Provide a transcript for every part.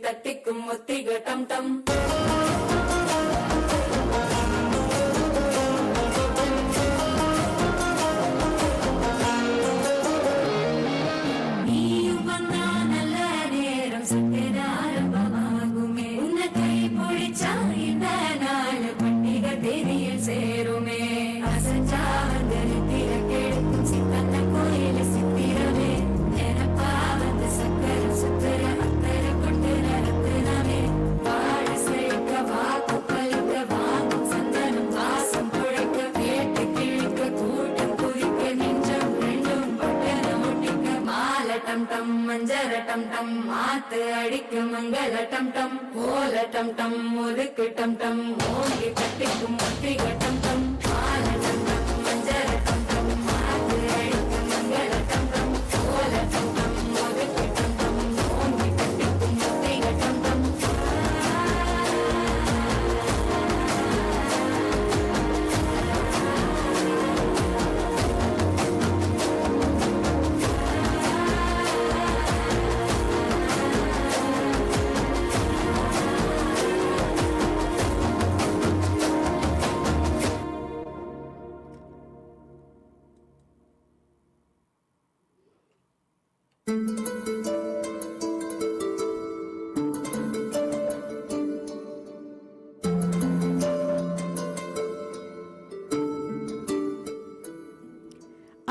தட்டிக்கும் ஒத்திக டம் டம். டம் டம் மஞ்சர டம் டம் மாத்து அடிக்கும் மங்கள டம் டம் கோல டம் டம் முறுக்கு டம் டம் ஓங்கி கட்டிக்கும் ஒத்திக டம் டம் மால டம் டம் மஞ்சர டம் டம் மாத்து அடிக்கும் மங்கள டம் டம் கோல டம் டம் முறுக்கு டம் டம் ஓங்கி கட்டிக்கும் ஒத்திக டம் டம்.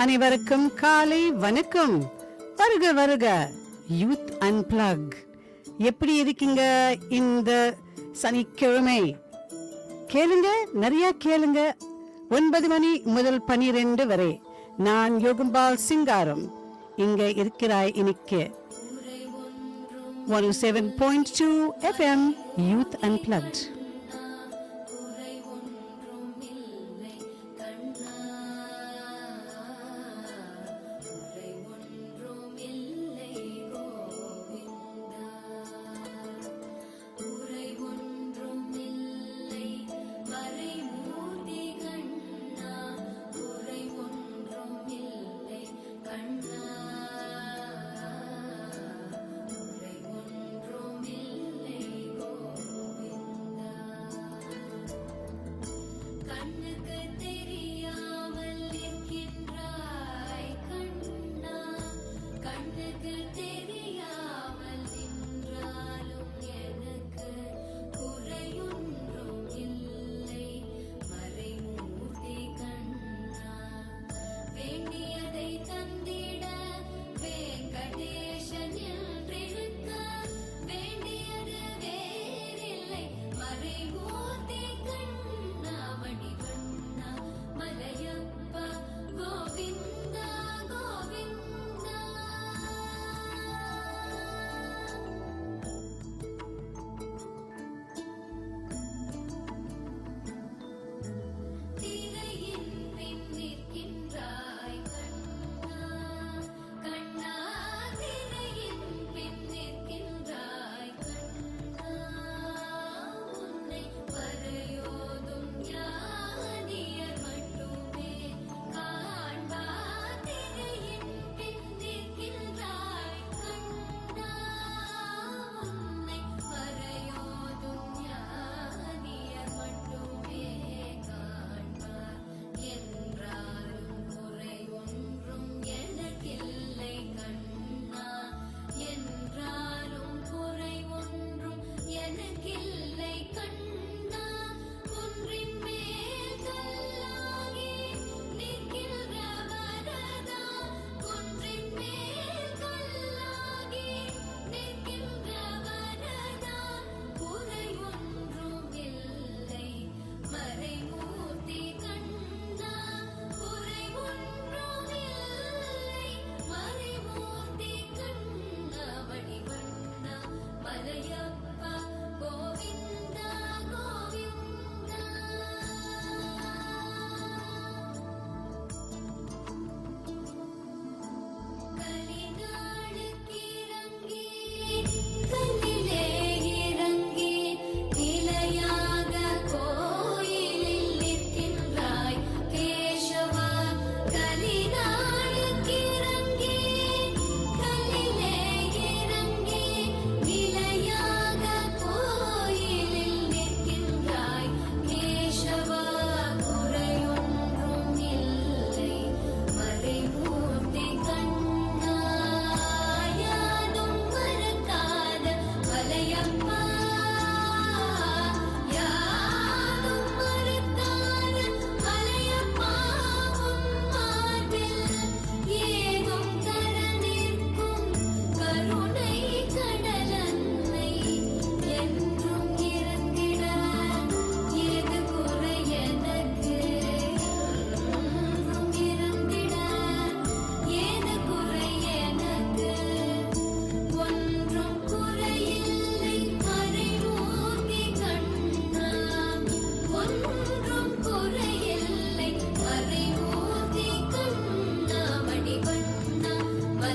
அனைவருக்கும் காலை வணக்கம். வருக வருக யூத் அன்பிளக். எப்படி இருக்கீங்க இந்த சனிக்கிழமை? கேளுங்க, நிறைய கேளுங்க. 9 மணி முதல் 12 வரை நான் யோகம்பால் சிங்காரம் இங்க இருக்கிறாய். இன்னைக்கு 107.2 FM youth unplugged.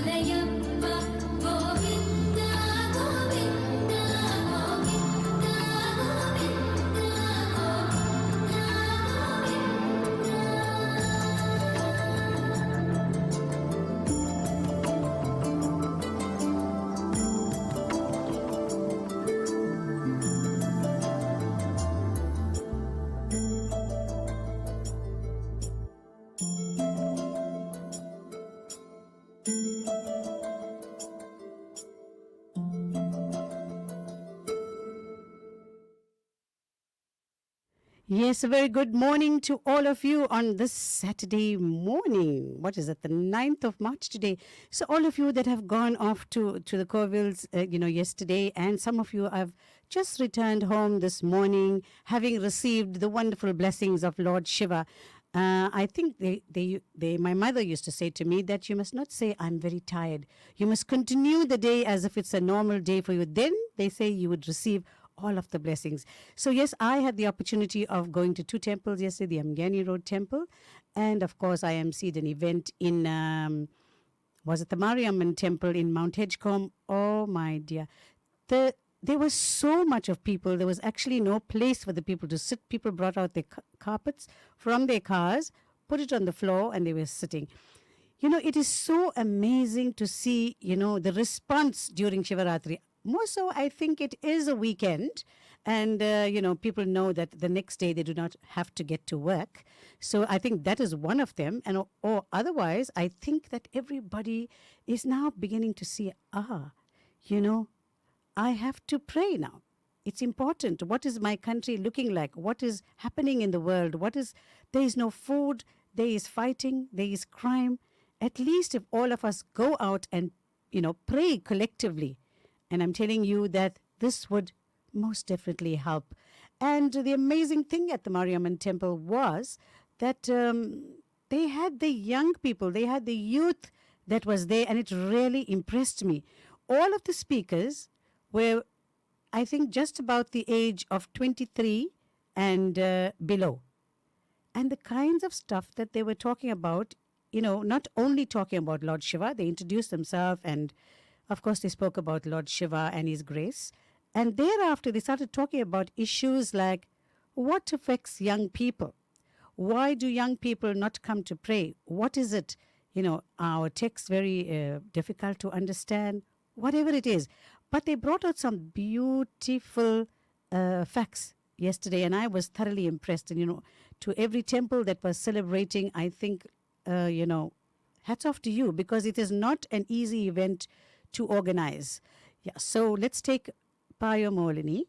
Malayappa Govinda Govinda Govinda Yes, a very good morning to all of you on this Saturday morning. What is it, the 9th of March today? So all of you that have gone off to the Corvilles, yesterday, and some of you have just returned home this morning, having received the wonderful blessings of Lord Shiva. I think my mother used to say to me that you must not say, I'm very tired. You must continue the day as if it's a normal day for you. Then they say you would receive all of the blessings. So yes, I had the opportunity of going to two temples yesterday, the Amgani Road Temple, and of course I emceed an event in, was it the Mariamman Temple in Mount Edgecombe? Oh my dear. There was so much of people. There was actually no place for the people to sit. People brought out their carpets from their cars, put it on the floor, and they were sitting. It is so amazing to see, the response during Shivaratri. More so, I think it is a weekend, and, people know that the next day they do not have to get to work. So I think that is one of them. Or otherwise, I think that everybody is now beginning to see, I have to pray now. It's important. What is my country looking like? What is happening in the world? There is no food, there is fighting, there is crime. At least if all of us go out and, pray collectively. And I'm telling you that this would most definitely help. And the amazing thing at the Mariamman Temple was that they had the young people, they had the youth that was there, and it really impressed me. All of the speakers were, I think, just about the age of 23 and below. And the kinds of stuff that they were talking about, not only talking about Lord Shiva, they introduced themselves, and of course they spoke about Lord Shiva and his grace. And thereafter they started talking about issues like what affects young people. Why do young people not come to pray? What is it? Our text very difficult to understand, whatever it is. But they brought out some beautiful facts yesterday, and I was thoroughly impressed. And, to every temple that was celebrating, I think, hats off to you, because it is not an easy event to organize. Yeah, so let's take Payo Molini.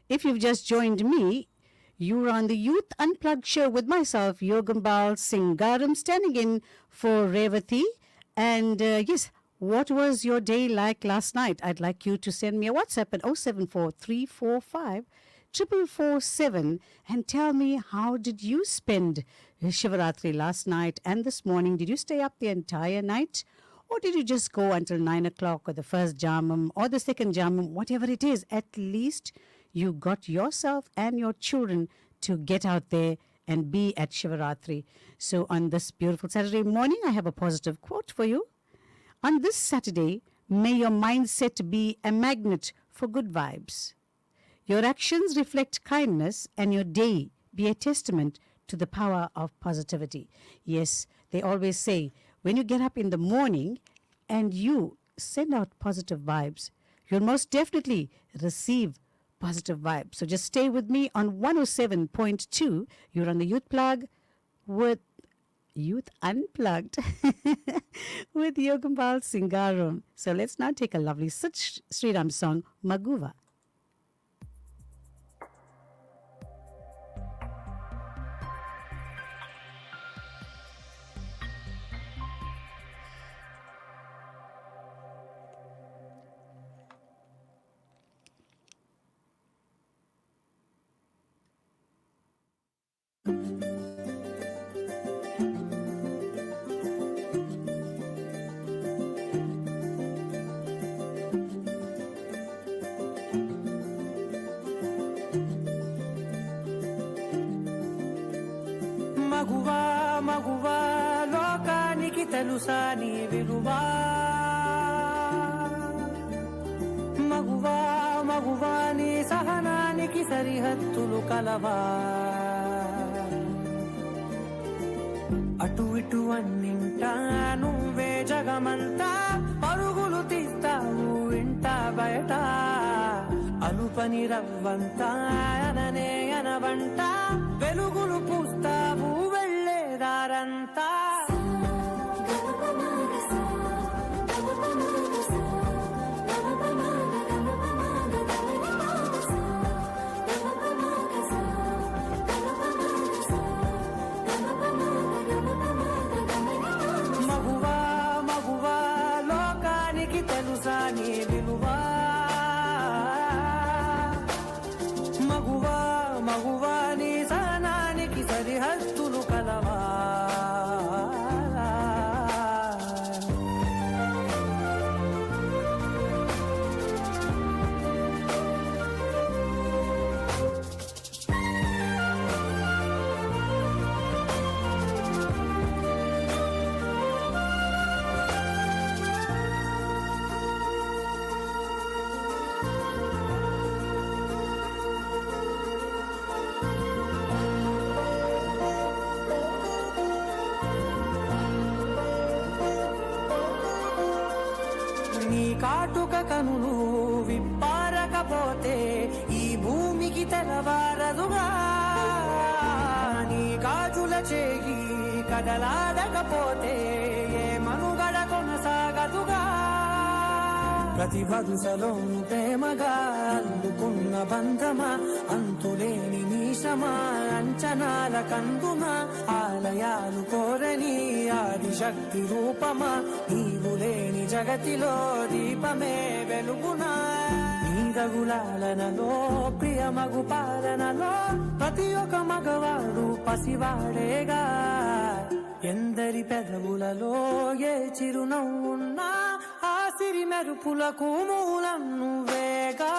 If you've just joined me, you're on the Youth Unplugged show with myself, Yogambal Singaram, standing in for Revati. And yes, what was your day like last night? I'd like you to send me a WhatsApp at 074 345 4447 and tell me, how did you spend Shivaratri last night and this morning? Did you stay up the entire night? Or did you just go until 9 o'clock or the first jamam or the second jamam, whatever it is? At least you got yourself and your children to get out there and be at Shivaratri. So on this beautiful Saturday morning, I have a positive quote for you. On this Saturday, may your mindset be a magnet for good vibes. Your actions reflect kindness and your day be a testament to the power of positivity. Yes, they always say, when you get up in the morning and you send out positive vibes, you'll most definitely receive positive vibes. So just stay with me on 107.2. You're on the Youth Plug with Youth Unplugged with Yogambal Singaram. So let's now take a lovely Sriram song, Maguva. మగువా మగువా లోకానికి తెలుసా నీ విలువా మగువా మగువా నీ సహనానికి సరిహద్దులు కలవా అటు ఇటు అన్నింటా నువ్వే జగమంతా పరుగులు తీస్తావు ఇంట బయట అలుపని రవ్వంతా అననే అనవంట వెలుగులు పూస్తావు వెళ్ళేదారంతా మగువా మగువా లోకానికి తెలుసా నీ విలువా మగువా మగువా నీ సహనానికి సరిహద్దులు కలవా నీ కాటుక కనులు విప్పారకపోతే ఈ భూమికి తెలవారదుగా నీ గాజుల చేయి కదలాడకపోతే ఏ మనుగడ కొనసాగదుగా ప్రతి వరుసలోను ప్రేమగా అల్లుకున్న బంధమా అంతులేని నీశమా అంచనాల కందుమా ఆలయాలు కోరని ఆదిశక్తి రూపమా నీవు లేని జగతిలో దీపమే వెలుగునా నీరగులాలనలో ప్రియమగు పాలనలో ప్రతి ఒక్క మగవాడు పసివాడేగా ఎందరి పెదవులలో ఏ చిరునవ్వున్నా ఆ సిరి మెరుపులకు మూలం నువ్వేగా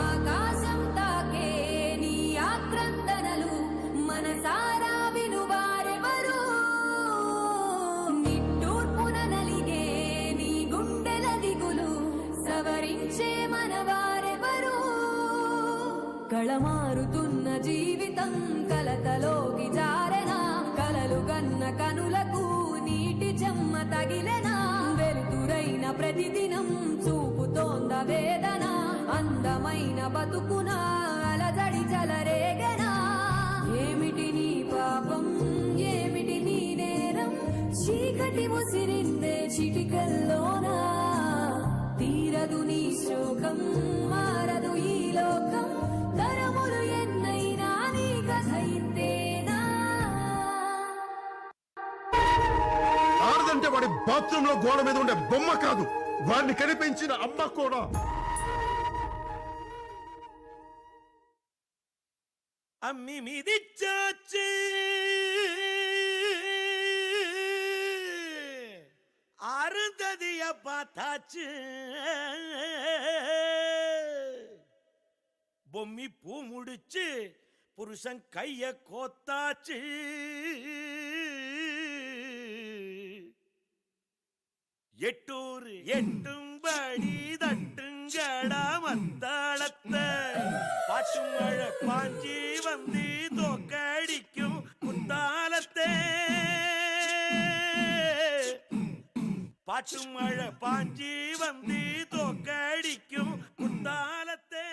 ఆకాశం తాకే నీ ఆక్రందనలు మనసారా వినువారెవరు నిట్టూర్పున నలిగే నీ గుండెల దిగులు సవరించే మనవారెవరు కళమారుతున్న జీవితం కలతలోకి జారెనా కలలు గన్న కనులకు నీటి చెమ్మ తగిలెనా వెలుతురైన ప్రతిదినం చూపుతోంద వేదన అంద భారమైన బతుకునా అలజడి చలరేగనా ఏమిటి నీ పాపం ఏమిటి నీ నేరం చీకటి ముసిరిందే చిటికల్లోనా తీరదు నీ శోకం మారదు ఈ లోకం తరములు ఎన్నైనా నీ కథ ఇంతేనా ఆడదంటే వాడి బాత్రూమ్ లో గోడ మీద ఉండే బొమ్మ కాదు, వాడిని కనిపించిన అమ్మ కూడా. அம்மி மிதிச்சாச்சு அருந்ததிய பார்த்தாச்சு பொம்மி பூ முடிச்சு புருஷன் கைய கோத்தாச்சு எட்டூர் எட்டும்படி தட்டுங்கடா மத்தாளத்தை பாட்டு மழை பாஞ்சி வந்து தோக்கடிக்கும் குத்தாலத்தே பாட்டு மழை பாஞ்சி வந்து தோக்கடிக்கும் குத்தாலத்தே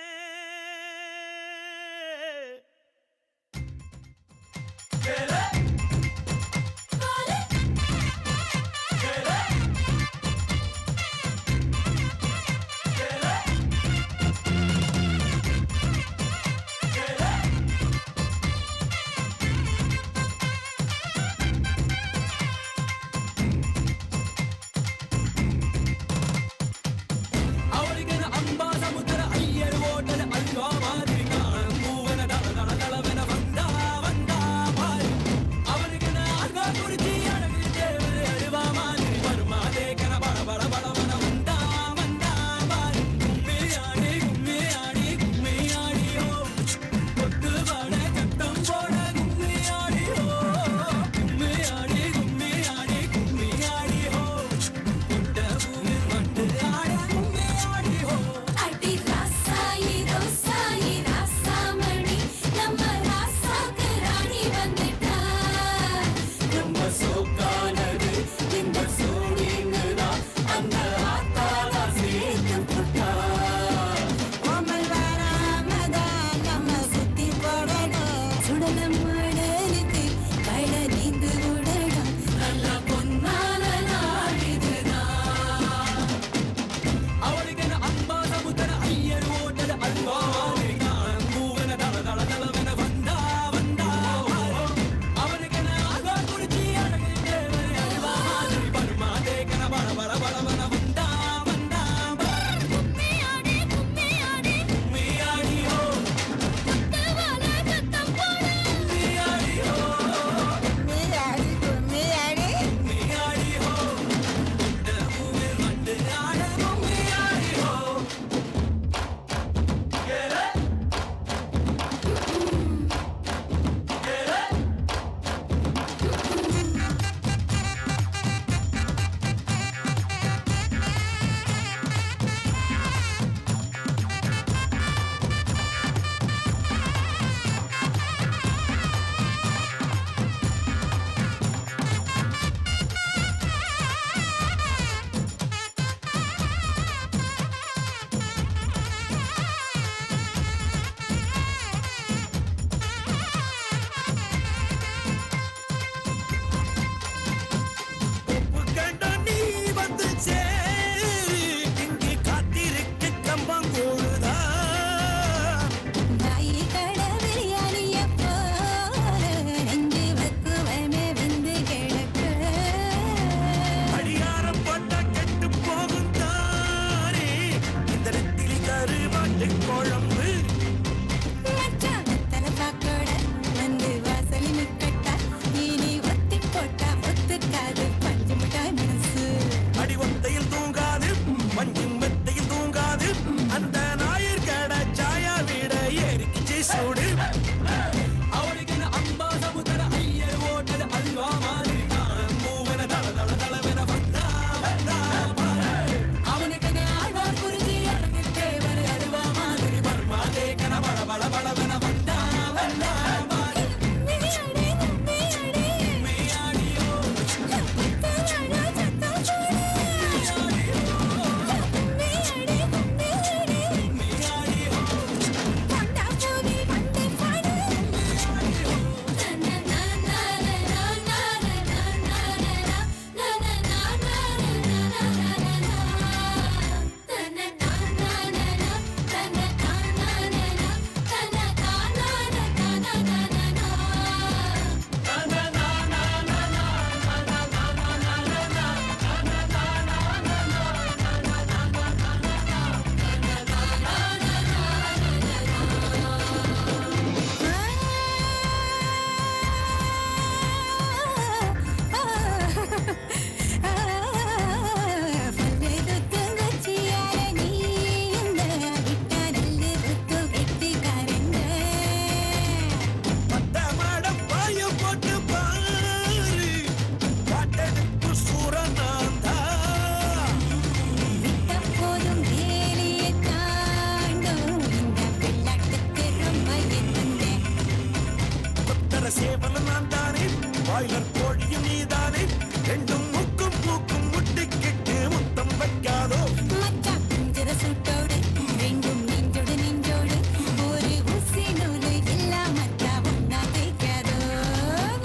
பாய்லர் கோழியும் நீதானே ரெண்டும் முக்கும் மூக்கும் முட்டிக்கிட்டு முத்தம் வைக்காதோ மச்சான் குஞ்சர சூட்டோடு ரெண்டும் நெஞ்சோடு நெஞ்சோடு ஒரு ஊசி நூலு எல்லாம் மத்தா ஒன்னா தேய்க்காதோ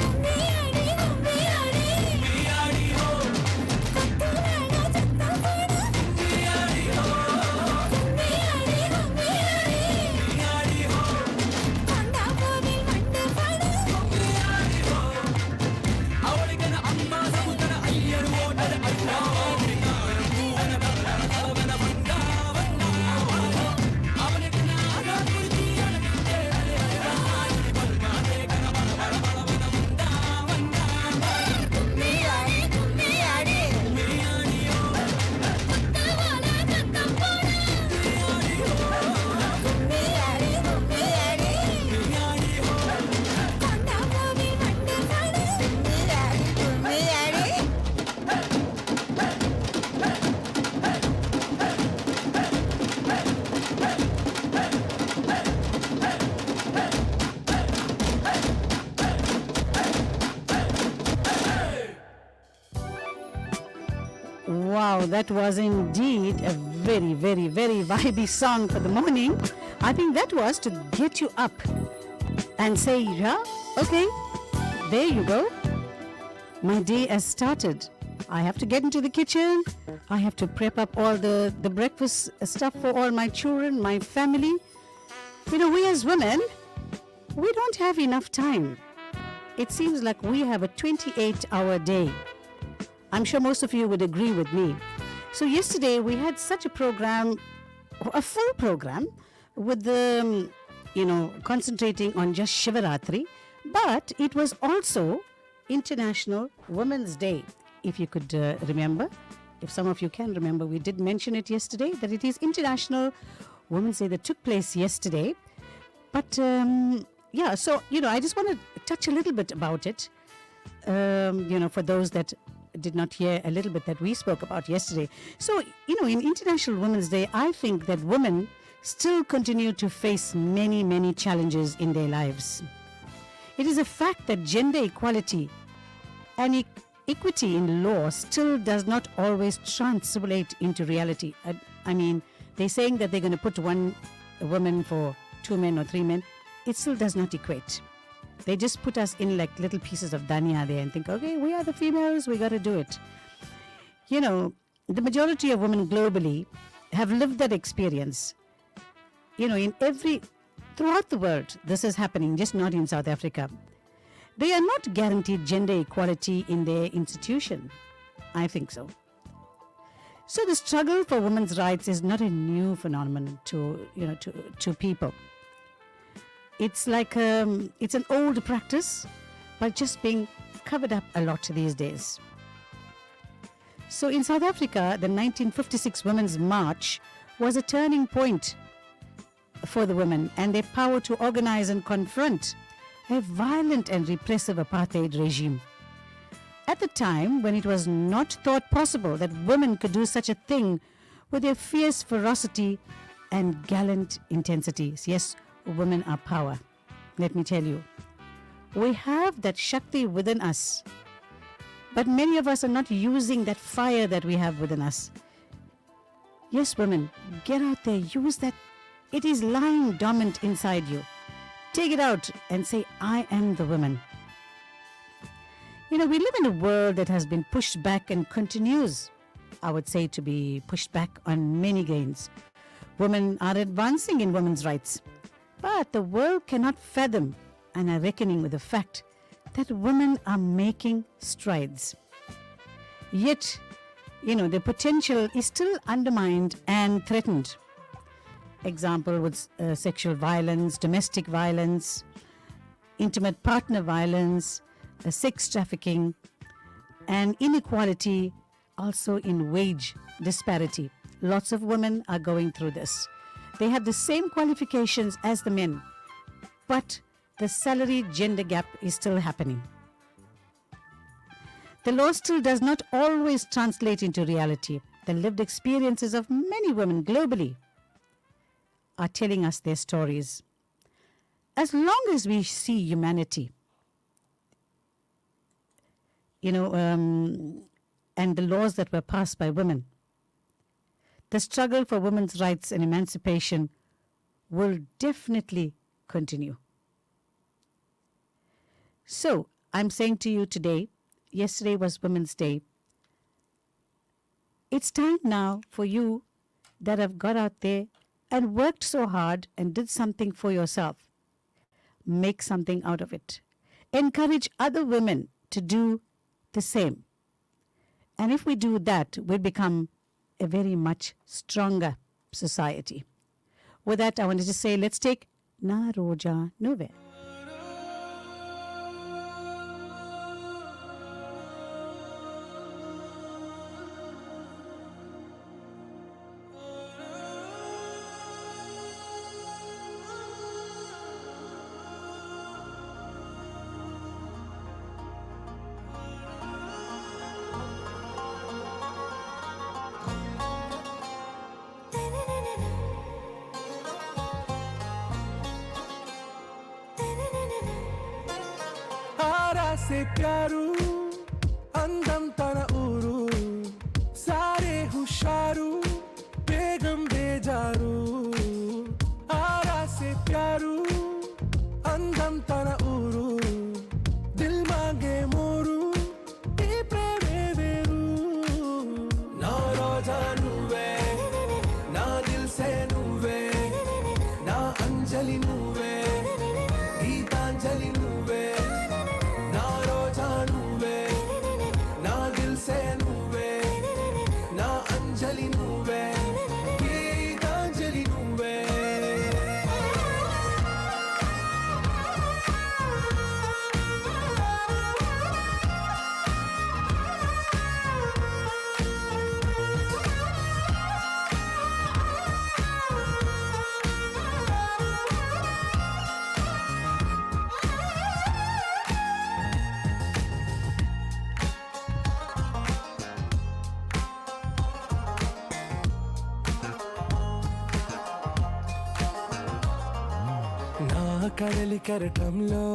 கும்மியாடி கும்மியாடி கும்மியாடி ஹோ கத்துறாடா சத்தம் போடு கும்மியாடி ஹோ கும்மியாடி கும்மியாடி கும்மியாடி ஹோ கொண்டா கோவில் மண்டு பாடு கும்மியாடி ஹோ அவளுக்கன அம்மா சமுதர ஐயர் ஓட்டட அண்ணா Wow, that was indeed a very, very, very vibey song for the morning. I think that was to get you up and say, yeah, okay, there you go. My day has started. I have to get into the kitchen. I have to prep up all the breakfast stuff for all my children, my family. You know, we as women, we don't have enough time. It seems like we have a 28-hour day. I'm sure most of you would agree with me. So yesterday we had such a program, a full program, with the, concentrating on just Shivaratri. But it was also International Women's Day, if you could remember. If some of you can remember, we did mention it yesterday, that it is International Women's Day that took place yesterday. But, so, I just want to touch a little bit about it, for those that did not hear a little bit that we spoke about yesterday. So, in International Women's Day, I think that women still continue to face many, many challenges in their lives. It is a fact that gender equality and equity in law still does not always translate into reality. I mean, they're saying that they're going to put one woman for 2 men or 3 men. It still does not equate. They just put us in like little pieces of dhania there and think, okay, we are the females, we got to do it. The majority of women globally have lived that experience. Throughout the world, this is happening, just not in South Africa. They are not guaranteed gender equality in their institution. I think so. So the struggle for women's rights is not a new phenomenon to people. It's like it's an old practice, but just being covered up a lot these days. So in South Africa, the 1956 Women's March was a turning point for the women and their power to organize and confront a violent and repressive apartheid regime. At the time when it was not thought possible that women could do such a thing with their fierce ferocity and gallant intensities. Yes, women are power. Let me tell you, we have that Shakti within us, but many of us are not using that fire that we have within us. Yes, women, get out there, use that. It is lying dormant inside you. Take it out and say, I am the woman. We live in a world that has been pushed back and continues, I would say, to be pushed back on many gains. Women are advancing in women's rights. But the world cannot fathom and are reckoning with the fact that women are making strides. Yet, their potential is still undermined and threatened. Example with sexual violence, domestic violence, intimate partner violence, sex trafficking, and inequality, also in wage disparity. Lots of women are going through this. They have the same qualifications as the men, but the salary gender gap is still happening. The law still does not always translate into reality. The lived experiences of many women globally are telling us their stories. As long as we see humanity, and the laws that were passed by women, the struggle for women's rights and emancipation will definitely continue. So, I'm saying to you today, yesterday was Women's Day. It's time now for you that have got out there and worked so hard and did something for yourself. Make something out of it. Encourage other women to do the same. And if we do that, we'll become a very much stronger society. With that, I wanted to say, let's take Na Roja Nuve. आरा से प्यारू अंदम तना ऊरू सारे हुशारू बेगम बेजारू आरा से प्यारू अंदम तना ऊरू दिल मांगे मोरू ఈ ప్రేమే వేరు నా రోజా నువ్వే నా దిల్ సే నువ్వే నా అంజలి నువ్వే గీతాంజలి నువ్వే నా రోజా నువ్వే నా దిల్ సే నువ్వే నా అంజలి నువ్వే గీతాంజలి నువ్వే నా కడలి కెరటంలో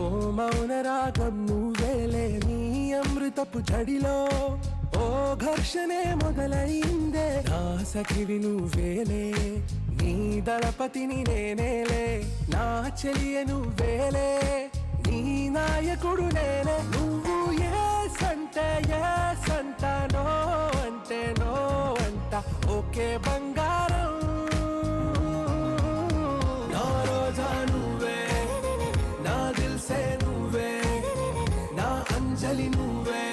ఓ మౌన రాగం నువ్వేలే నీ అమృతపు జడిలో ఓ ఘర్షణే మొదలైందే నా సఖివి నువ్వేలే నీ దళపతిని నేనేలే నా చెలియ నువ్వేలే నీ నాయకుడు నేనే నువ్వు ఏ సంట నో అంటే నో అంట ఓకే బంగారం నా రోజా నువ్వే నా దిల్ సే నువ్వే నా అంజలి నువ్వే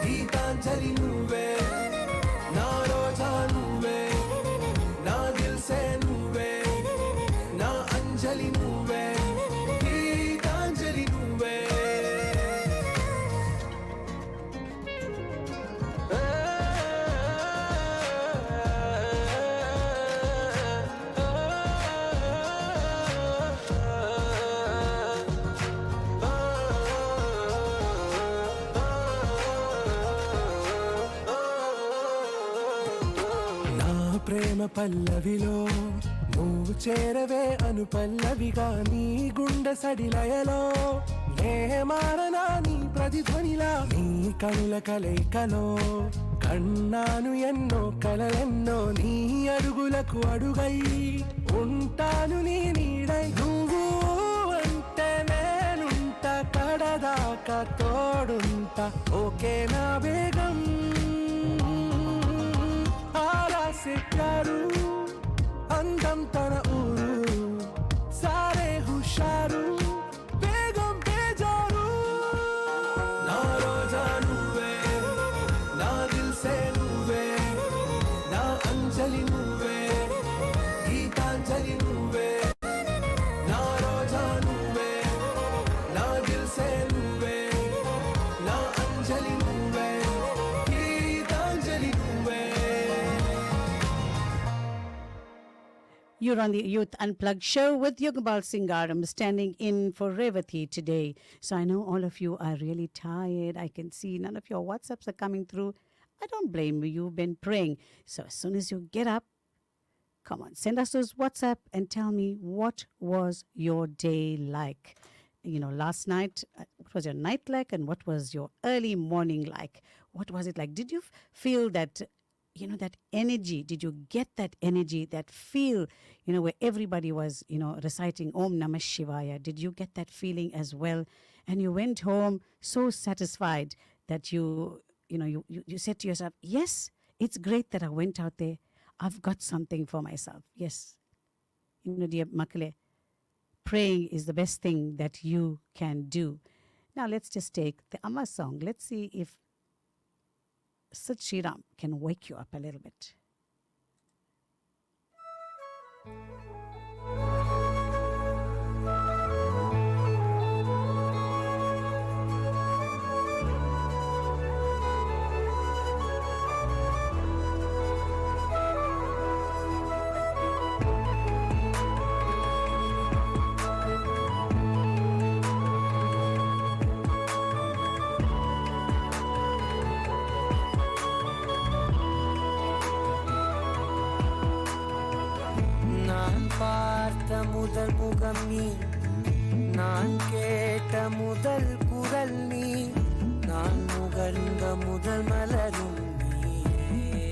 గీతాంజలి నువ్వే నా రోజా నువ్వే నా దిల్ సే నువ్వే నా అంజలి నువ్వే గీతాంజలి నువ్వే నా ప్రేమ పల్లవిలో నువ్వు చేరవే అను పల్లవిగా నీ గుండె సడిలయలో నే మారనా నీ ప్రతిధ్వనిలా నీ కనుల కలయికలో కన్నాను ఎన్నో కలలెన్నో నీ అడుగులకు అడుగై ఉంటాను నీ నీడై నువ్వు అంటే నేనుంట కడదాకా తోడుంటా ఓకే నా బేగం आरा से प्यारू अंदम तना ऊरू सारे हुशारू बेगम बेजारू ना रोजा నువ్వే నా దిల్ సే నువ్వే నా అంజలి నువ్వే గీతాంజలి నువ్వే నా రోజా నువ్వే నా దిల్ సే నువ్వే నా అంజలి నువ్వే గీతాంజలి నువ్వే You're on the Youth Unplugged show with Yogabal Singaram, standing in for Revati today. So I know all of you are really tired. I can see none of your WhatsApps are coming through. I don't blame you. You've been praying. So as soon as you get up, come on, send us those WhatsApp and tell me what was your day like. last night, what was your night like and what was your early morning like? What was it like? Did you feel that, that energy? Did you get that energy, that feel, where everybody was, reciting Om Namah Shivaya? Did you get that feeling as well? And you went home so satisfied that you said to yourself, yes, it's great that I went out there. I've got something for myself. Yes. Dear Makale, praying is the best thing that you can do. Now let's just take the Amma song. Let's see if Sat Shri Ram can wake you up a little bit. நான் பார்த்த முதல் முகம் நீ, நான் கேட்ட முதல் குரல் நீ, நான் முகர்ந்த முதல் மலரும் நீயே.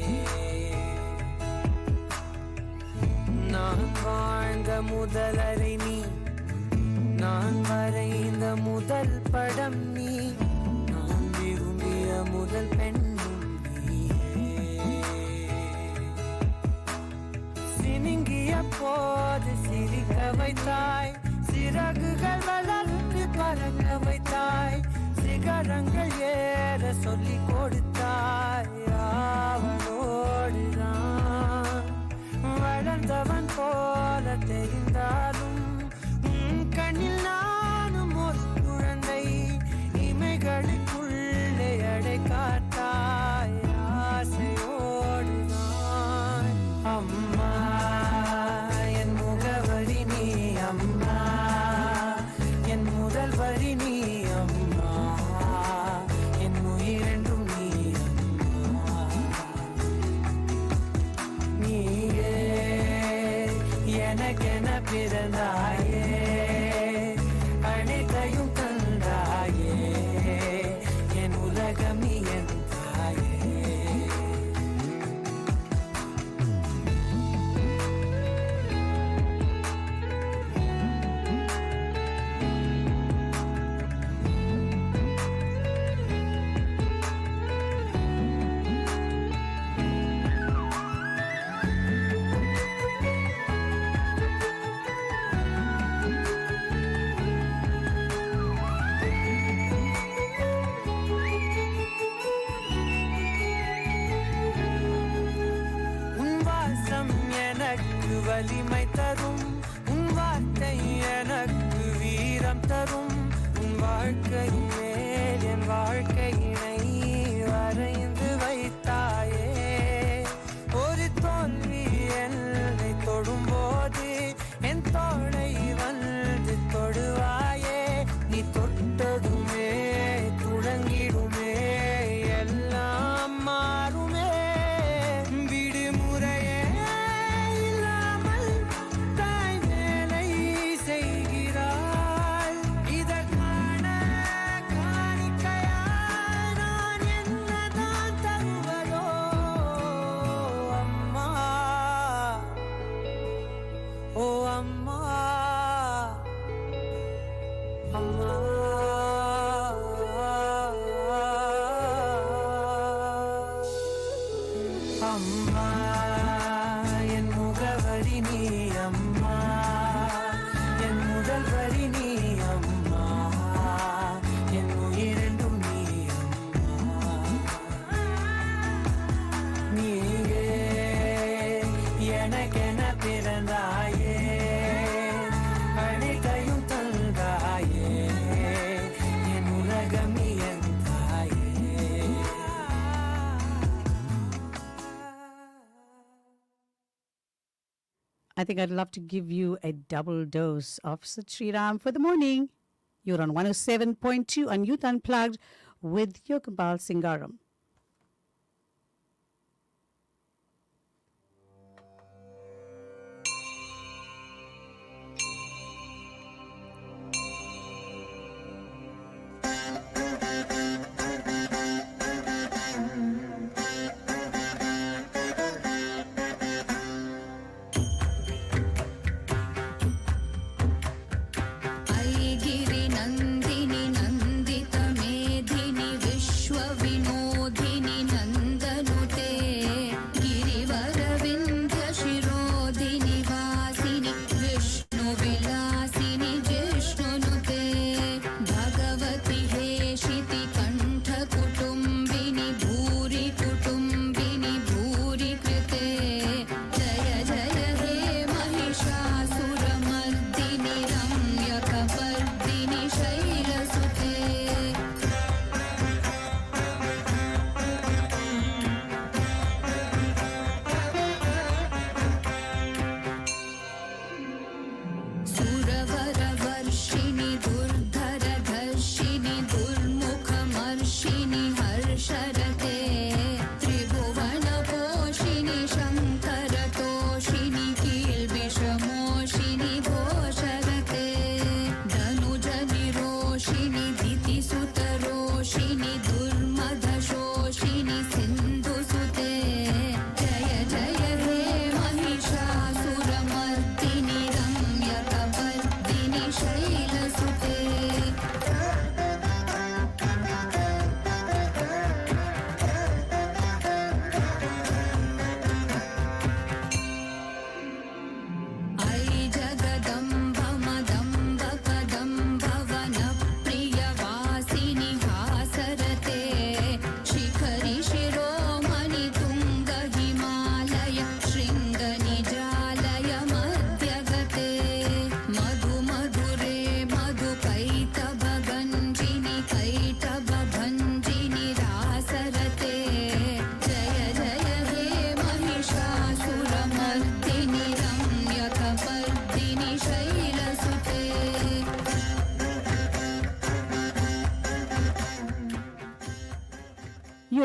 நான் வாழ்ந்த முதல் அறை நீ, நான் வரைந்த முதல் படம் நீ, நான் விரும்பிய முதல் பெண்ணும் நீயே. சினுங்கிய போது சிரிக்க வைத்தாய், சிறகுகள் வளர்த்து பறக்க வைத்தாய், சிகரங்கள் ஏற சொல்லி கொடுத்தாய். அவனோடுதான் வளர்ந்தவன் போல தெரிந்தாலும் உன் கண்ணில் நானும் ஒரு குழந்தை, இமைகளுக்குள்ளே அடை காத்தாய் ஆசையோடுதான். அம்மா என் முகவரி நீ, அம்மா என் முதல் வரி நீ, அம்மா என் உயிரென்றும் நீ, அம்மா நீயே எனக்கென பிறந்தாயே, அனைத்தையும் தந்தாயே, என் உலகம் நீ என் தாயே. உன் வாசம் எனக்கு வலிமை தரும், உன் வார்த்தை எனக்கு வீரம் தரும், உன் வாழ்க்கையின் மேல் என் வாழ்க்கையினை வரைந்து வைத்தாயே. ஒரு தோல்வி என்னை தொடும்போது என் தோளை வந்து தொடுவாயே. நீ தொட்டதுமே தொடங்கிடுமே எல்லாம் மாறுமே. விடுமுறையே இல்லாமல் தாய் வேலை செய்கிறாள். இதற்கான காணிக்கையாய் நான் என்னதான் தருவதோ. அம்மா ஓ அம்மா, அம்மா அம்மா என் முகவரி நீ, அம்மா என் முதல் வரி நீ, அம்மா என் உயிரென்றும் நீ, அம்மா நீயே எனக்கென பிறந்தாயே, அனைத்தையும் தந்தாயே, என் உலகம் நீ என் தாயே. I think I'd love to give you a double dose of Sat Shri Ram for the morning. You're on 107.2 on Youth Unplugged with Yogambal Singaram.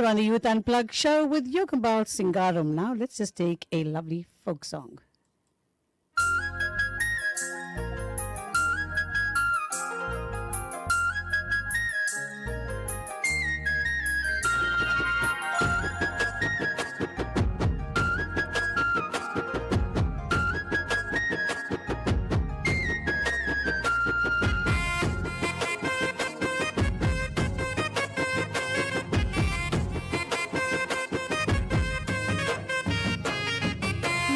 more on the Youth Unplugged show with Yogambal Singaram. Now let's just take a lovely folk song.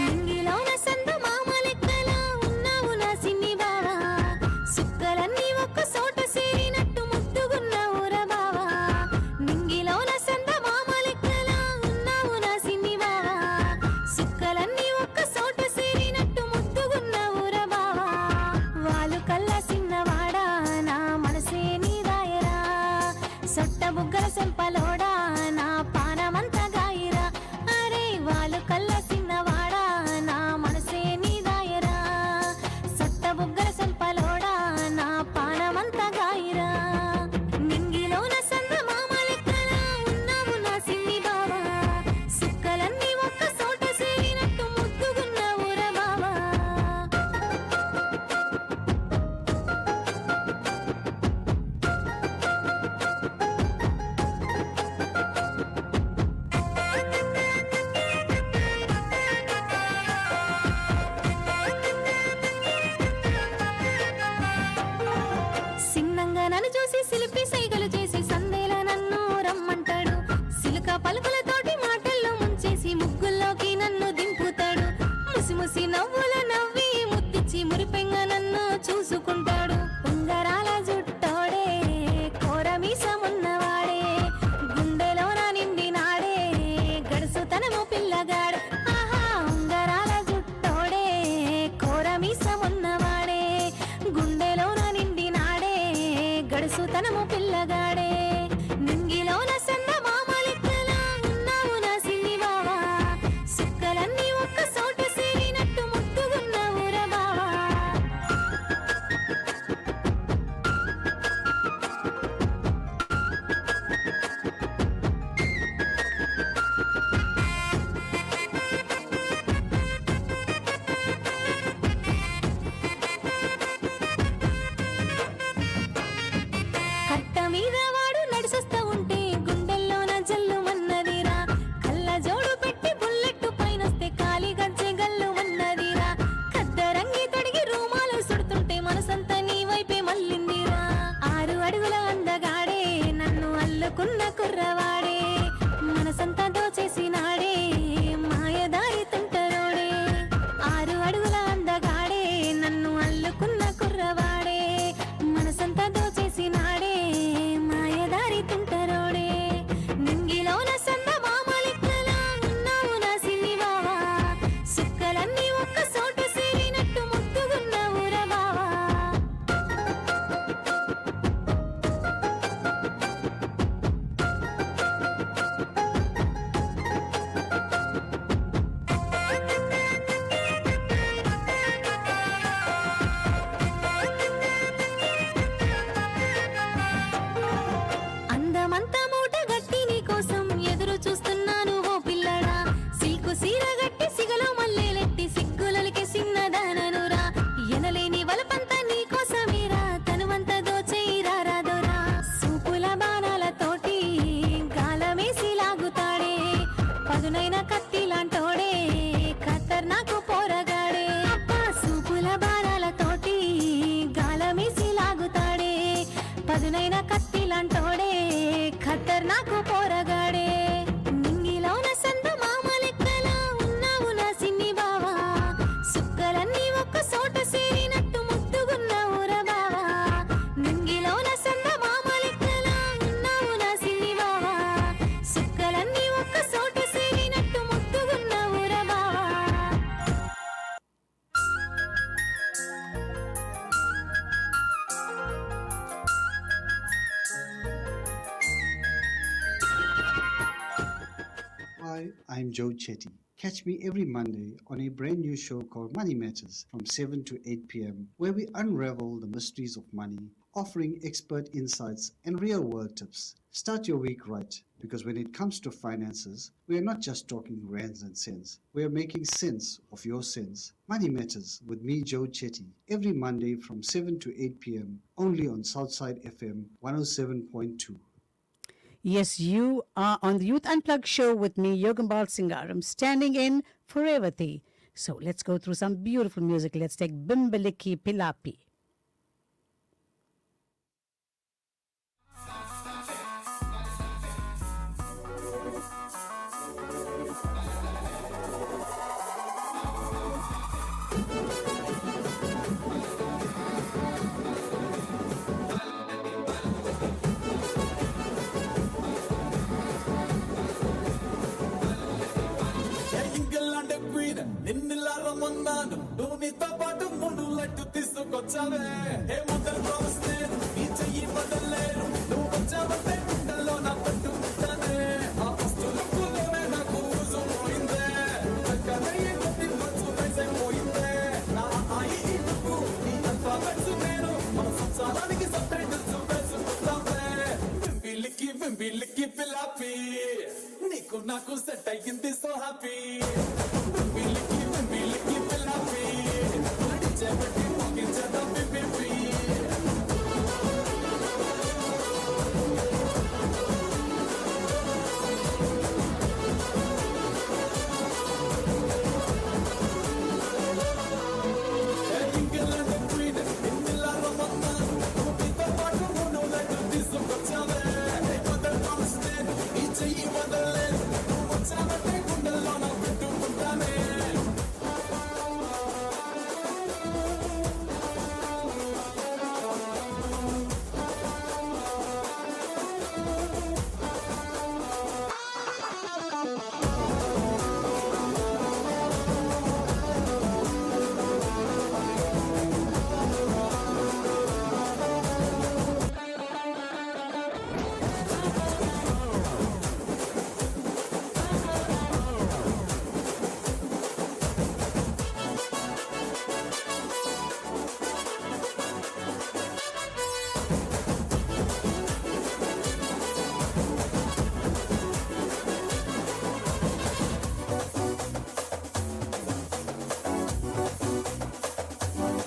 నింగిలోన సంద మామలెక్కల ఉన్నావు నా సిన్ని బావా సుక్కలన్నీ ఒక్క చోట చేరినట్టు ముద్దుగున్నావురా బావా నింగిలోన సంద మామలెక్కల ఉన్నావు నా సిన్ని బావా సుక్కలన్నీ ఒక్క చోట చేరినట్టు ముద్దుగున్నావురా బావా వాళ్ళు కళ్ళ సిన్నవాడా నా మనసే నీదాయరా సొట్ట బుగ్గల సెంపలోడా నా పానమంతా గాయిరా అరే వాళ్ళు కళ్ళ సిన్నవాడా నా మనసే నీదాయరా సొట్ట బుగ్గల సెంపలోడా నా పానమంతా గాయిరా నింగిలోన సంద మామలెక్కల ఉన్నావు నా సిన్ని బావా సుక్కలన్నీ ఒక్క చోట చేరినట్టు ముద్దుగున్నావురా బావా సిన్నంగా నన్ను చూసి సిలిపి సైగలు చేసి సందేల నన్ను రమ్మంటాడు సిలుక పలుకులతోటి మాటల్లో ముంచేసి ముగ్గుల్లోకి నన్ను దింపుతాడు ముసి ముసి నవ్వుల నవ్వి ముద్దిచ్చి మురిపెంగా నన్ను చూసుకుంటాడు ఉంగరాల జుట్టోడే కోరమీసమున్నవాడే గుండెలోన నిండినాడే గడుసుతనము పిల్లగాడు ఆహా ఉంగరాల జుట్టోడే కోరమీసమున్నవాడే గుండెలోన నిండినాడే గడుసుతనము పిల్లగాడే నింగిలోన సంద మామలెక్కల ఉన్నావు నా సిన్ని బావా సుక్కలన్నీ ఒక్క చోట చేరినట్టు ముద్దుగున్నావురా బావా కట్ట మీద వాడు నడిసొస్తా ఉంటే గుండెల్లోన జల్లుమన్నదిరా కళ్ళ జోడు పెట్టి బుల్లెట్టు పైనొస్తే కాలి గజ్జె గల్లుమన్నదిరా కద్దరంగి తొడిగి రూమాలు సుడుతుంటే మనసంతా నీ వైపే మళ్ళిందిరా 6 అడుగుల అందగాడే నన్ను అల్లుకున్న కుర్రవాడే మనసంతా దోచేసినాడే మాయదారి తుంటరోడే 6 అడుగుల అందగాడే నన్ను అల్లుకున్న కుర్రవాడే మనసంతా దోచేసినాడే మాయదారి తుంటరోడే నింగిలోన సంద మామలెక్కల ఉన్నావు నా సిన్ని బావా సుక్కలన్నీ ఒక్క చోట చేరినట్టు ముద్దుగున్నావురా బావా అందమంతా మూట గట్టి నీ కోసం ఎదురు చూస్తున్నాను ఓ పిల్లడా సిల్కు సీర గట్టి సిగలో మల్లెలెట్టి సిగ్గులలికి సిన్నదాననురా ఎనలేని వలపంతా నీ కోసమేరా తనువంతా దోచేయిరా రాదోరా సూపుల బాణాలతోటి గాలమేసి లాగుతాడే పదునైన కత్తిలాంటోడే ఖతర్నాకు పోరగాడే అబ్బా సూపుల బాణాలతోటి గాలమేసి లాగుతాడే పదునైన కత్తిలాంటోడే ఖతర్నాకు పోరగాడే నింగిలోన సంద మామలెక్కల ఉన్నావు నా సిన్ని బావా సుక్కలన్నీ ఒక్క చోట చేరినట్టు ముద్దుగున్నావురా బావా నింగిలోన సంద మామలెక్కల ఉన్నావు నా సిన్ని బావా సుక్కలన్నీ ఒక్క చోట చేరినట్టు ముద్దుగున్నావురా బావా Hi, I'm Joe Chetty. Catch me every Monday on a brand new show called Money Matters from 7 to 8 p.m., where we unravel the mysteries of money, offering expert insights and real world tips. Start your week right, because when it comes to finances, we are not just talking rands and cents. We are making sense of your sense. Money Matters with me, Joe Chetty, every Monday from 7 to 8 p.m. only on Southside FM 107.2. Yes, you are on the Youth Unplugged show with me, Yogambal Singaram, standing in for Revati. So let's go through some beautiful music. Let's take Bimbaliki Pilapi. England queen నిన్నులా రమ్మన్నాను నువ్వు నీతో పాటు మూడు లడ్డు తీసుకొచ్చావే ఏ మొదలు ప్రామిస్తే నీ చెయ్యి వదలలేరు నువ్వు వచ్చావంటే గుండెల్లో నా పట్టు ముట్టానే ఆ వస్తువులోనే నాకు ఊసు పోయిందే చక్కనయ్యే కొద్ది మంచు వేసైపోయిందే నా ఆయి నువ్వు నీ అల్ఫాబెట్స్ నేను మన సంసారానికి సబ్టైటిల్స్ వేసుకుంటామే బింబిలికి పిలాపి నీకు నాకు సెట్ అయ్యింది సో హ్యాపీ బింబిలికి పిలాపి నడిచేపట్టి ముగించేద్దాం బింబి ఇంగ్లాండ్ క్వీన్ ఇందిలా రమన్నా నువ్వు నీతో పాటు మూడు లడ్డు తీసుకొచ్చావే మొదలు ప్రామిస్తే నీ చెయ్యి వదలలేదు నువ్వు వచ్చావంటే గుండెల్లో నా పెట్టుకుంటానే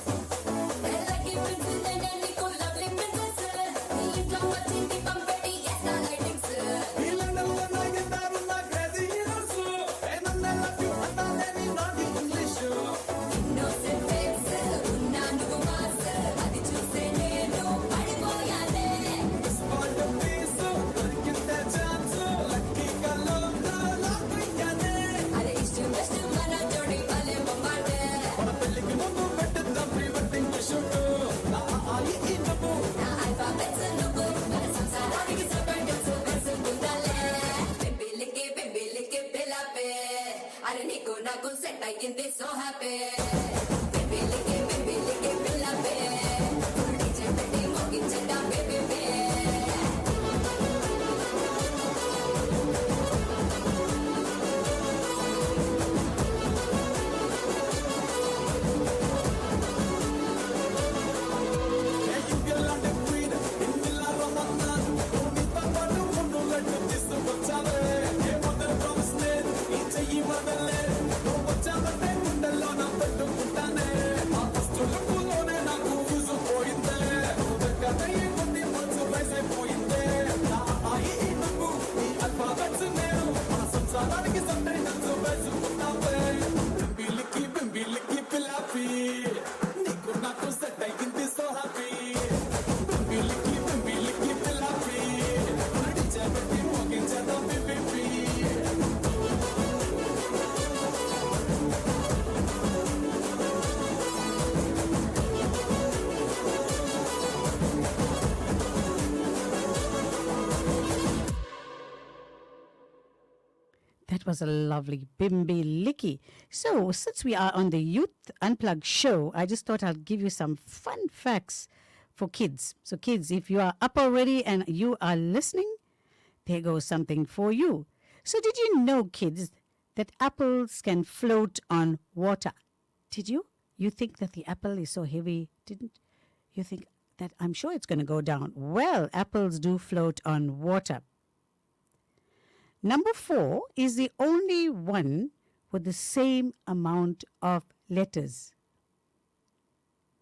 Lucky princess and Nico, lovely princess. నీ ఇంట్లో వచ్చింది పంపెట్టి ఎస్తా లైటింగ్స్. ఈ లండన్లో నాకెందారున్న క్రేజీ హీరోస్ ఏ నన్నే లవ్ యు అంటానేని నాటి ఇంగ్లీష్ Innocent face, ఉన్నా నువ్వు మాస్. అది చూసే నేను పడిపోయానే. స్పాట్ పీస్ దొరికిందే ఛాన్స్ లక్కీగా లాక్కొయ్యానే అరే ఇష్టం బెస్ట్ మన జోడి భలే బొమ్మాటే. మన పెళ్లికి ముందు పెట్టిద్దాం ప్రీ వెడ్డింగ్ షూట్ నా ఆయి నువ్వు నా alphabets నువ్వు, మన సంసారానికి subtitles వేసుకుందాలే. బింబిలికి పిలాపే. అరే నీకు నాకు సెట్ అయ్యింది సో హ్యాపీ. బింబిలికి పిలాపే. డీజే పెట్టి మోగించేద్దాం బేబీ. ఇంగ్లాండ్ క్వీన్ ఇందిలా రమన్నా నువ్వు నీతో పాటు మూడు లడ్డు తీసుకొచ్చావే ఏ మొదలు ప్రామిస్తే నీ చెయ్యి వదలలేదు నువ్వు వచ్చావంటే గుండెల్లో నా పెట్టుకుంటానే ఆ వస్తువులోనే నాకు ఊసు పోయిందే నువ్వు దగ్గరయ్యే కొన్ని మంచు వేసైపోయిందే నా ఆయి నువ్వు నీ అల్ఫాబెట్స్ నేను మన సంసారానికి సబ్టైటిల్స్ వేసుకుంటావే బింబిలికి పిలాపి నీకు నాకు సెట్ అయ్యింది సో హ్యాపీ బింబిలికి పిలాపి నడిచేపట్టి ముగించేద్దాం బింబి That was a lovely Bimbi Licky. So, since we are on the Youth Unplugged show, I just thought I'll give you some fun facts for kids. So, kids, if you are up already and you are listening, there goes something for you. So, did you know, kids, that apples can float on water? Did you? You think that the apple is so heavy, didn't you think that I'm sure it's going to go down. Well, apples do float on water. Number 4 is the only one with the same amount of letters.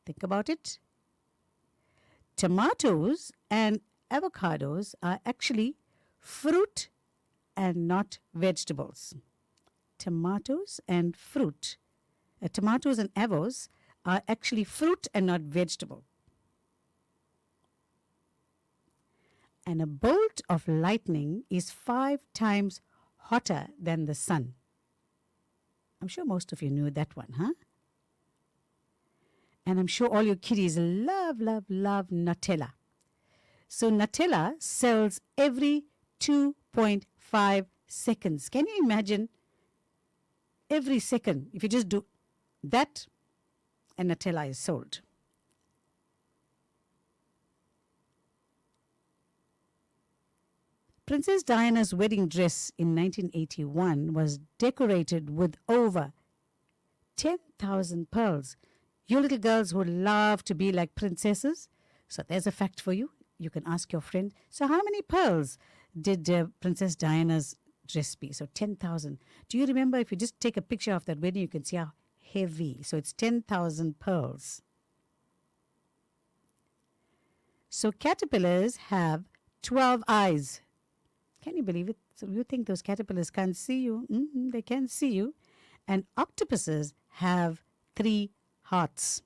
Think about it. Tomatoes and avocados are actually fruit and not vegetables. Tomatoes and fruit. Tomatoes and avos are actually fruit and not vegetable. And a bolt of lightning is 5 times hotter than the sun. I'm sure most of you knew that one, huh? And I'm sure all your kiddies love, love, love Nutella. So Nutella sells every 2.5 seconds. Can you imagine? Every second, if you just do that, and Nutella is sold. Princess Diana's wedding dress in 1981 was decorated with over 10,000 pearls. You little girls would love to be like princesses. So there's a fact for you. You can ask your friend. So how many pearls did Princess Diana's dress be? So 10,000. Do you remember, if you just take a picture of that wedding, you can see how heavy. So it's 10,000 pearls. So caterpillars have 12 eyes. Can you believe it? So you think those caterpillars can't see you? They can see you. And octopuses have 3 hearts.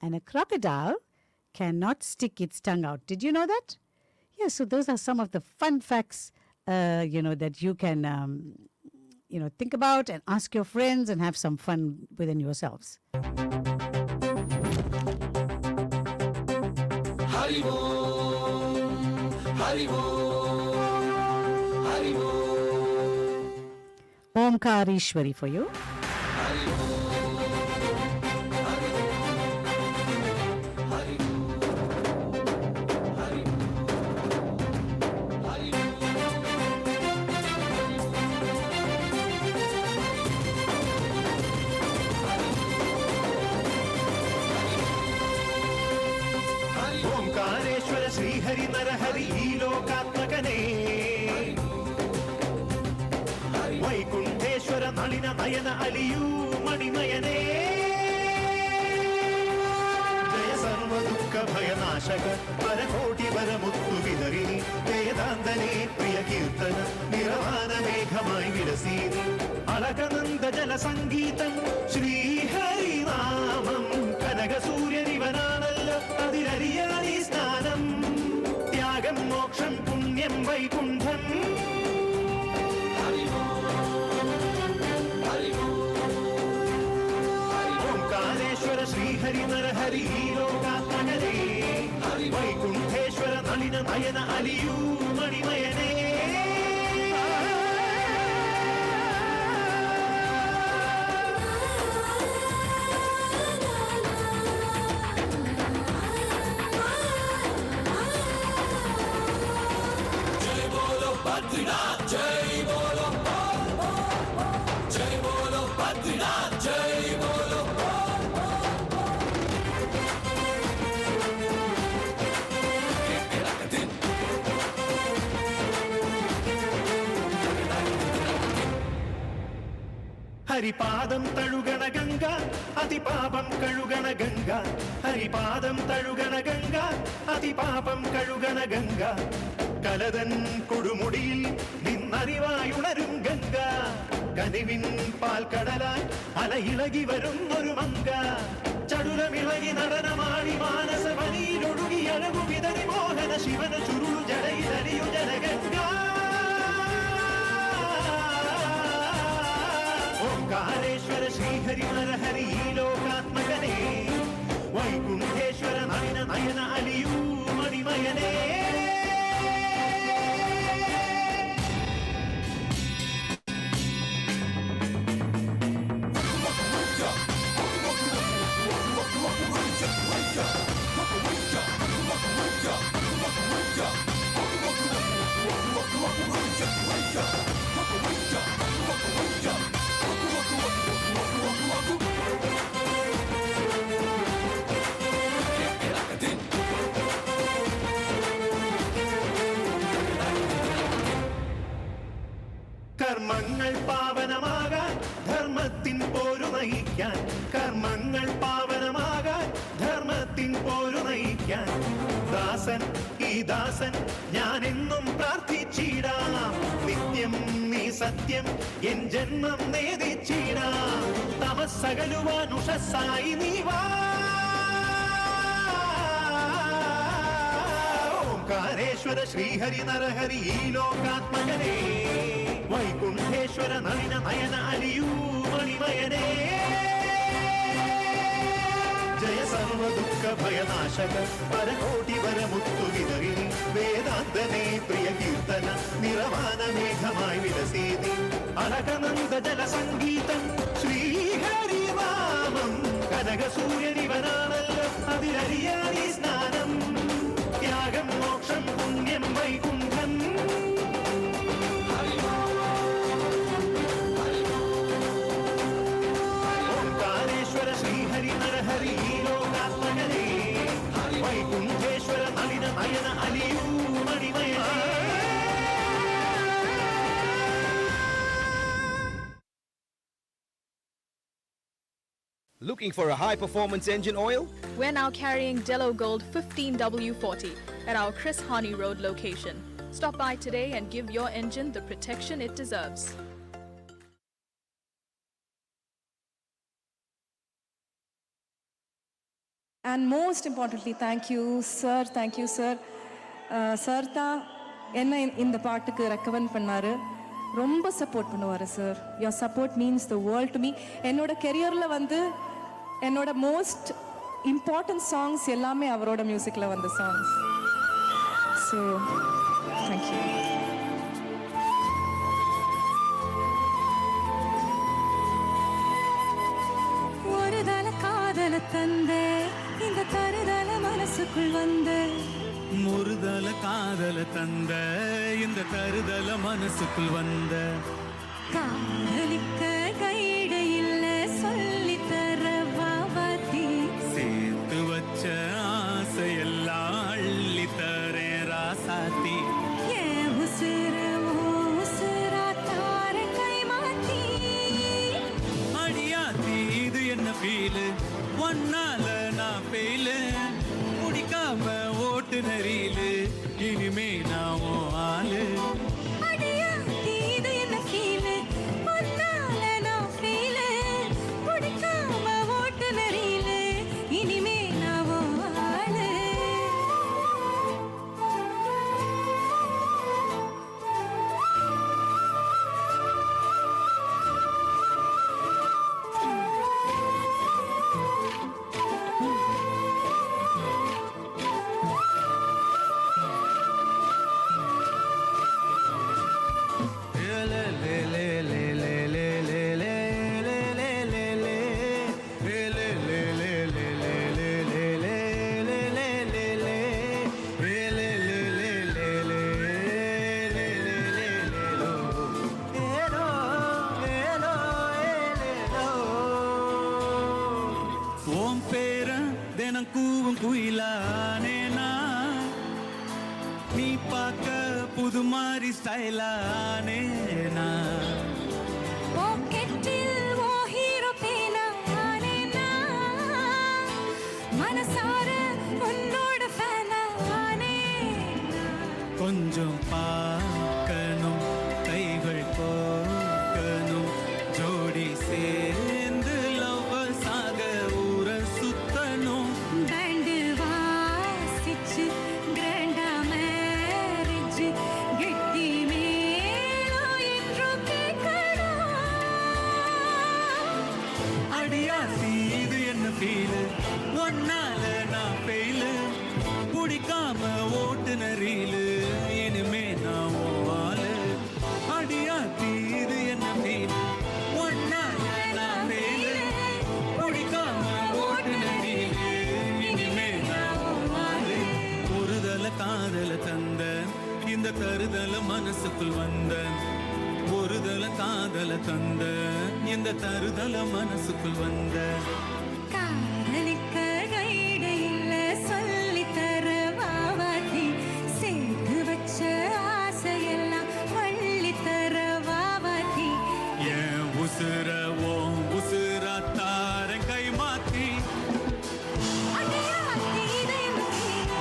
And a crocodile cannot stick its tongue out. Did you know that? Yes, so those are some of the fun facts, that you can, think about and ask your friends and have some fun within yourselves. Omkarishwari for you. Omkareshwara Srihari Narahari ఈ లోకాత్మకనే వైకుంఠేశ్వర నళిన నయన అలియూ మణిమయనే జయ సర్వ దుఃఖ భయనాశక పరకోటి వరముత్తు విదరిని వేదాంతనే ప్రియ కీర్తన నిరవాన మేఘమాయి విలసీని అలకనంద జల సంగీతం శ్రీహరి నామం కనక సూర్యనివనానల్ల അതിരറിയാനി സ്ഥാനം ത്യാഗം മോക്ഷം പുണ്യം വൈകുണ്ഠം ഓംകാരേശ്വര ശ്രീഹരി നരഹരി ലോകാത്മകനേ വൈകുണ്ഠേശ്വര നളിന നയന അലിയൂ മണിമയനേ ഹരിപാദം തഴുകണ ഗംഗ അതിപാപം കഴുകണ ഗംഗ ഹരിപാദം തഴുകണ ഗംഗ അതിപാപം കഴുകണ ഗംഗ കലതൻ കൊടുമുടിയിൽ നിന്നറിവായുണരും ഗംഗ കനിവിൻ പാൽക്കടലായി അലയിളകി വരുന്നൊരു മങ്ക ചടുലമിളകി നടനമാടി മാനസ പനിയിലൊഴുകി അഴകു വിതറി മോഹന ശിവന ചുരുളു ജടയിലറിയു ജനഗംഗ ഓംകാരേശ്വര ശ്രീഹരി നരഹരി ഈ ലോകാത്മകനേ വൈകുണ്ഠേശ്വര നളിന നയന അലിയൂ മണിമയനേ ദാസൻ ഈ ദാസൻ ഞാൻ എന്നും പ്രാർത്ഥിച്ചിടാം നിത്യം നീ സത്യം എൻ ജന്മം നേദിച്ചിടാം തമസ്സകലുവാൻ ഉഷസ്സായി നീ വാ ഓംകാരേശ്വര ശ്രീഹരി നരഹരി ഈ ലോകാത്മകനേ വൈകുണ്ഠേശ്വര നളിന നയന അലിയൂ മണിമയനേ ജയ സർവ ദുഃഖ ഭയനാശക പരകോടി വരമുത്തുവിതറി വേദാന്തനേ പ്രിയ കീർത്തന നിറവാന മേഘമായി വിലസേതി അനകനന്ദ ജല സംഗീതം ശ്രീഹരിനാമം കനക സൂര്യനിവനാണല്ലോ അതിലറിയാനി സ്നാനം ത്യാഗം മോക്ഷം പുണ്യം Vaikuntham Omkareshwara Sreehari Narahari ലോകാത്മകനേ Vaikunteshwara Nalina Nayana അലിയൂ മണിമയനേ Looking for a high-performance engine oil? We're now carrying Dello Gold 15W40 at our Chris Harney Road location. Stop by today and give your engine the protection it deserves. And most importantly, thank you, sir. Sir தான் என்ன இந்த பாட்டுக்கு recommend பண்ணாரு. ரொம்ப support பண்ணுவார் sir. Your support means the world to me. என்னோட கெரியரில் வந்து என்னோட மோஸ்ட் இம்பார்ட்டன்ட் சாங்ஸ் எல்லாமே அவரோட மியூசிக்கில் வந்த சாங்ஸ். So thank you. ஒரு தல காதல தந்த இந்த தருதல மனசுக்குள் வந்த முறுதல காதல தந்த இந்த தருதல மனசுக்குள் வந்த காதலிக்க கைடு இல்ல சொல்லி தர வாவாத்தி சேர்த்து வச்ச ஆசையெல்லாம் அள்ளி தரேன் ராசாத்தி ஏன் உசுரா தார கை மாத்தி அடியாத்தி இது என்ன ஃபீலு ஒன்னால நான் ஃபெயிலு முடிக்காம ஓட்டு நெறியிலு இனிமே நான் உன் ஆளு அடியாத்தி இது என்ன ஃபீலு ஒன்னால நான் ஃபீலு பிடிக்காம ஓட்டு நெறியிலு இனிமே நான் உன் ஆளு ஓம் பேர தினம் கூவும் குயிலானேனா நீ பார்க்க புது மாதிரி ஸ்டைலானேனா பாக்கெட்டில் ஓ ஹீரோ பேனா ஆனேனா மனசார உன்னோட ஃபேனா ஆனேனா கொஞ்சம் பார்க்கணும் கைகள் கோக்கணும் ஜோடி சேர்ந்து லவ்வர்ஸ் ஆக ஊர சுத்தணும் பேண்டு வாசிச்சு கிராண்டா மேரேஜ் கெட்டி மேளம் என்று கேட்கணும் அடியாத்தி இது என்ன ஃபீலு ஒன்னால நான் ஃபெயிலு பிடிக்காம ஓட்டுன ரீலு இனிமே நான் ஆளு அடியாத்தி இது என்ன ஃபீலு ஒன்னால நான் ஃபெயிலு பிடிக்காம ஓட்டுன ரீலு இனிமே நான் ஆளு ஒருதல காதல தந்த இந்த தருதல மனசுக்குள் வந்த ஒருதல காதல தந்த இந்த தருதல மனசுக்குள் வந்த காதலிக்க கைடு இல்ல சொல்லி தர வாவாத்தி சேர்த்து வச்ச ஆசையெல்லாம் வள்ளி தர வாவாத்தி என் உசுர ஓம் உசுரா தார கை மாத்தி அடியாத்தி இது என்ன feel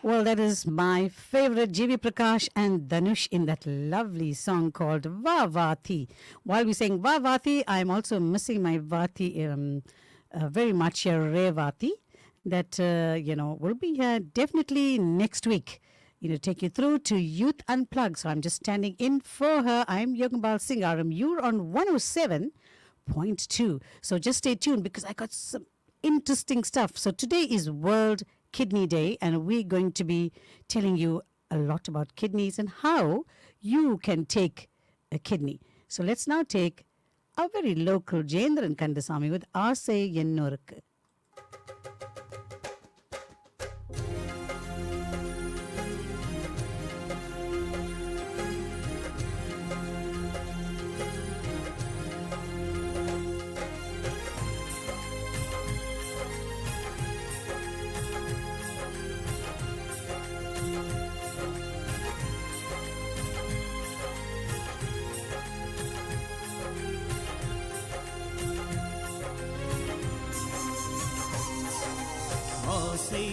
Well, that is my favorite G.V. Prakash and Dhanush in that lovely song called Vavati. While we saying Vavati, I'm also missing my Vati very much, Revati, that, will be here definitely next week. Take you through to Youth Unplugged. So I'm just standing in for her. I'm Yoganbal Singaram. You're on 107.2. So just stay tuned because I got some interesting stuff. So today is World Kidney Day, and we're going to be telling you a lot about kidneys and how you can take a kidney. So let's now take our very local Jendran Kandasamy with Aasai Ennorukku. ஆசை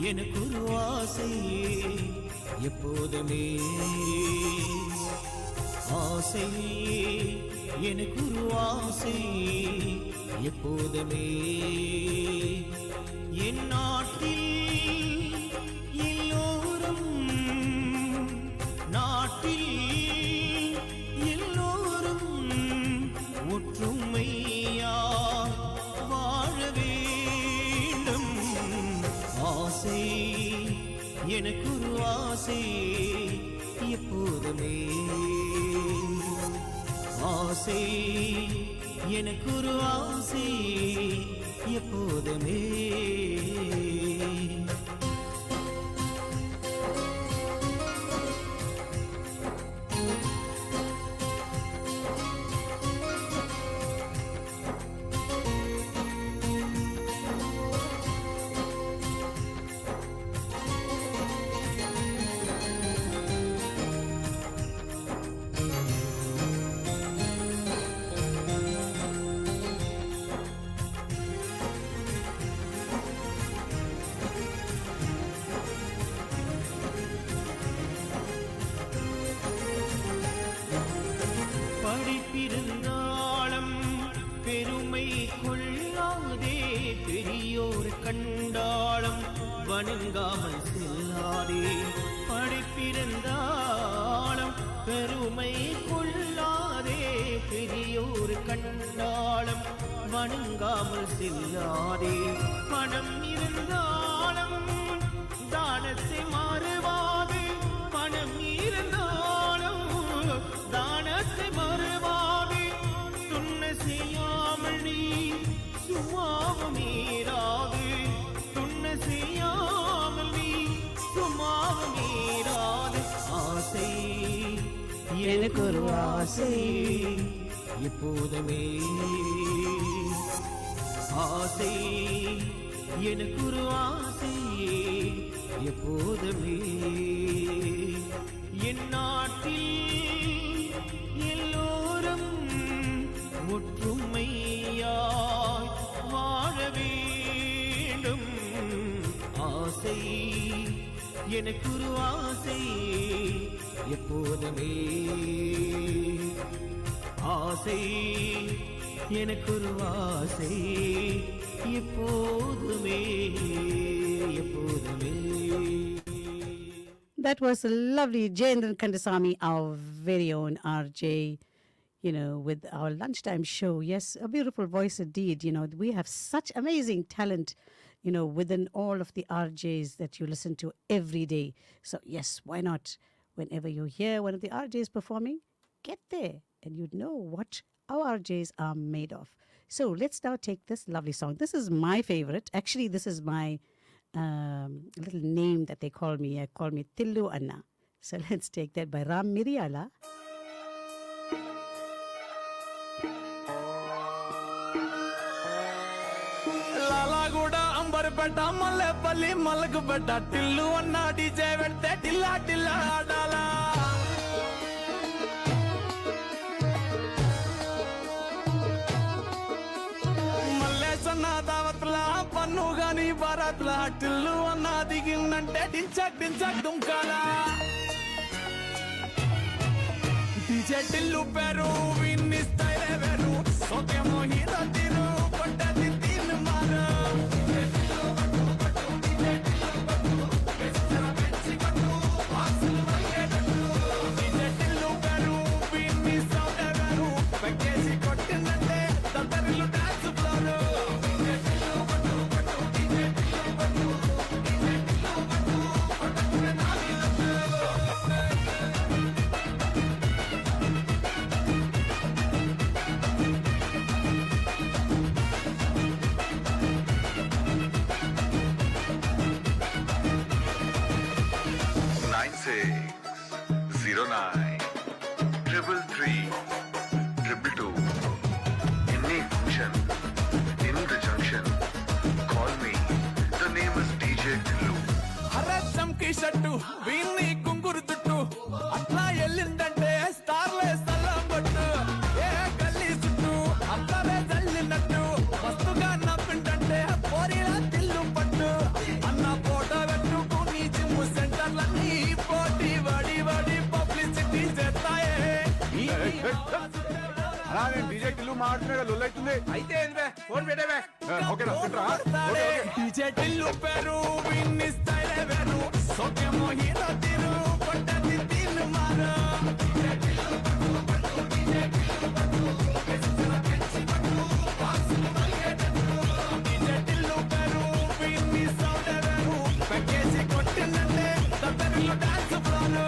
எனக்கு ஒரு ஆசை எப்போதுமே ஆசை எனக்கு ஒரு ஆசை எப்போதுமே என் நாட்டில் எல்லோரும் ஒற்றுமையா வாழ வேண்டும் ஆசை எனக்கு ஒரு ஆசை எப்போதுமே ஆசை எனக்கு ஒரு ஆசை எப்போதுமே படிப்பிருந்தாலும் பெருமை கொள்ளாதே பெரியோர் கண்டாலும் வணங்காமல் செல்லாதே படிப்பிருந்தாலும் பெருமை கொள்ளாதே பெரியோர் கண்டாலும் வணங்காமல் செல்லாதே பணம் இருந்தாலும் தானத்தை மாறுவாது பணம் இருந்தாலும் தானத்தை மறுவாதே துண்ண செய்யாமல் நீ சும்மாவும் மீறாது துண்ண செய்யாமல் நீ சும்மாவும் மீறாது ஆசை எனக்கு ஒரு ஆசை எப்போதுமே ஆசை எனக்கு ஒரு ஆசை எப்போதுமே என் நாட்டில் எல்லோரும் ஒற்றுமையாய் வாழ வேண்டும் ஆசை எனக்கு ஒரு ஆசை எப்போதுமே ஆசை எனக்கு ஒரு ஆசை எப்போதுமே எப்போதுமே. That was a lovely Jendran Kandasamy, our very own RJ, with our lunchtime show. Yes, a beautiful voice indeed. We have such amazing talent, within all of the RJs that you listen to every day. So, yes, why not? Whenever you hear one of the RJs performing, get there and you'd know what our RJs are made of. So, let's now take this lovely song. This is my favorite. Actually, this is my little name that they call me. I call me Tillu Anna. So let's take that by Ram Miriala. Lalaguda Amberpet Mallepally Malakpet Tillu అన్న DJ పెడితే టిల్లా టిల్లా ఆడాలా మల్లేసన్న దావత్ల పన్ను గాని భారత ఫ్లాట్లు అన్నా దిగిందంటే డించక్ డించక్ దుంకాలా DJ Tillu పేరు విన్ని style వేరు సోకేమో హీరో తీరు పడ్డది తీన్ మారు డీజే టిల్లు పేరు విన్ని సౌండ్ వేరు పెక్కేసి కొట్టిందంటే తత్తరిల్లు డాన్స్ ఫ్లోరు షట్టు వీన్ని కుంగురు చుట్టూ అట్లా ఎల్లిందంటే స్టార్లే సల్లం కొట్టు ఏ గల్లీ చుట్టూ అక్కడే జల్లినట్టు మస్తుగా నవ్విందంటే పోరిలా తిల్లు పట్టు అన్న ఫోటో పెట్టుకుని జిమ్ సెంటర్లన్నీ పోటీ వడి వడి పబ్లిసిటీ చేస్తాయే డీజే టిల్లు మాట్లాడుతున్నాడు లొల్లైతుంది అయితే ఫోన్ పెట్టేవే డీజే టిల్లు పేరు విన్ని స్టైల్ వేరు సోకేమో హీరో తీరు పడ్డది తీన్ మారు డీజే టిల్లు పేరు విన్ని సౌండ్ వేరు పెక్కేసి కొట్టిందంటే తత్తరిల్లు డాన్స్ ఫ్లోరు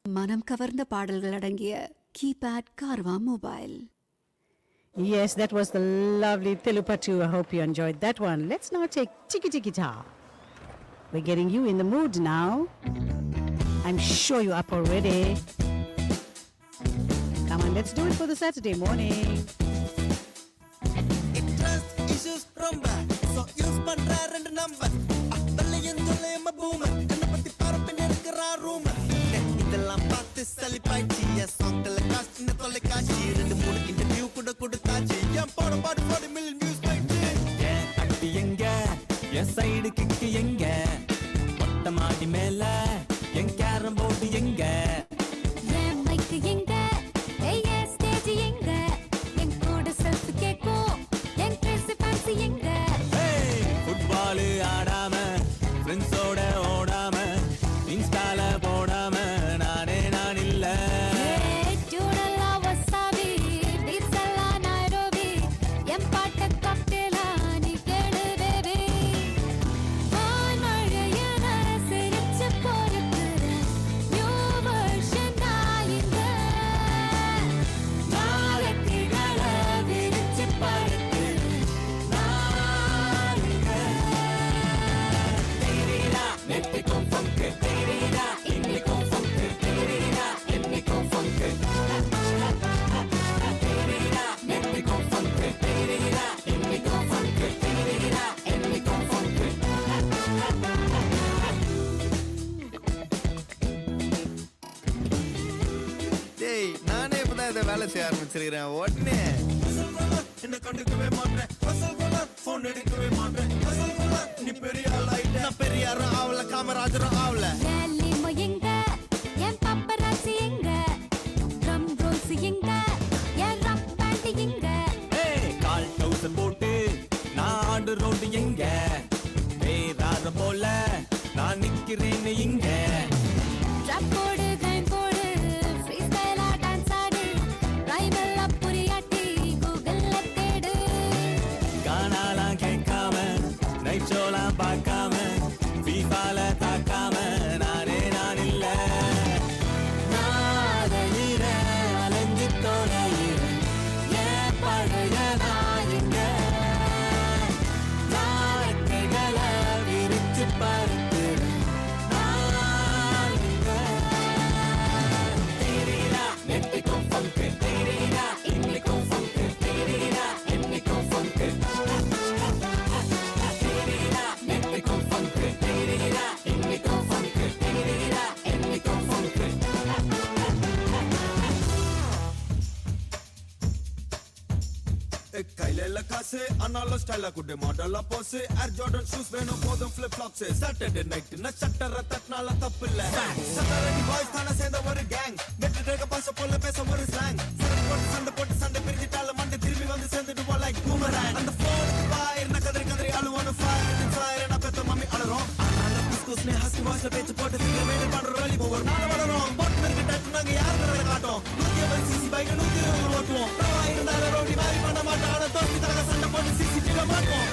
மனம் கவர்ந்த பாடல்கள் அடங்கிய கீபேட் கார்வா mobile. Yes, that was the lovely Tilupattu. I hope you enjoyed that one. Let's now take Tiki Tiki Ta. We're getting you in the mood now. I'm sure you're up already. Come on, let's do it for the Saturday morning. இதெல்லாம் பார்த்து சலிப்பாய்ச்சி என் சாங்ல cost தொலைக்காட்சி 2-3 interview கூட கொடுத்தாச்சு என் போட பாடு 40 million views போயிடுச்சு என் அட்டி எங்க என் சைடு கிக்கு எங்க மொட்டை மாடி மேல என் கேரம் போர்டு எங்க என் மைக் எங்க என் ஸ்டேஜ் எங்க என் கூட செல்ஃபி கேக்கும் என் கிரேசி ஃபேன்சி எங்க ஃபுட்பால் ஆடாம ஃப்ரெண்ட்ஸோட ஓடாம இன்ஸ்டால போடாம நானே நான் இல்ல ஜூடலா வசாபி பீட்சலா நைரோபி என் பாட்ட காக்டேலா நீ கேளு பேபி ஆன் மழையன சிரிச்சு போறதுற நியூ வெர்ஷன் ஆயிங்க நாளத்திகள விரிச்சு படுத்து நாளுங்க தேரீரா நெத்தி கொம்பக்கு தேரீரா இன்னி கொம்பக்கு தேரீரா இன்னி கொம்பக்கு தேரீரா நெத்தி கொம்பக்கு தேரீரா இன்னி கொம்பக்கு தேரீரா இன்னி கொம்பக்கு டேய் நானே இப்பதான் இதை வேலை செய்ய ஆரம்பிச்சிருக்கிறேன் உடனே என்ன கண்டுக்கவே மாட்டேன் போன் எடுக்கவே மாட்டேன் நீ பெரிய ஆள் ஆயிட்ட நான் பெரிய யாரும் ஆவல காமராஜரும் ஆவல லிமோ எங்க என் பாப்பராசி எங்க ட்ரம் ரோல்ஸ் எங்க என் ரப் பேண்ட் எங்க கால் டவுசர் போட்டு நான் ஆடு ரோடு எங்க வேறார போல நான் நிக்கிறேன்னு இங்க ட்ராப் கையில காசு ஆனாலும் ஸ்டைலா குடு மாடலா போஸ் ஏர் ஜார்டன் ஷூஸ் வேணும் போதும் ஃபிளிப் ஃப்ளாப்ஸ் சாட்டர்டே நைட் சட்டர தட்டினால தப்பு இல்ல சட்டரடி பாய்ஸ் தானே சேர்ந்த ஒரு கேங் நெட் டேக்க பாச போல பேச ஒரு ஸ்லாங் போட்டு சண்டை பிரிஞ்சிட்டால மண்டை திரும்பி வந்து சேர்ந்துடுவா லைக் பூமராங் அந்த போனுக்கு பாயிர் நான் கதறி கதறி அழுவானு ஃபயர் நான் பெத்த மம்மி அழறோம் குஸ்னே ஹஸ்கி வாய்ஸ்ல பேச்சு போட்டு சிங்கர் மெயின்டைன் பண்ற வேலி ஒவ்வொரு நாள் வளரும் போட்டு டச் நாங்க யாரு காட்டும் 150 சிசி பைக் 120 ஓட்டுவோம் இருந்தாலும் ரோடி மாறி பண்ண மாட்டோம் ஆனா தோஸ்தி தரக சண்டை போட்டு சிசிடிவில மாட்டோம்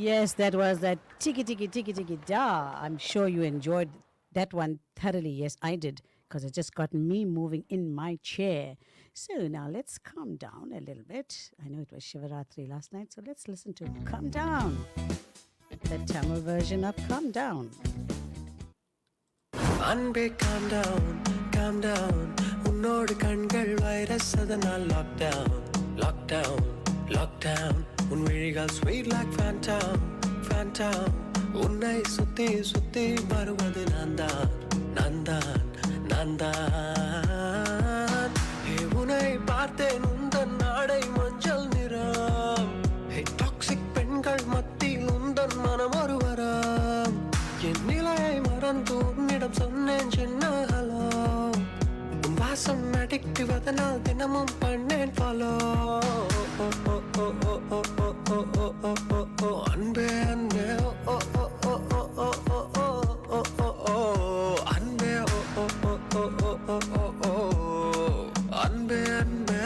Yes, that was that tiki tiki tiki tiki da. I'm sure you enjoyed that one thoroughly. Yes, I did, because it just got me moving in my chair. So now let's calm down a little bit. I know it was Shivaratri last night, so let's listen to Calm Down, the Tamil version of Calm Down. அன்பே calm down, calm down. உன்னோடு கண்கள் virus அதனால் lockdown, lockdown, lockdown. உன் விழிகள் sweet like phantom, phantom. உன்னை சுத்தி சுத்தி வருவது நான்தான், நான்தான், நான்தான். உன்னை பார்த்தேன் உந்தன் நாடை மஞ்சள் நிறம். டாக்ஸிக் பெண்கள் மத்தியில் உந்தன் மனம் ஒரு வரம். என் நிலையை மறந்து உன்னிடம் சொன்னேன் சின்ன ஹலோ. உன் வாசம் அடிக்டிவ் அதனால் தினமும் பண்ணேன் ஃபாலோ. அன்பே அன்பே அன்பே அன்பே அன்பே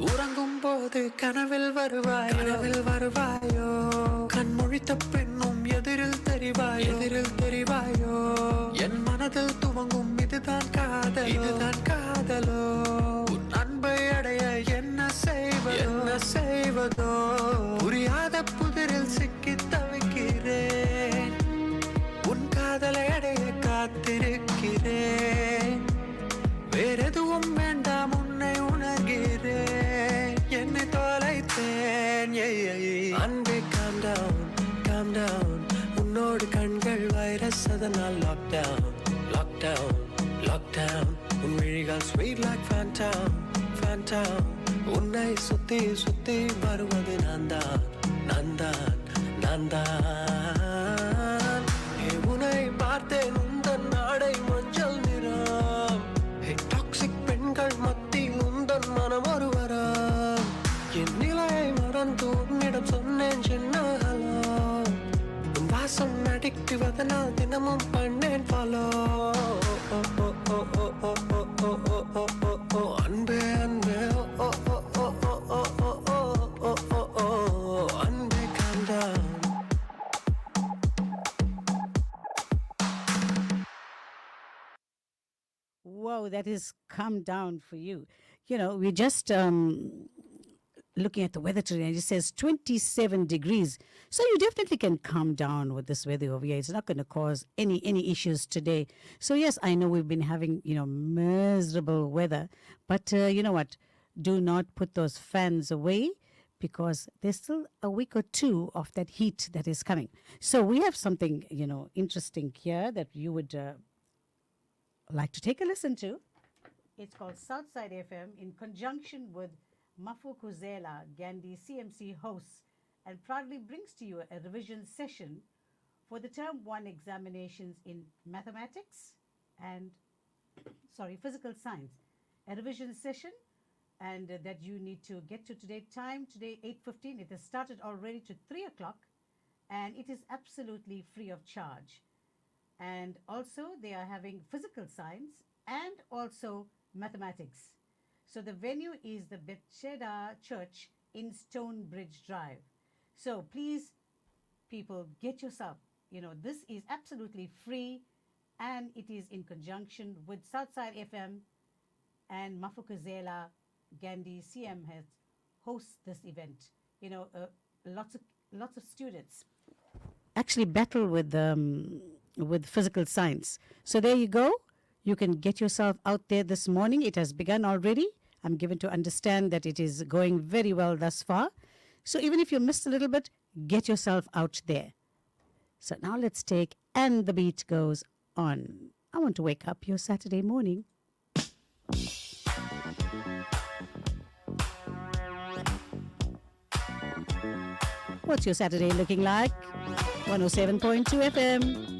உறங்கும் போது கனவில் வருவாய், கனவில் வருவாயோ. கண் முழித்த பெண்ணும் எதிரில் தெரிவாயோ, எதிரில் தெரிவாயோ. என் மனதில் துவங்கும் இதுதான் காதல், இதுதான் காதலோ. உன் அன்பை அடைய என்ன செய்வதோ, என்ன செய்வதோ. புரியாத புதிரில் சிக்கி தவிக்கிறேன். உன் காதலை அடைய காத்திருக்கிறேன். வேறெதுவும் வேண்டாம் உன்னை உணர்கிறேன். என்னை தொலைத்தேன். அன்பே calm down, calm down. உன்னோடு கண்கள் வைரஸ் அதனால் lockdown, lockdown, lockdown. உன் விழிகள் sweet like phantom, phantom. உன்னை சுத்தி சுத்தி வருவது நான்தான், நான்தான், நான்தான். உன்னை பார்த்தேன் உந்தன் நாடை மஞ்சள் நிறம். டாக்ஸிக் பெண்கள் மத்தியில் உந்தன் மனம் ஒரு வரம். என் நிலையை மறந்து உன்னிடம் சொன்னேன் சின்ன ஹலோ. உன் வாசம் அடிக்டிவ் அதனால் தினமும் பண்ணேன் ஃபாலோ. அன்பே அன்பே அன்பே calm down. Whoa, that is Calm Down for you. You know, we're just looking at the weather today, and it says 27 degrees. So you definitely can calm down with this weather over here. It's not going to cause any issues today. So yes, I know we've been having, miserable weather, but you know what? Do not put those fans away, because there's still a week or two of that heat that is coming. So we have something, interesting here that you would like to take a listen to. It's called Southside FM in conjunction with Mafu Kuzela, Gandhi CMC hosts, and proudly brings to you a revision session for the Term 1 examinations in mathematics and, physical science. A revision session, and that you need to get to today. Time today 8:15. It has started already to 3 o'clock, and it is absolutely free of charge. And also they are having physical science and also mathematics. So the venue is the Bethesda Church in Stonebridge Drive. So please, people, get yourself, this is absolutely free, and it is in conjunction with Southside FM and Mafukuzela Gandhi CM has hosts this event. Lots of students actually battle with physical science. So there you go. You can get yourself out there this morning. It has begun already. I'm given to understand that it is going very well thus far. So even if you missed a little bit, get yourself out there. So now let's take And the Beat Goes On. I want to wake up your Saturday morning. What's your Saturday looking like? 107.2 FM.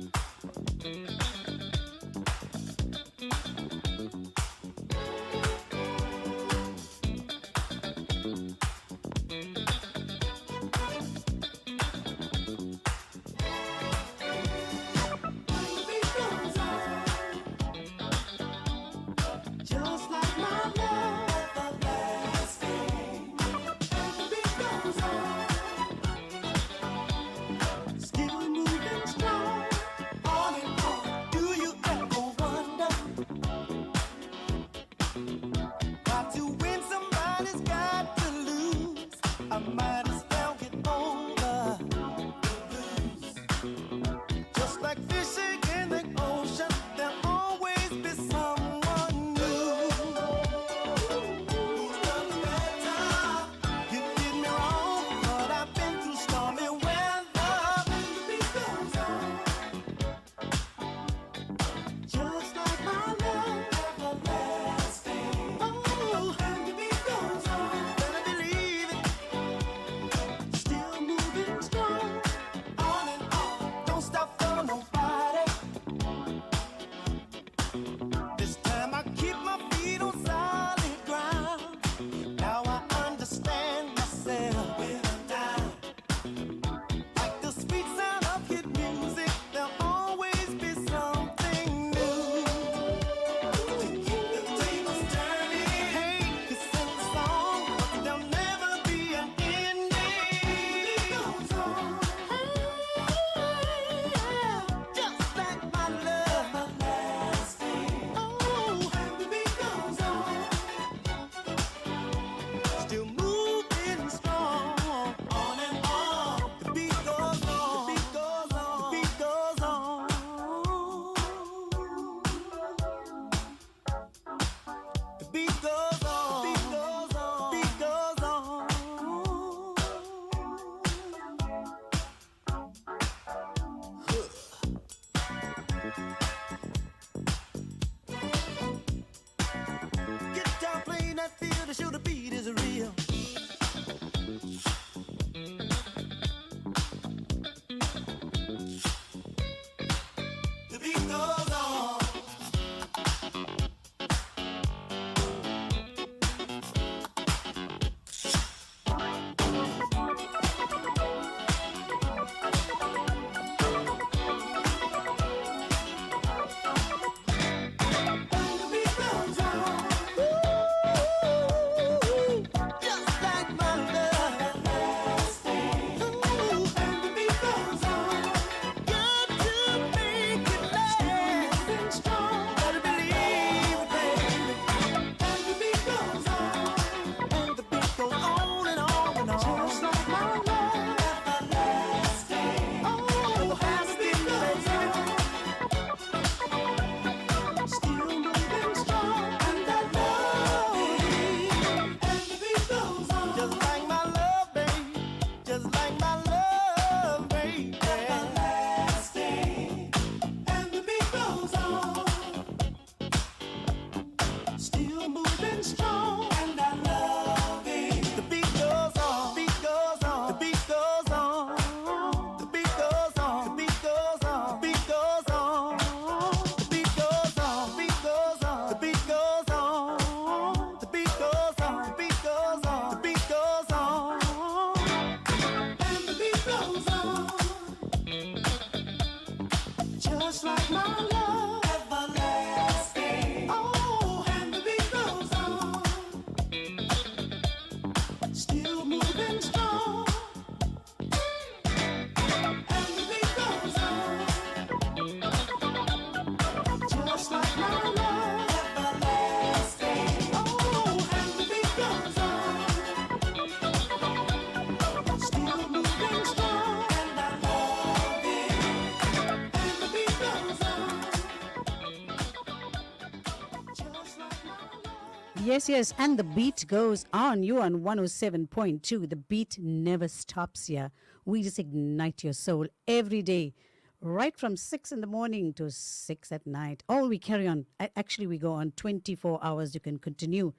Yes, yes, and the beat goes on. You on 107.2. The beat never stops here. We just ignite your soul every day, right from 6 in the morning to 6 at night. Or we carry on. Actually, we go on 24 hours. You can continue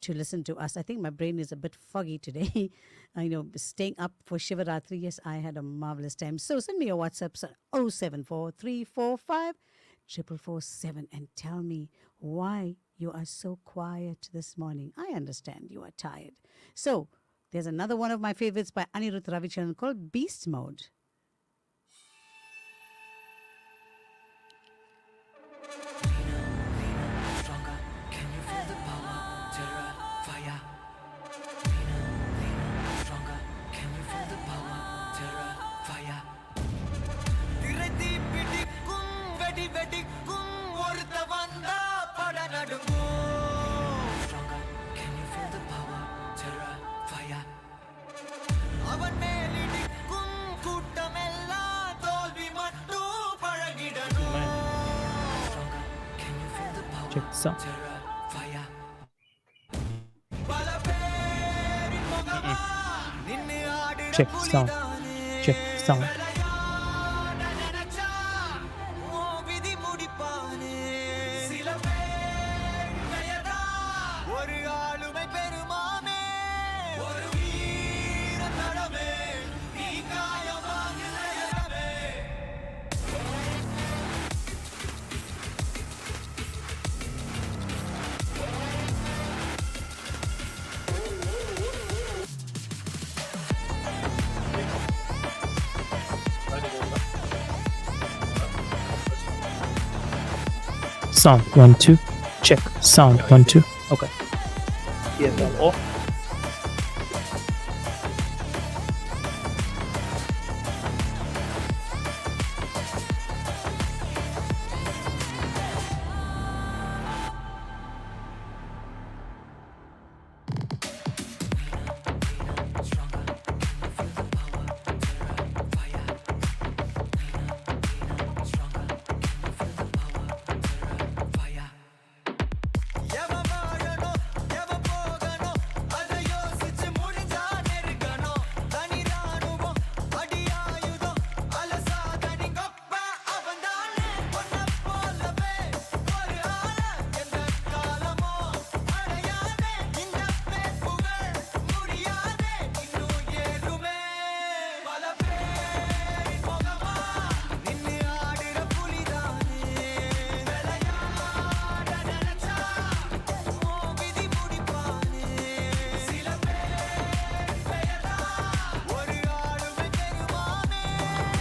to listen to us. I think my brain is a bit foggy today. I know, staying up for Shivaratri. Yes, I had a marvelous time. So send me your WhatsApp 074 and tell me why you are so quiet this morning. I understand you are tired. So there's another one of my favorites by Anirudh Ravichandran called Beast Mode. Check sound. Check sound. Check sound. Sound 1 2. Check sound 1 2. Okay. EFL off.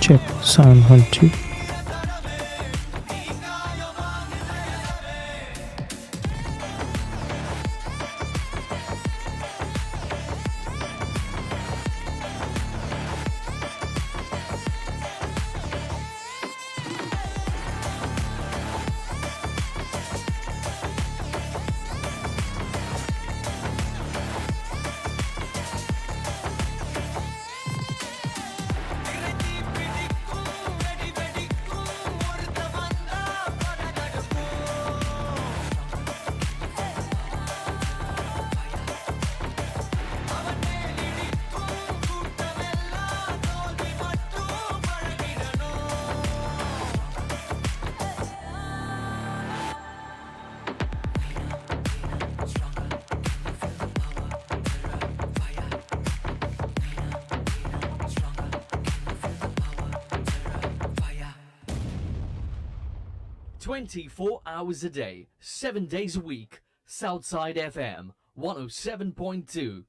Check sound 1 2. Hours a day, 7 days a week. Southside FM 107.2.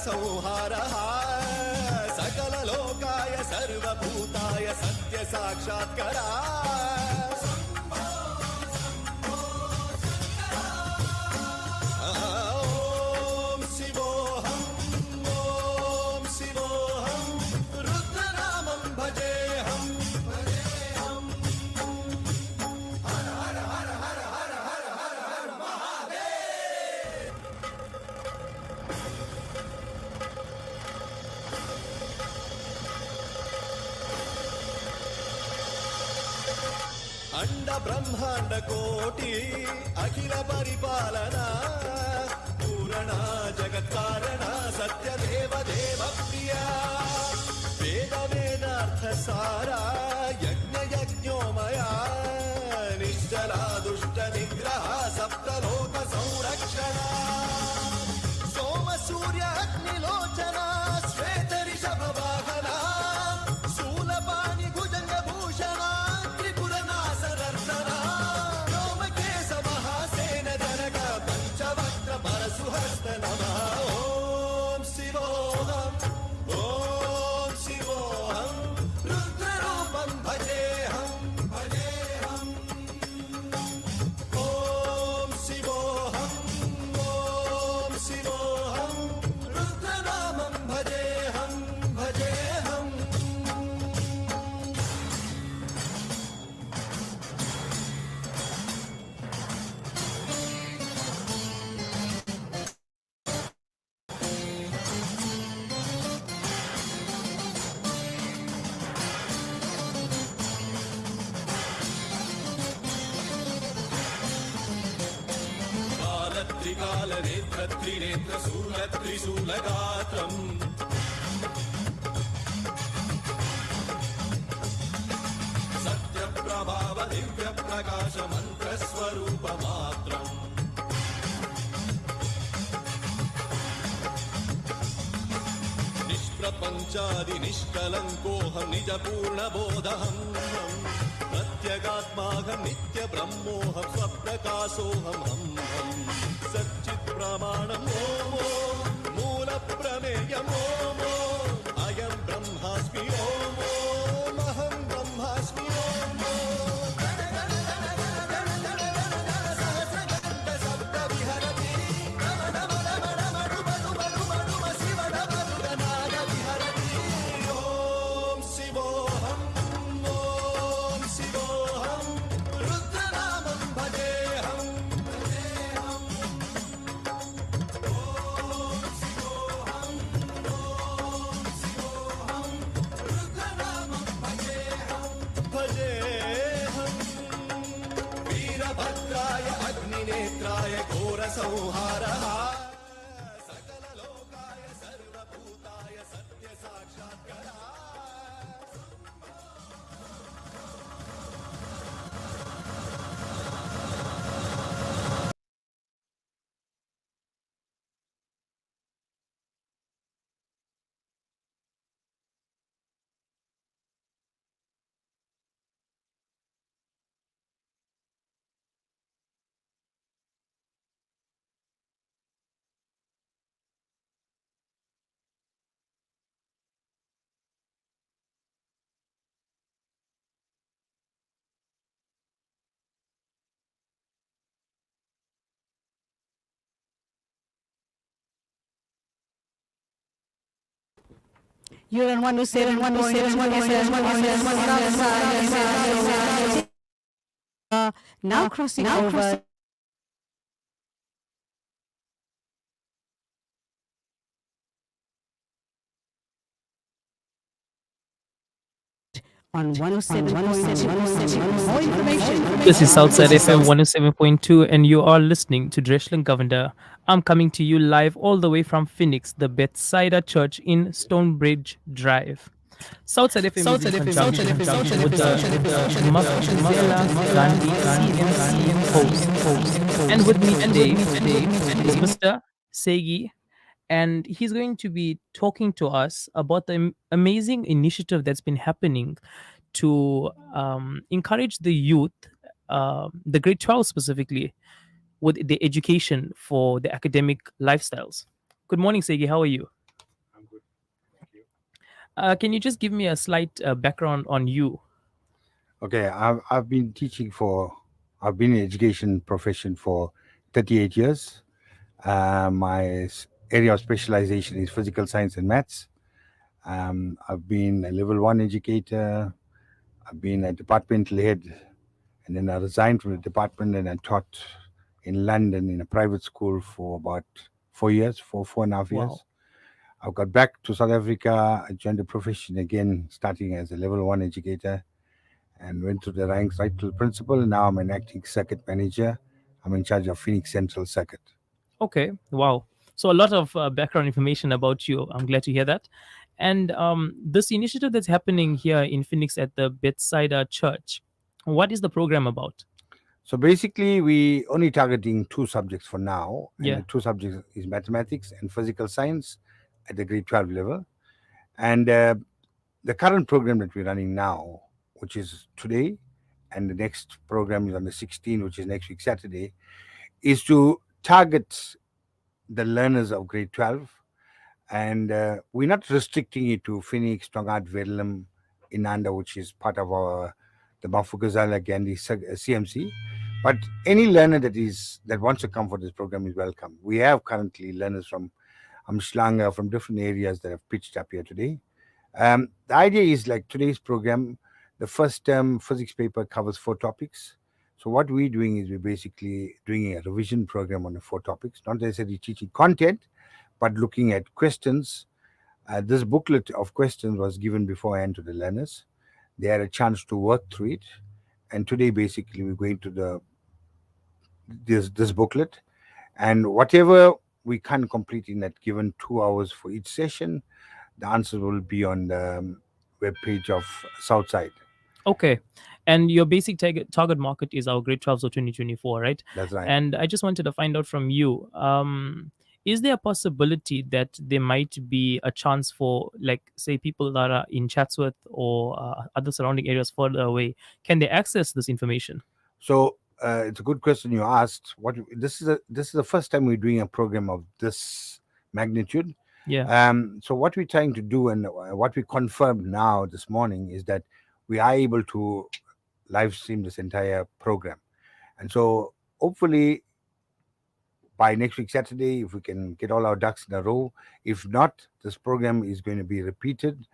संहारः सकललोकाय सर्वभूताय सत्य साक्षात्करा ॐ शिवोऽहं रुद्रनामं भजेऽहं हर हर हर हर हर हर हर हर महादेव अंड ब्रह्मांड कोटि अखिल परिपालना पूरणा जगत्कारणा सत्यदेव देव प्रिया वेद वेदार्थ सारा यज्ञ यज्ञोमया निश्चला दुष्ट निग्रह सप्तलोक संरक्षणा सोम सूर्य अग्निलोचना श्वेत ऋषभ वाहना शूलपाणि भुजंग भूषणा सुहस्त नमः ॐ शिवोऽहं रुद्ररूपं भजेऽहं ॐ शिवोऽहं रुद्रनामं भजेऽहं त्रिकाल नेत्र त्रिनेत्र शूल त्रिशूलगात्रम् सत्य प्रभाव दिव्य प्रकाश मंत्र स्वरूप मात्रम् निष्प्रपंचादि निष्कलंकोऽहं निज पूर्ण बोधहम् प्रत्यगात्माहं नित्य ब्रह्मोऽहं स्वप्रकाशोऽहं हम् सच्चित् प्रमाणम् ॐ मूल प्रमेयम् ॐ अयं ब्रह्म संहारः You're on 107.107. Now crossing over on 107.7. More information. This is Southside FM 107.2, and you are listening to Dreshlin Governor. I'm coming to you live all the way from Phoenix, the Bethsaida Church in Stonebridge Drive. Southside FM is in conjunction with the Mafzela Gandhi CMC host. And with me today is Mr. Segi, and he's going to be talking to us about the amazing initiative that's been happening to encourage the youth, the grade 12 specifically, with the education for the academic lifestyles. Good morning, Segi. How are you? I'm good. Thank you. Can you just give me a slight background on you? Okay, I've been teaching I've been in education profession for 38 years. My area of specialization is physical science and maths. I've been a level 1 educator. I've been a departmental head, and then I resigned from the department and I taught in London in a private school for about 4 years, four and a half years. Wow. I got back to South Africa. I joined the profession again, starting as a level 1 educator, and went through the ranks right to principal. Now I'm an acting circuit manager. I'm in charge of Phoenix Central Circuit. Okay, wow. So a lot of background information about you. I'm glad to hear that. And this initiative that's happening here in Phoenix at the Bethsaida Church, what is the program about? So basically, we only targeting 2 subjects for now, and Yeah. the 2 subjects is mathematics and physical science at the grade 12 level. And the current program that we're running now, which is today, and the next program is on the 16th, which is next week Saturday, is to target the learners of grade 12. And we're not restricting it to Phoenix, Tongat, Verulam, Inanda, which is part of the Mafugazala Gandhi CMC. But any learner that wants to come for this program is welcome. We have currently learners from Amshlanga, from different areas that have pitched up here today. The idea is like today's program, the first term physics paper covers 4 topics. So what we're doing is we're basically doing a revision program on the 4 topics, not necessarily teaching content, but looking at questions. This booklet of questions was given beforehand to the learners. They had a chance to work through it. And today, basically, we're going to this booklet. And whatever we can't complete in that given 2 hours for each session, the answer will be on the webpage of Southside. Okay. And your basic target market is our grade 12s of 2024, right? That's right. And I just wanted to find out from you, is there a possibility that there might be a chance for, like, say, people that are in Chatsworth or other surrounding areas further away, can they access this information? So it's a good question you asked. This is the first time we're doing a program of this magnitude. Yeah. So what we're trying to do, and what we confirmed now this morning, is that we are able to live stream this entire program. And so hopefully by next week Saturday, if we can get all our ducks in a row. If not, this program is going to be repeated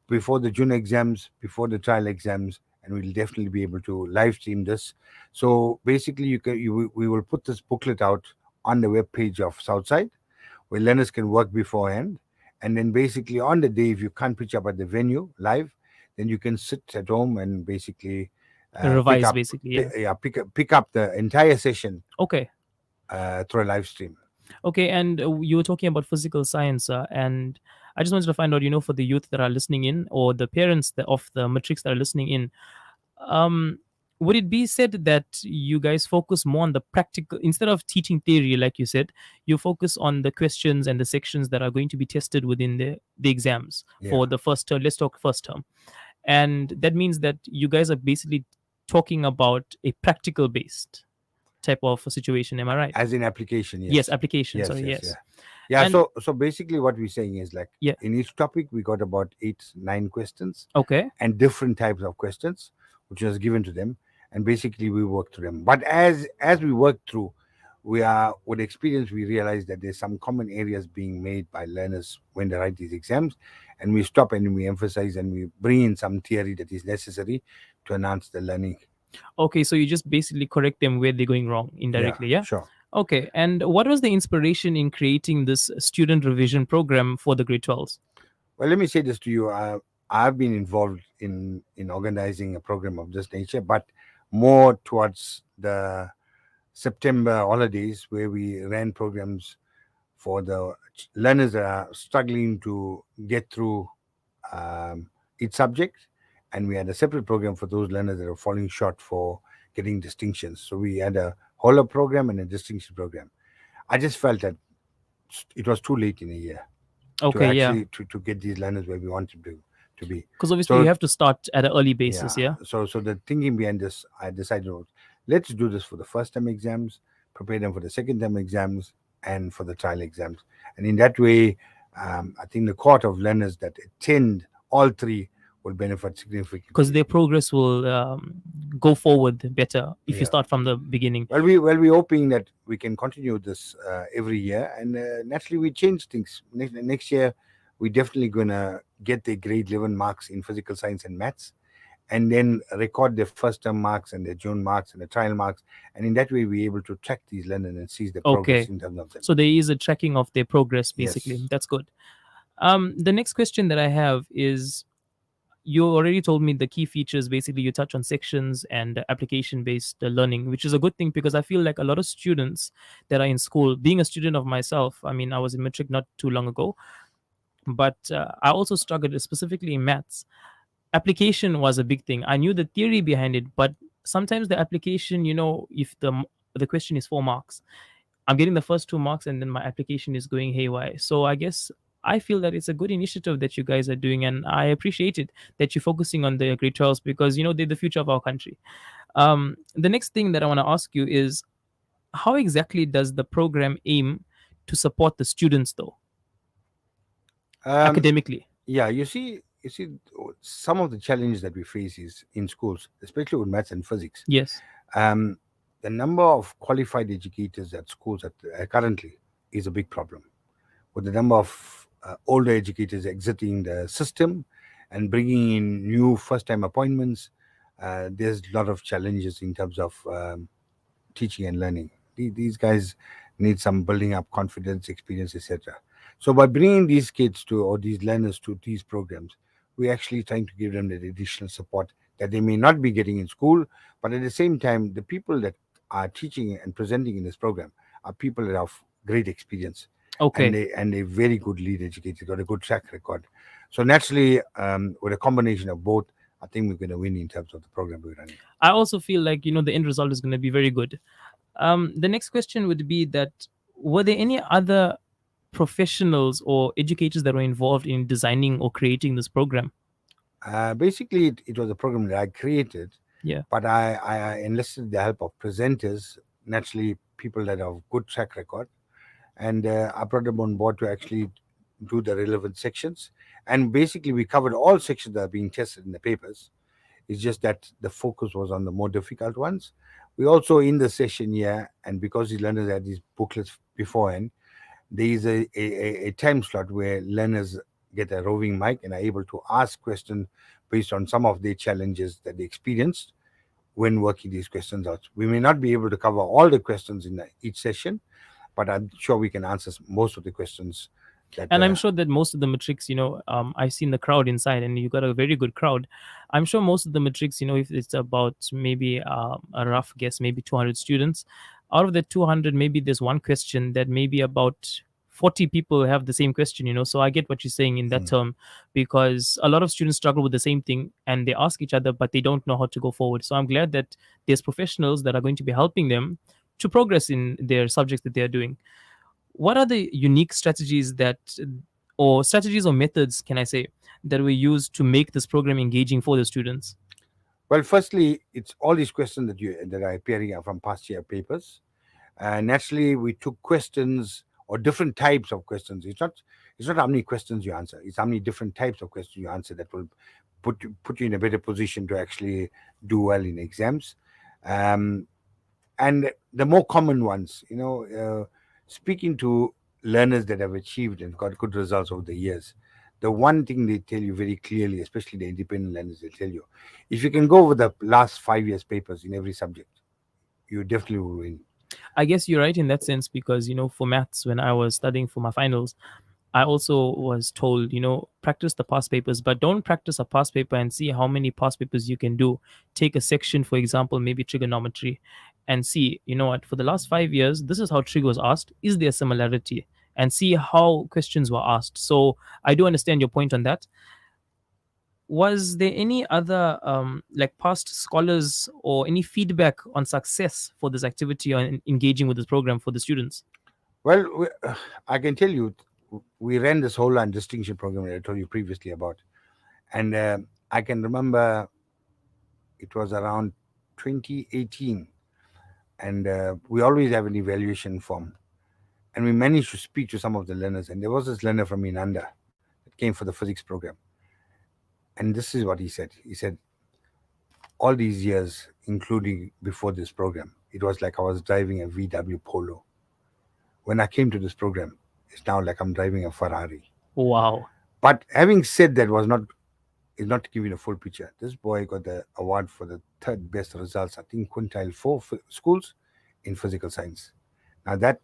before the June exams, before the trial exams, and we'll definitely be able to live stream this. So basically, we will put this booklet out on the webpage of Southside, where learners can work beforehand. And then basically on the day, if you can't pitch up at the venue live, then you can sit at home and basically Revise, basically. pick up the entire session. Okay. through a live stream. Okay, and you were talking about physical science, and I just wanted to find out, for the youth that are listening in, or the parents of the matrics that are listening in, um, would it be said that you guys focus more on the practical instead of teaching theory, like you said, you focus on the questions and the sections that are going to be tested within the exams for Yeah. the first term? Let's talk first term, and that means that you guys are basically talking about a practical based type of a situation. Am I right? As in application, Yes, yes. application. Yes, Sorry, yes, yes. yeah. Yeah, And so basically what we're saying is like yeah, in each topic we got about 8, 9 questions okay. and different types of questions which was given to them, and basically we work through them. But as we work through, we are with experience we realize that there's some common areas being made by learners when they write these exams, and we stop and we emphasize and we bring in some theory that is necessary to enhance the learning. Okay, so you just basically correct them where they're going wrong Yeah, indirectly, yeah? sure. Okay, and what was the inspiration in creating this student revision program for the grade 12s? Well, let me say this to you. I've been involved in organizing a program of this nature, but more towards the September holidays, where we ran programs for the learners that are struggling to get through each subject, and we had a separate program for those learners that are falling short for getting distinctions. So we had a whole program and a distinction program. I just felt that it was too late in a year to Okay, yeah. actually to get these learners where we want them to be. Because obviously you So have to start at an early yeah, basis, yeah? so the thinking behind this, I decided, let's do this for the first term exams, prepare them for the second term exams, and for the trial exams. And in that way, I think the cohort of learners that attend all three will benefit significantly. Because their progress will go forward better if you Yeah. start from the beginning. Well, we're hoping that we can continue this every year, and naturally we change things. Next year, we're definitely gonna get the grade 11 marks in physical science and maths, and then record their first term marks and their June marks and the trial marks, and in that way we're able to track these learners and see the progress Okay. in terms of them. So there is a tracking of their progress, basically. Yes. That's good. The next question that I have is, you already told me the key features. Basically, you touch on sections and application based learning, which is a good thing because I feel like a lot of students that are in school, being a student of myself, I mean, I was in matric not too long ago, but I also struggled specifically in maths. Application was a big thing. I knew the theory behind it, but sometimes the application, if the question is 4 marks, I'm getting the first 2 marks and then my application is going haywire. So I guess I feel that it's a good initiative that you guys are doing, and I appreciate it that you're focusing on the grade 12s because they're the future of our country. The next thing that I want to ask you is, how exactly does the program aim to support the students though, academically? Yeah, you see, some of the challenges that we face is in schools, especially with maths and physics. Yes. Um, the number of qualified educators at schools currently is a big problem. With the number of older educators exiting the system and bringing in new first-time appointments, there's a lot of challenges in terms of teaching and learning. These guys need some building up confidence, experience, etc. So by bringing these kids or these learners to these programs, we're actually trying to give them that additional support that they may not be getting in school, but at the same time, the people that are teaching and presenting in this program are people that have great experience. Okay. And they very good lead educators, got a good track record. So naturally, with a combination of both, I think we're going to win in terms of the program we're running. I also feel like the end result is going to be very good. The next question would be that, were there any other professionals or educators that were involved in designing or creating this program? Basically, it was a program that I created, Yeah. but I enlisted the help of presenters, naturally people that have good track record, and I brought them on board to actually do the relevant sections. And basically, we covered all sections that are being tested in the papers. It's just that the focus was on the more difficult ones. We also in the session here, and because the learners had these booklets beforehand, there is a time slot where learners get a roving mic and are able to ask questions based on some of the challenges that they experienced when working these questions out. We may not be able to cover all the questions in each session, but I'm sure we can answer most of the questions. And I'm sure that most of the matrics, I've seen the crowd inside, and you got a very good crowd. I'm sure most of the matrics, if it's about maybe a rough guess, maybe 200 students, out of the 200, maybe there's one question that maybe about 40 people have the same question, So I get what you're saying in that term, because a lot of students struggle with the same thing and they ask each other, but they don't know how to go forward. So I'm glad that there's professionals that are going to be helping them to progress in their subjects that they're doing. What are the unique strategies or methods, can I say, that we use to make this program engaging for the students? Well, firstly, it's all these questions that are appearing from past year papers. Naturally, we took questions or different types of questions. It's not how many questions you answer. It's how many different types of questions you answer that will put you in a better position to actually do well in exams. And the more common ones, speaking to learners that have achieved and got good results over the years, the one thing they tell you very clearly, especially the independent learners, they tell you, if you can go over the last 5 years papers in every subject, you definitely will win. I guess you're right in that sense, because for maths, when I was studying for my finals, I also was told, practice the past papers, but don't practice a past paper and see how many past papers you can do. Take a section, for example, maybe trigonometry, and see, what, for the last 5 years, this is how trig was asked. Is there similarity? And see how questions were asked. So I do understand your point on that. Was there any other like past scholars or any feedback on success for this activity on engaging with this program for the students? Well, I can tell you, we ran this whole line distinction program that I told you previously about. And I can remember it was around 2018. And we always have an evaluation form. And we managed to speak to some of the learners. And there was this learner from Inanda that came for the physics program. And this is what he said. He said, all these years, including before this program, it was like I was driving a VW Polo. When I came to this program, it's now like I'm driving a Ferrari. Wow. But having said that, is not giving a full picture. This boy got the award for the third best results, I think quintile 4 schools in physical science. Now that's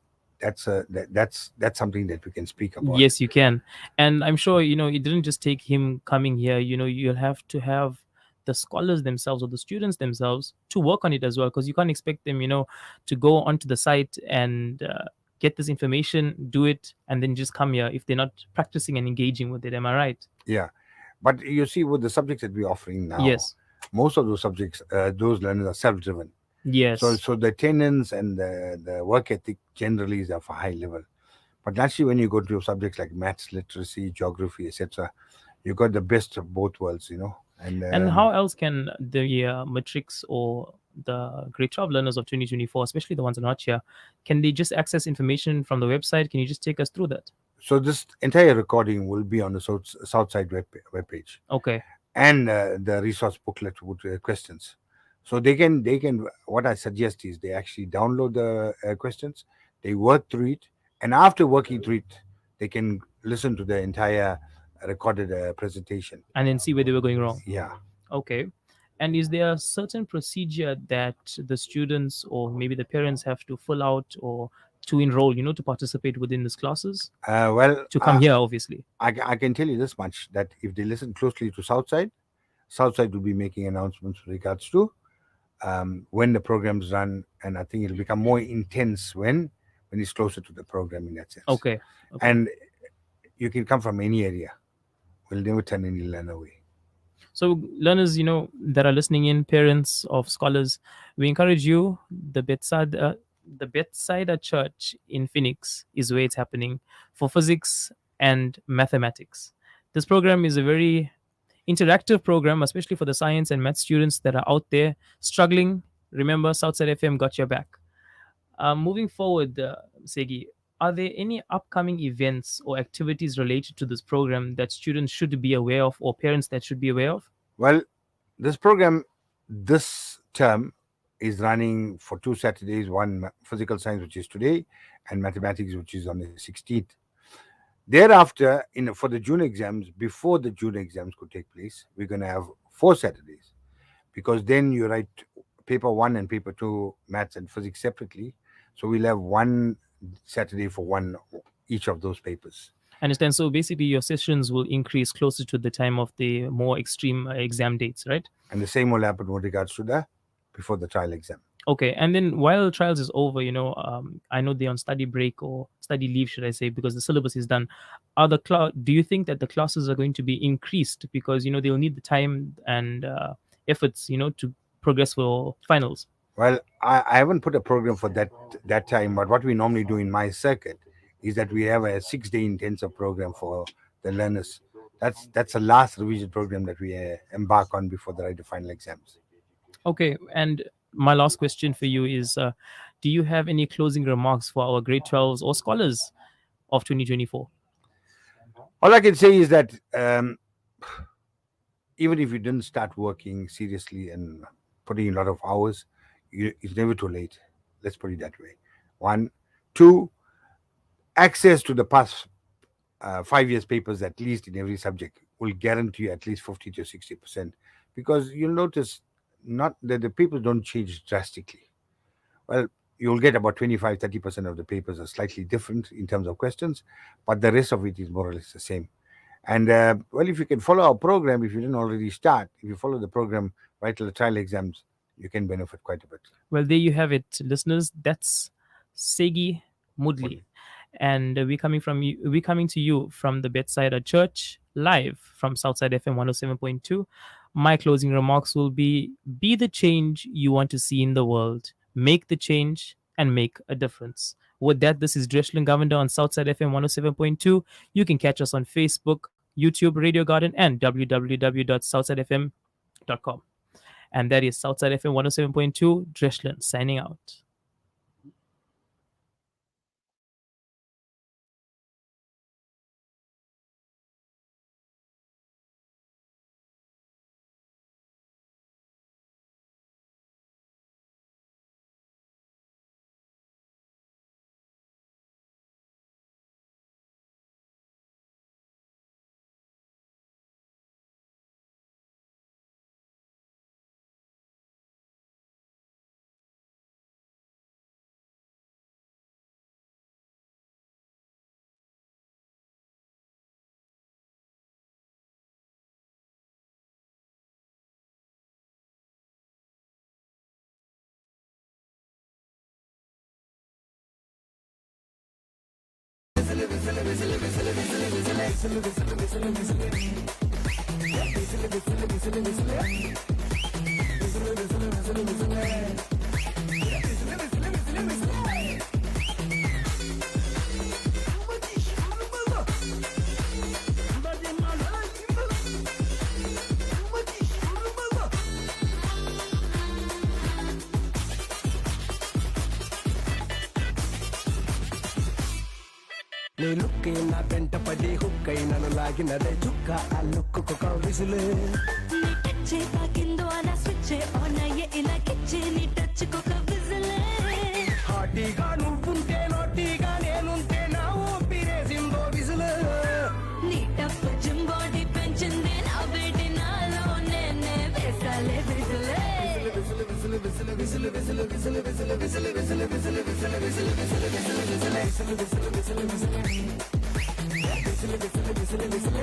something that we can speak about. Yes, you can. And I'm sure, it didn't just take him coming here. You'll have to have the scholars themselves or the students themselves to work on it as well, because you can't expect them, to go onto the site and get this information, do it, and then just come here if they're not practicing and engaging with it. Am I right? Yeah. But you see, with the subjects that we're offering now, Yes. most of those subjects, those learners are self-driven. Yes. So the attendance and the work ethic generally is of a high level. But actually, when you go to subjects like maths, literacy, geography, etc., you got the best of both worlds, And how else can the matrix or the grade 12 learners of 2024, especially the ones who are not here, can they just access information from the website? Can you just take us through that? So this entire recording will be on the Southside webpage. Okay. And the resource booklet with questions. So they can. What I suggest is they actually download the questions, they work through it, and after working through it, they can listen to the entire recorded presentation and then see where they were going wrong. Yeah. Okay. And is there a certain procedure that the students or maybe the parents have to fill out or to enroll, to participate within these classes? To come here, obviously. I can tell you this much, that if they listen closely to Southside will be making announcements with regards to when the programs run, and I think it'll become more intense when it's closer to the program in that sense. Okay. And you can come from any area. We'll never turn any learner away. So learners, that are listening in, parents of scholars, we encourage you, the Bethsaida Church in Phoenix is where it's happening for physics and mathematics. This program is a very interactive program, especially for the science and math students that are out there struggling. Remember, Southside FM got your back. Moving forward, Segi, are there any upcoming events or activities related to this program that students should be aware of or parents that should be aware of? Well, this program this term is running for 2 Saturdays, one physical science, which is today, and mathematics, which is on the 16th. Thereafter, for the June exams, before the June exams could take place, we're going to have 4 Saturdays, because then you write paper 1 and paper 2, maths and physics separately. So we'll have 1 Saturday for each of those papers. Understand. So basically, your sessions will increase closer to the time of the more extreme exam dates, right? And the same will happen with regards to before the trial exam. Okay, and then while trials is over, I know they're on study break or study leave, should I say, because the syllabus is done. Do you think that the classes are going to be increased because they'll need the time and efforts, to progress for finals? Well, I haven't put a program for that time, but what we normally do in my circuit is that we have a 6-day intensive program for the learners. That's the last revision program that we embark on before they write the final exams. Okay, and my last question for you is, do you have any closing remarks for our grade 12s or scholars of 2024? All I can say is that even if you didn't start working seriously and putting in a lot of hours, it's never too late. Let's put it that way. One, two, access to the past 5 years papers, at least in every subject, will guarantee you at least 50 to 60%, because you'll notice not that the papers don't change drastically. Well, you'll get about 25-30% of the papers are slightly different in terms of questions, but the rest of it is more or less the same. And well, if you can follow our program, if you didn't already start, if you follow the program right till the trial exams, you can benefit quite a bit. Well, there you have it, listeners. That's Segi Mudli, and we're coming to you from the Bedside Church live from Southside FM 107.2. My closing remarks will be the change you want to see in the world, make the change, and make a difference. With that, this is Dreshlin Governor on Southside FM 107.2. You can catch us on Facebook, YouTube, Radio Garden, and www.southsidefm.com. And that is Southside FM 107.2, Dreshlin signing out. నీ లుక్కి నా వెంట పడి హుక్కై నన్ను లాగినదే చుక్క ఆ look విసులు నీ touch తాకిందో అలా switch on అయ్యే ఇలా కిచ్చి నీ టచ్ కొక విసులే హాటీగా నువ్వుంటే నోటీగా నేనుంటే నా ఊపిరేసిందో విసులు నీ టప్ జిమ్ బాడీ పెంచింది నా వేడి నాలో నేనే వేసాలే విసులే విసులు విసులు విసులు విసులు విసులు విసులు విసులు విసులు విసులు విసులు విసులు విసులు విసులు విసులు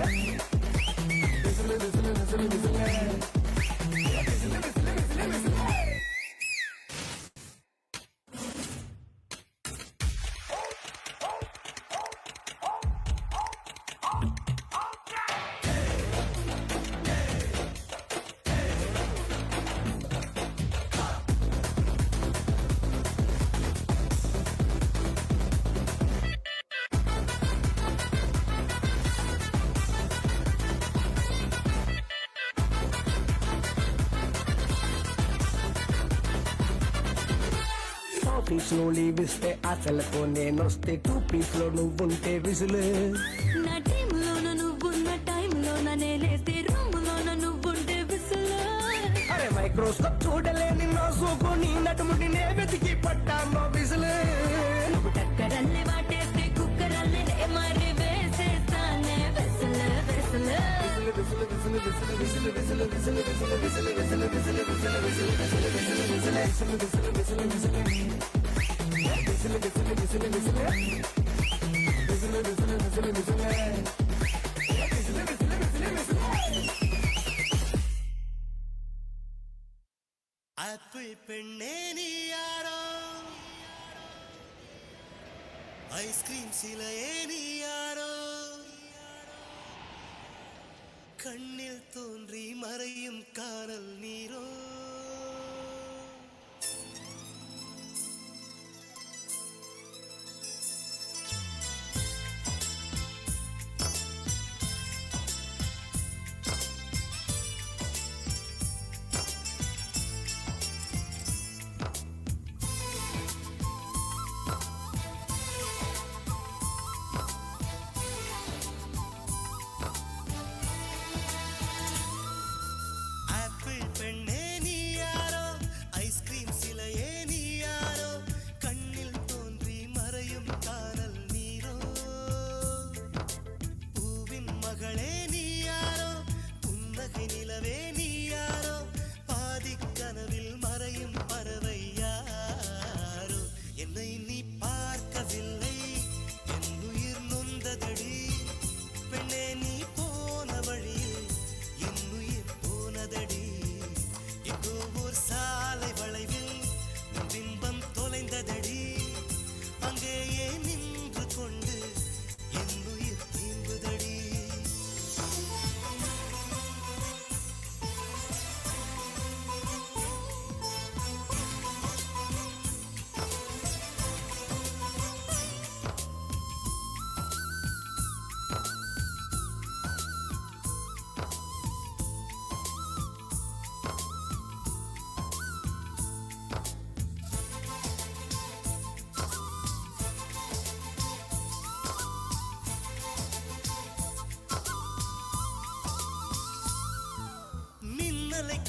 పీస్లో లీవిస్తే అసలుకో నేనొస్తే 2 పీస్లో నువ్వుంటే విసులు నా టీంలోన నువ్వున్న టైంలోన నేలేస్తే రూములోన నువ్వుంటే విసులు అరే మైక్రోస్కోప్ చూడలేని నా సోకు నీ నటుముడి నే వెతికి పట్టామో విసులు నువ్వు టక్కరల్లే వాటేస్తే కుక్కరల్లే మరి వేసేస్తానే విసులు విసులు విసులు విసులు విసులు విసులు విసులు విసులు విసులు విసులు విసులు విసులు విసులు విసులు విసులు విసులు విసులు విసులు ஆப்பிள் பெண்ணே நீ யாரோ, ஐஸ்கிரீம் சிலையே நீ யாரோ, கண்ணில் தோன்றி மறையும் காணல் நீரோ.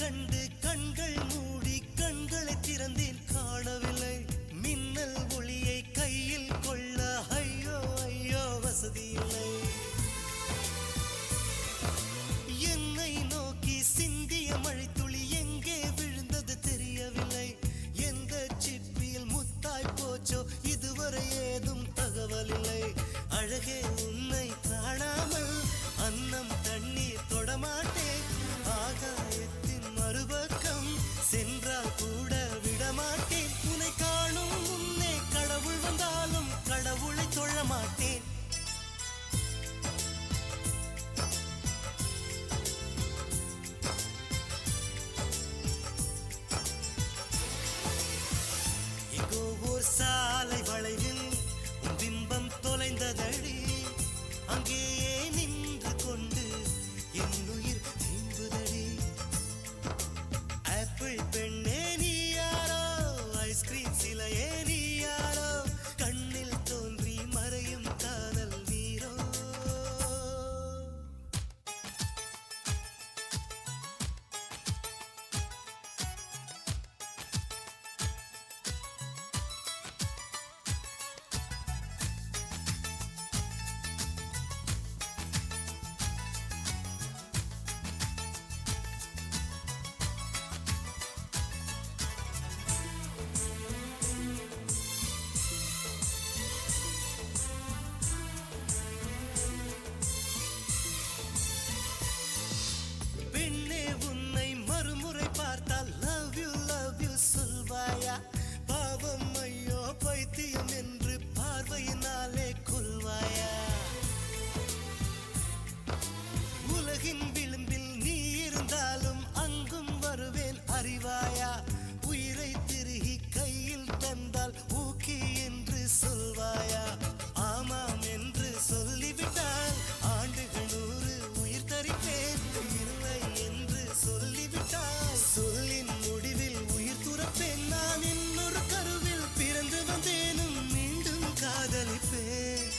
கண்டு கண்கள் மூடி கண்களை திறந்தேன் காணவில்லை, மின்னல் ஒளியை கையில் கொள்ள ஐயோ ஐயோ வசதி இல்லை. என்னை நோக்கி சிந்திய மழைத்துளி எங்கே விழுந்தது தெரியவில்லை, எந்த சிப்பியில் முத்தாய் போச்சோ இதுவரை ஏதும் தகவல் இல்லை. அழகே உன்னை காணாமல் அன்னம் தண்ணீர் தொடமாட்டேன், ஆகாயத்தின் மறுபக்கம் சென்றால் கூட விடமாட்டேன். உன்னை காணும் முன்னே கடவுள் வந்தாலும் கடவுளை தொழ மாட்டேன். எங்கோ ஓர் சாலை வளைவில் உன் பிம்பம் தொலைந்ததடி, அங்கேயே நின்று கொண்டு என் உயிர் தேம்புதடி. ஆப்பிள் பெண்ணே நீ யாரோ, ஐஸ்கிரீம் சிலையே நீ யாரோ, கண்ணில் தோன்றி மறையும் காதல் நீரோ. பெண்ணே உன்னை மறுமுறை பார்த்தால் லவ் யூ சொல்வாயா, பாவம் ஐயோ பைத்தியம் என்று பார்வையினாலே கொல்வாயா. உலகின் விளிம்பில் நீ இருந்தாலும் அங்கும் வருவேன் அறிவாயா, உயிரை திருகி கையில் தந்தால் ஊக்கி என்று சொல்வாயா. ஆமாம் என்று சொல்லிவிட்டால் ஆண்டுகள் 100 உயிர் தரிப்பேன், இல்லை என்று சொல்லிவிட்டால் சொல்லின் முடிவில் உயிர் துறப்பேன். நான் இன்னொரு கருவில் பிறந்து வந்தேனும் மீண்டும் காதலிப்பேன்.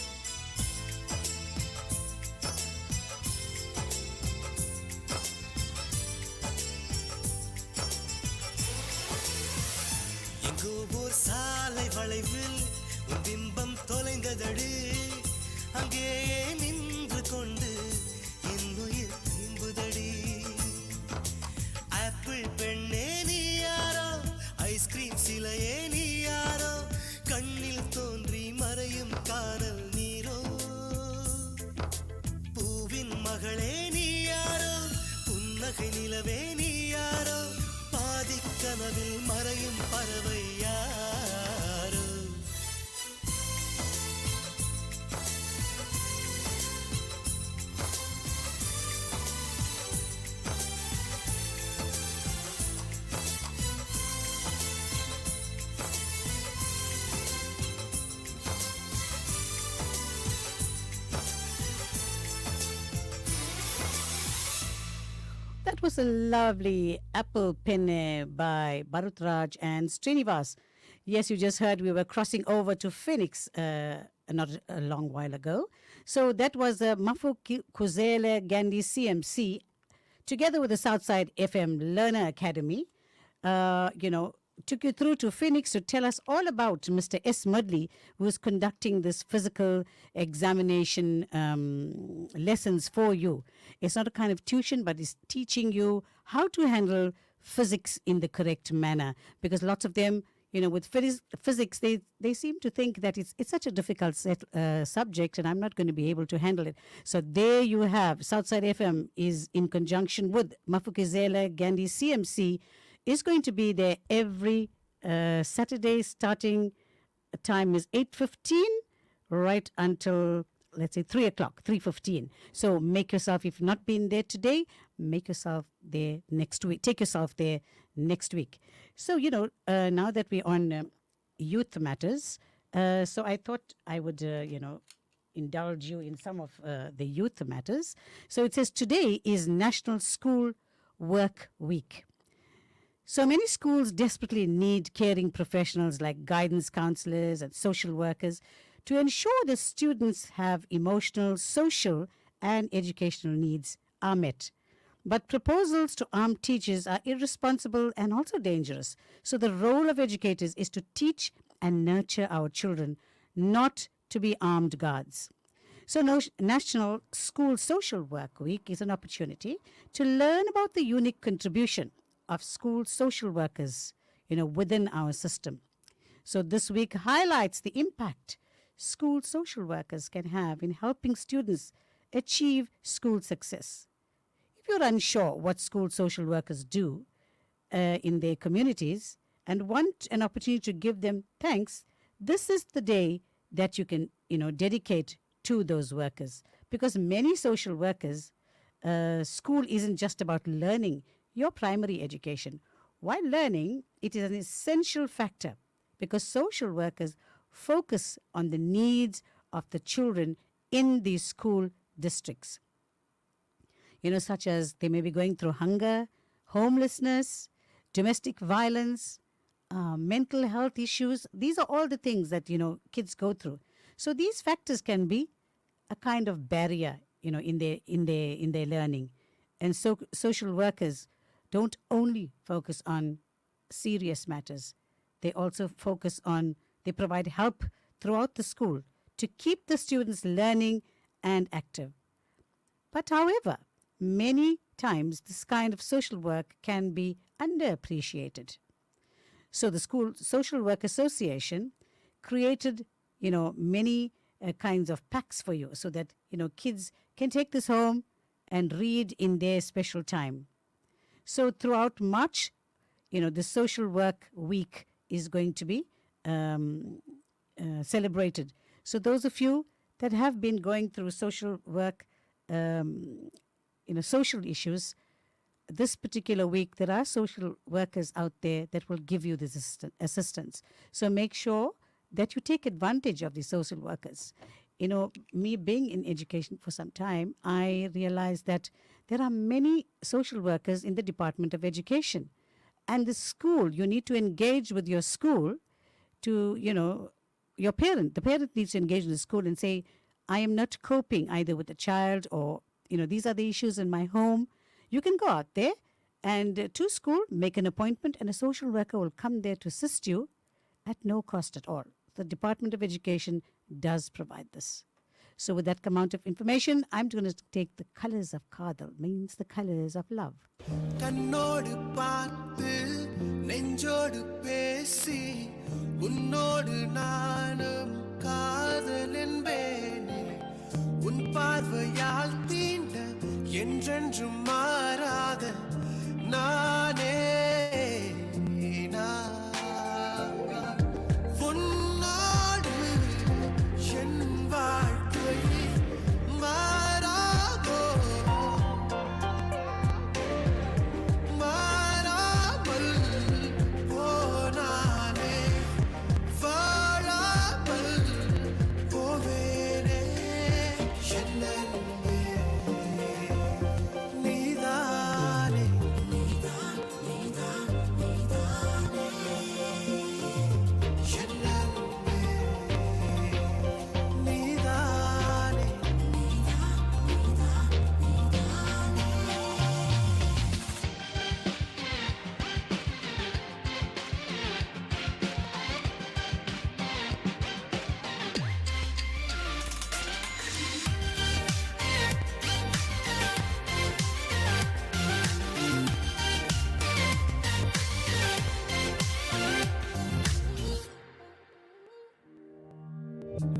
எங்கோ ஓர் சாலை வளைவில் உன் பிம்பம் தொலைந்ததடி, அங்கேயே நின்று கொண்டு என் உயிர் தேம்புதடி. ஆப்பிள் பெண்ணே நீ யாரோ, ஐஸ்கிரீம் சிலையே நீ யாரோ, கண்ணில் தோன்றி மறையும் காணல் நீரோ. பூவின் மகளே நீ யாரோ, புன்னகை நிலவே நீ யாரோ, பாதி நதிக்கனவில் மறையும் பறவை யாரோ That was a lovely Apple Penne by Bharutraj and Srinivas. Yes, you just heard we were crossing over to Phoenix not a long while ago. So that was Mafu Kuzele Gandhi CMC together with the Southside FM Learner Academy. Took you through to Phoenix to tell us all about Mr. S. Mudley, who is conducting this physical examination lessons for you. It's not a kind of tuition, but it's teaching you how to handle physics in the correct manner. Because lots of them, with physics, they seem to think that it's such a difficult subject and I'm not going to be able to handle it. So there you have, Southside FM is in conjunction with Mafukizela Gandhi CMC, is going to be there every Saturday. Starting time is 8:15 right until, let's say, 3 o'clock, 3:15. So make yourself, if you've not been there today, make yourself there next week. Take yourself there next week. So, now that we're on youth matters, so I thought I would, indulge you in some of the youth matters. So it says today is National School Work Week. So many schools desperately need caring professionals like guidance counselors and social workers to ensure that students have emotional, social, and educational needs are met. But proposals to arm teachers are irresponsible and also dangerous. So the role of educators is to teach and nurture our children, not to be armed guards. So National School Social Work Week is an opportunity to learn about the unique contribution of school social workers, within our system. So this week highlights the impact school social workers can have in helping students achieve school success. If you're unsure what school social workers do in their communities and want an opportunity to give them thanks, this is the day that you can, dedicate to those workers. Because many social workers, school isn't just about learning your primary education. While learning, it is an essential factor because social workers focus on the needs of the children in these school districts. Such as they may be going through hunger, homelessness, domestic violence, mental health issues. These are all the things that, kids go through. So these factors can be a kind of barrier, in their learning. And so social workers don't only focus on serious matters. They also they provide help throughout the school to keep the students learning and active. But however, many times this kind of social work can be underappreciated. So the School Social Work Association created, many kinds of packs for you so that, kids can take this home and read in their special time. So throughout March, the Social Work Week is going to be celebrated. So those of you that have been going through social work, social issues, this particular week, there are social workers out there that will give you this assistance. So make sure that you take advantage of the social workers. Me being in education for some time, I realized that there are many social workers in the Department of Education. And the school, you need to engage with your school to, the parent needs to engage in the school and say, I am not coping either with the child or, these are the issues in my home. You can go out there and to school, make an appointment, and a social worker will come there to assist you at no cost at all. The Department of Education does provide this. So with that amount of information, I'm going to take the colors of Kadal, means the colors of love. கண்ணோடு பார்த்து நெஞ்சோடு பேசி உன்னோடு நானும் காதல் என்பேனே உன் பார்வையால் தீண்ட என்றென்றும் மாறாத நானே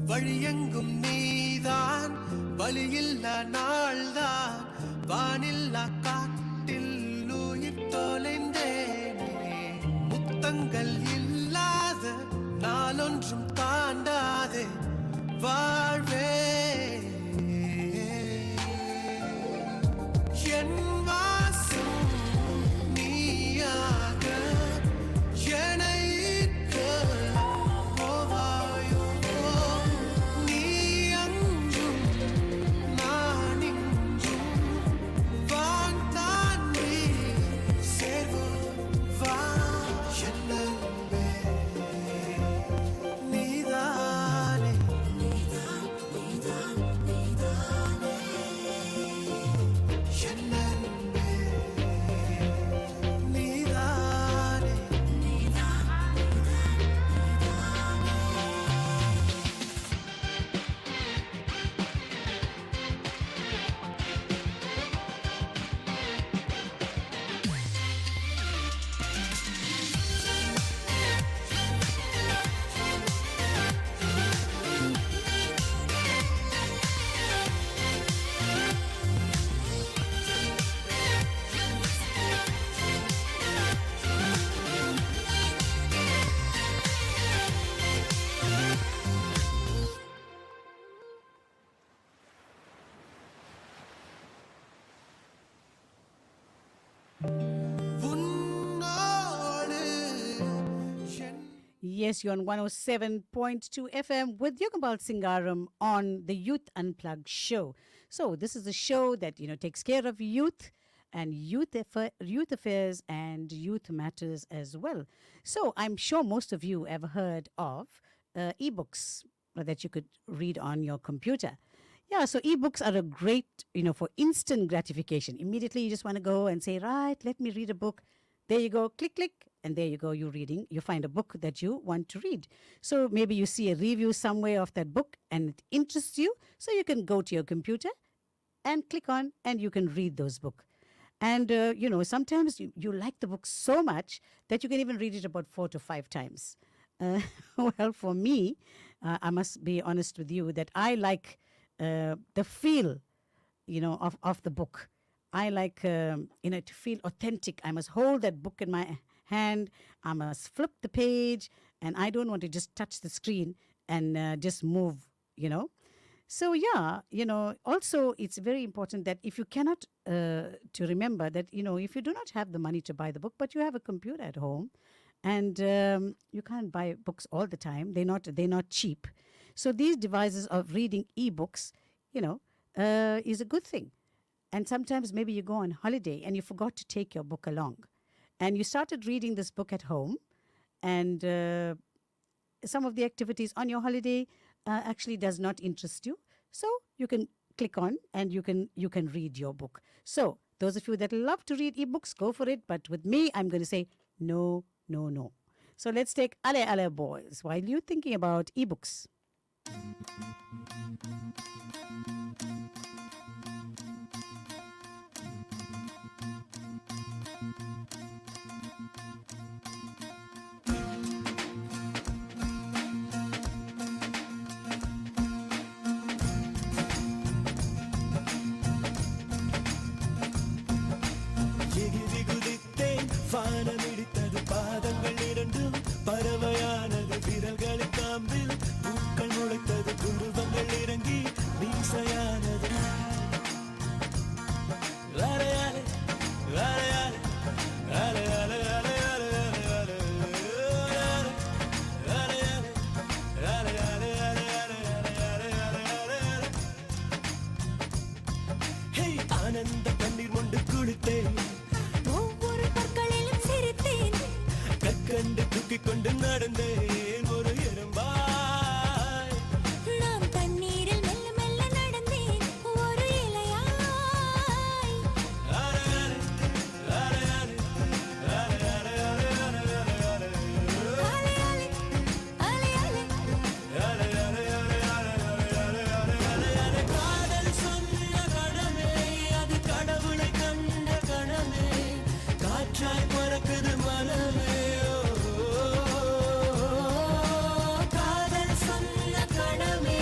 வழியெங்கும் நீதான் வழியில்லா நாள்தான் வானில்லா காட்டில் உயிர் தொலைந்தேனே முத்தங்கள் இல்லாத நாளொன்றும் தாண்டாதே வாழ்வே என் வாசம் நீயாக என்னை ஈர்க்க போவாயோ நீ அஞ்சும் நான் இஞ்சும் வான் தாண்டி சேர்வோம் வா என் அன்பே நீதானே என் அன்பே நீதானே உன்னோடு என் Yes, you're on 107.2 FM with Yogambal Singaram on the Youth Unplugged show. So this is a show that, takes care of youth and youth affairs and youth matters as well. So I'm sure most of you have heard of ebooks that you could read on your computer. Yeah, so ebooks are a great, for instant gratification. Immediately you just want to go and say, right, let me read a book. There you go, click, click, and there you go, you're reading. You find a book that you want to read. So maybe you see a review somewhere of that book and it interests you. So you can go to your computer and click on and you can read those books. And, sometimes you like the book so much that you can even read it about 4 to 5 times. Well, for me, I must be honest with you that I like the feel, of the book. I like, to feel authentic. I must hold that book in my hand. I must flip the page, and I don't want to just touch the screen and just move, So, yeah, also it's very important that if you cannot, to remember that, if you do not have the money to buy the book, but you have a computer at home, and you can't buy books all the time. They're not cheap. So these devices of reading ebooks, is a good thing. And sometimes maybe you go on holiday and you forgot to take your book along. And you started reading this book at home. And some of the activities on your holiday actually does not interest you. So you can click on and you can read your book. So those of you that love to read ebooks, go for it. But with me, I'm going to say no, no, no. So let's take Ale Ale Boys while you're thinking about ebooks. எகிரி குதித்தேன் வானமிடித்தது பாதங்கள் இரண்டும் பறவையானது விரல்களின் காம்பில் பூக்கள் முளைத்தது குருவங்கள் இறங்கி மீசையானது அலையாலே அலையாலே அலையாலே அலையாலே அலையாலே அலையாலே ஹே ஆனந்த கண்ணீர் கொண்டு குளித்தேன் ஒவ்வொரு பற்களிலும் சிரித்தேன் கற்கண்டு தூக்கிக் கொண்டு நடந்தேன் ஒரு எறும்பாய் நான் தண்ணீரில் மெல்ல மெல்ல நடந்தேன் ஒரு இலையாய் அலையாலே அலையாலே அலையாலே அலையாலே அலையாலே அலையாலே காதல் சொன்ன கணமே அது கடவுளை கண்ட கணமே காற்றாய் பறக்குது மனமே காதல் சொன்ன கணமே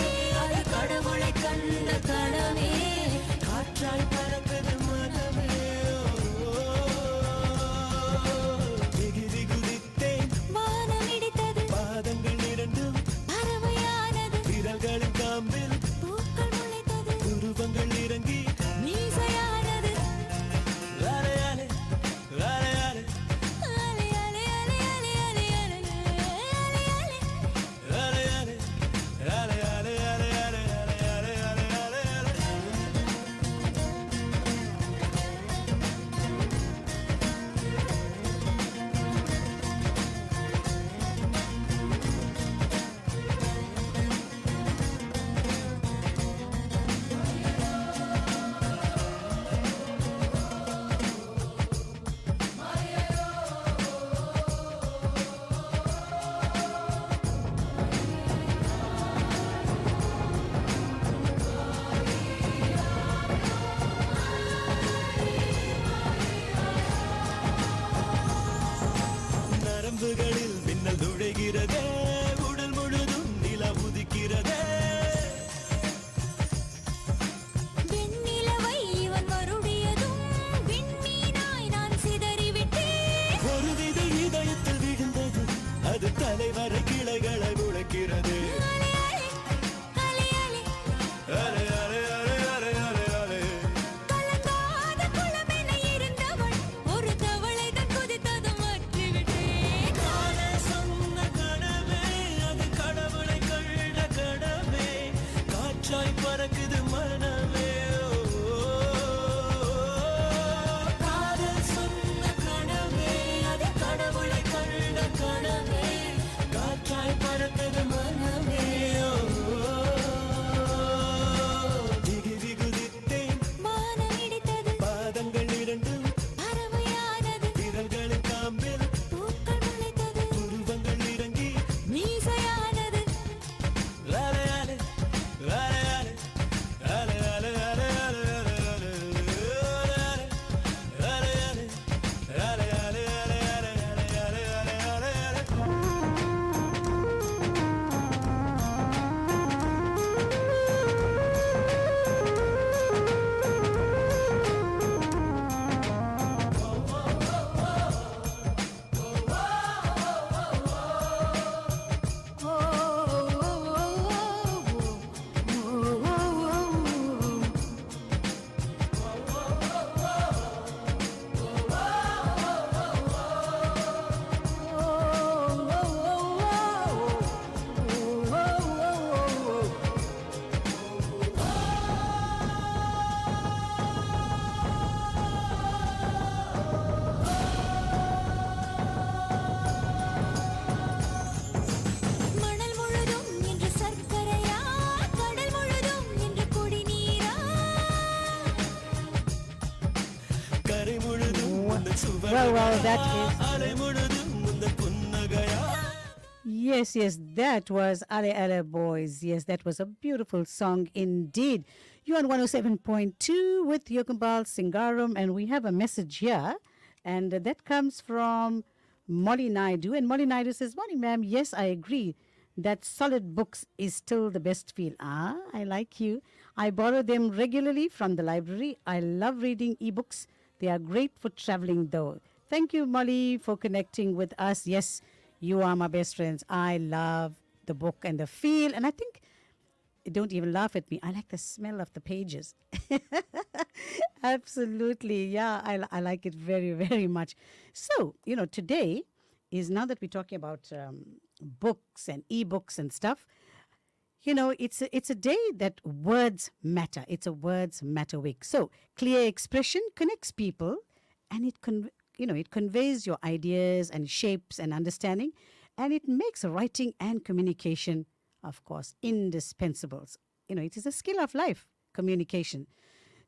Well, yes, that was Ale Ale Boys. Yes, that was a beautiful song indeed. You're on 107.2 with Yokumbal Singaram, and we have a message here, and that comes from Molly Naidu. And Molly Naidu says, "Morning, ma'am. Yes, I agree that solid books is still the best feel." I like you. I borrow them regularly from the library. I love reading ebooks. They are great for traveling, though. Thank you, Molly, for connecting with us. Yes, you are my best friends. I love the book and the feel. And I think, don't even laugh at me, I like the smell of the pages. Absolutely. Yeah, I like it very, very much. So, today is, now that we're talking about books and ebooks and stuff, it's a day that words matter. It's a words matter week. So clear expression connects people, and it conveys your ideas and shapes and understanding, and it makes writing and communication, of course, indispensable. It is a skill of life, communication.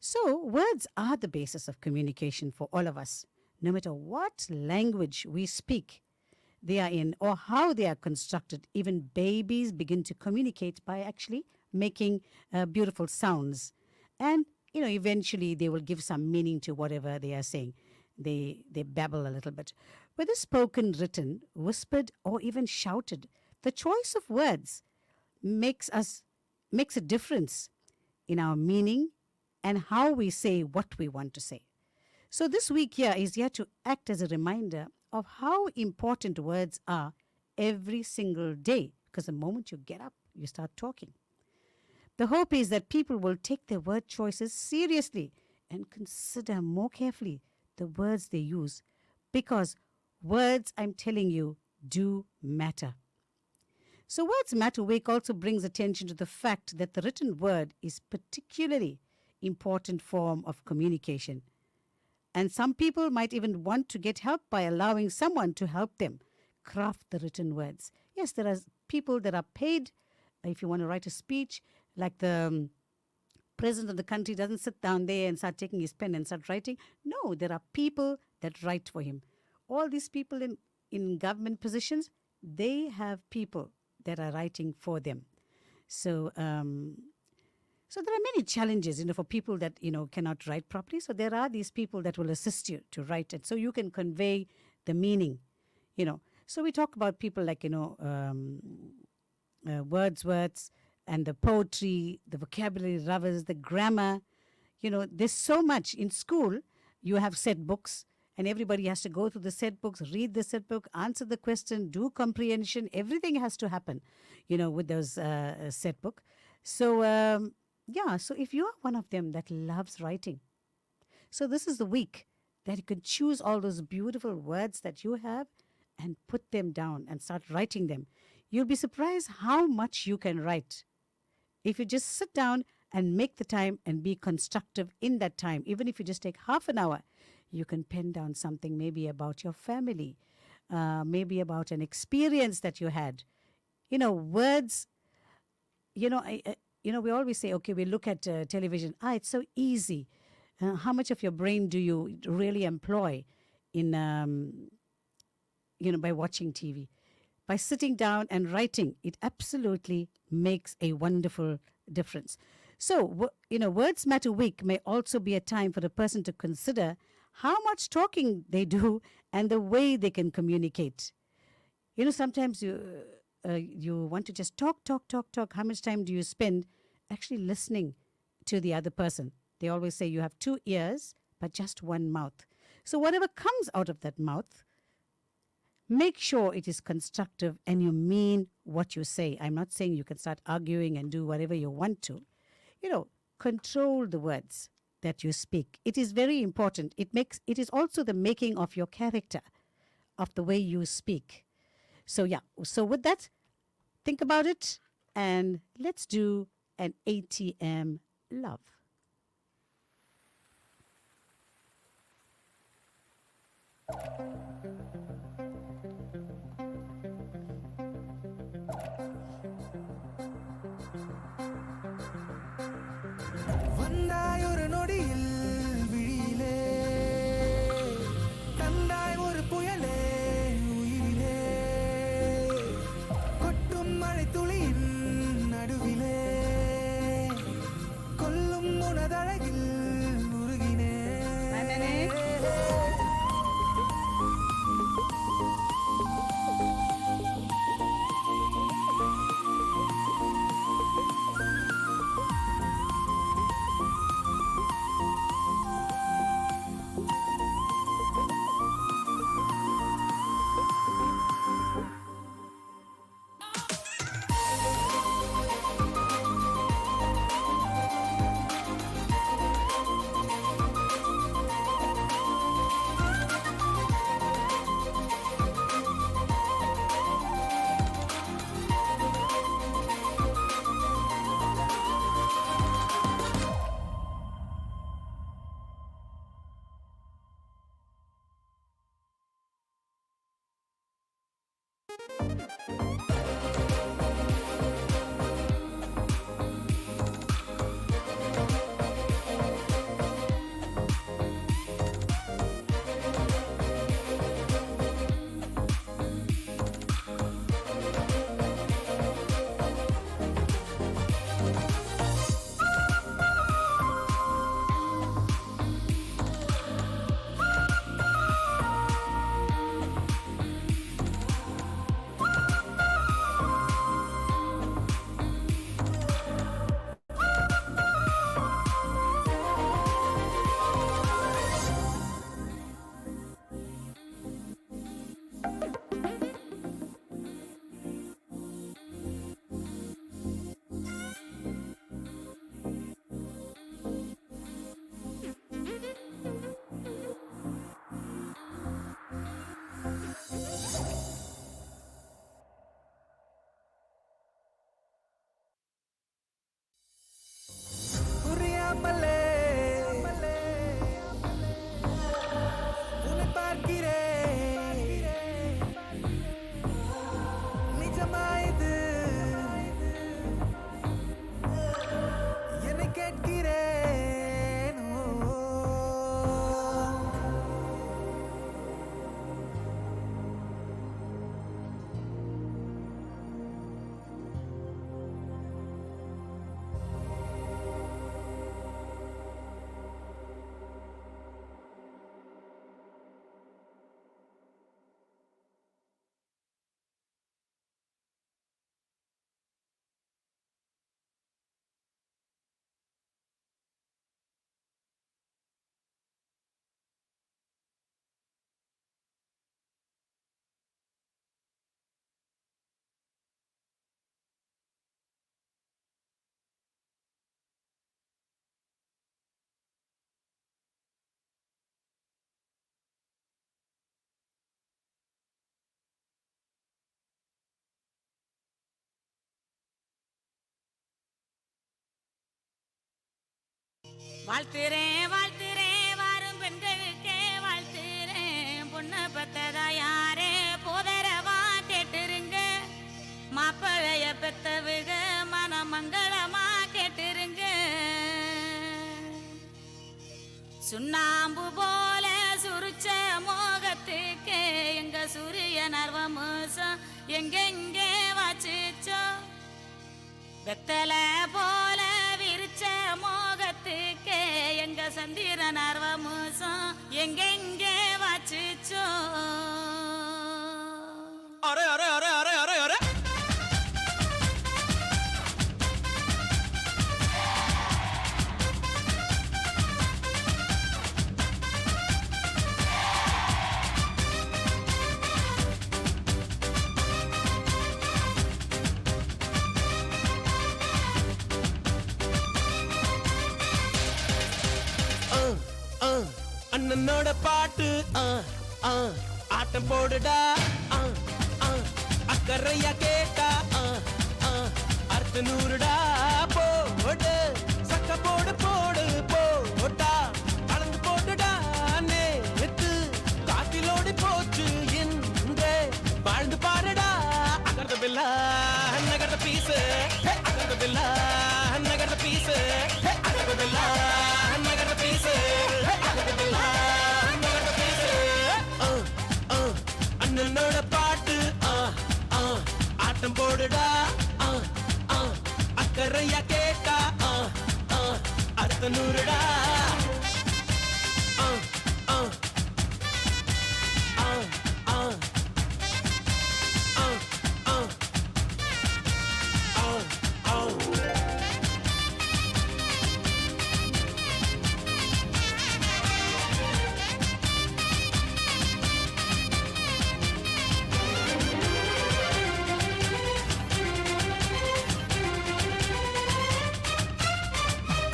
So words are the basis of communication for all of us, no matter what language we speak they are in or how they are constructed. Even babies begin to communicate by actually making beautiful sounds. And, eventually they will give some meaning to whatever they are saying. They babble a little bit. Whether spoken, written, whispered, or even shouted, the choice of words makes a difference in our meaning and how we say what we want to say. So this week here is here to act as a reminder of how important words are every single day, because the moment you get up, you start talking. The hope is that people will take their word choices seriously and consider more carefully the words they use, because words, I'm telling you, do matter. So Words Matter Week also brings attention to the fact that the written word is particularly important form of communication. And some people might even want to get help by allowing someone to help them craft the written words. Yes, there are people that are paid. If you want to write a speech, like the president of the country doesn't sit down there and start taking his pen and start writing. No, there are people that write for him. All these people in government positions, they have people that are writing for them. So so there are many challenges, for people that, cannot write properly. So there are these people that will assist you to write it, so you can convey the meaning, So we talk about people like, Wordsworth and the poetry, the vocabulary lovers, the grammar. There's so much. In school, you have set books, and everybody has to go through the set books, read the set book, answer the question, do comprehension. Everything has to happen, with those set book. So, so if you are one of them that loves writing, so this is the week that you can choose all those beautiful words that you have and put them down and start writing them. You'll be surprised how much you can write if you just sit down and make the time and be constructive in that time. Even if you just take half an hour, you can pen down something maybe about your family, maybe about an experience that you had. Words, we always say, okay, we look at television. It's so easy. How much of your brain do you really employ in, by watching TV? By sitting down and writing, it absolutely makes a wonderful difference. So, Words Matter Week may also be a time for the person to consider how much talking they do and the way they can communicate. Sometimes you want to just talk. How much time do you spend actually listening to the other person? They always say you have 2 ears, but just 1 mouth. So whatever comes out of that mouth, make sure it is constructive and you mean what you say. I'm not saying you can start arguing and do whatever you want to. Control the words that you speak. It is very important. It is also the making of your character, of the way you speak. So with that, think about it, and let's do an ATM love. வந்தாயொரு நொடியில் விழியிலே கண்டா புரியாமலே உன்னை பார்க்கிறேன், நிஜமா இது என்னை கேட்கிறேன். வாழ்த்துறேன் வாழ்த்துறேன் வாரும் பெண்களுக்கே வாழ்த்துறேன். பொண்ணை பெத்ததா யாரே போதரவா கேட்டுருங்க. மாப்பிளைய பெத்தவுக மனமங்களமா கேட்டுருங்க. சுண்ணாம்பு போல சுருச்ச மோகத்துக்கு எங்க சூரிய நர்வமோசம் எங்கெங்கே வாச்சிச்சோ. வெத்தல போல விரிச்ச மோகத்துக்கு எங்க சந்திர நர்வமோசம் எங்கெங்கே வாச்சிச்சோ. அரே அரே அரே அரே அரே அரே அண்ணனோட பாட்டு ஆட்டம் போடுடா. அக்கறையா கேட்டா அர்த்த நூறுடா. போடு சக்க போடு போடு போட்டா கலந்து போட்டுடா. நேத்து காத்திலோடி போச்சு இன்றே வாழ்ந்து பாருடா. அகர்த பில்லா நகர்த பீசு, அகர்த பில்லா நகர்த பீசு, அகர்த பில்லா நகர்த பீசு, அகர்த பில்லா நகர்த பீசு. அண்ணனோட பாட்டு ஆட்டம் போடுடா. அக்கறையா கேட்டா அர்த்த நூறுடா.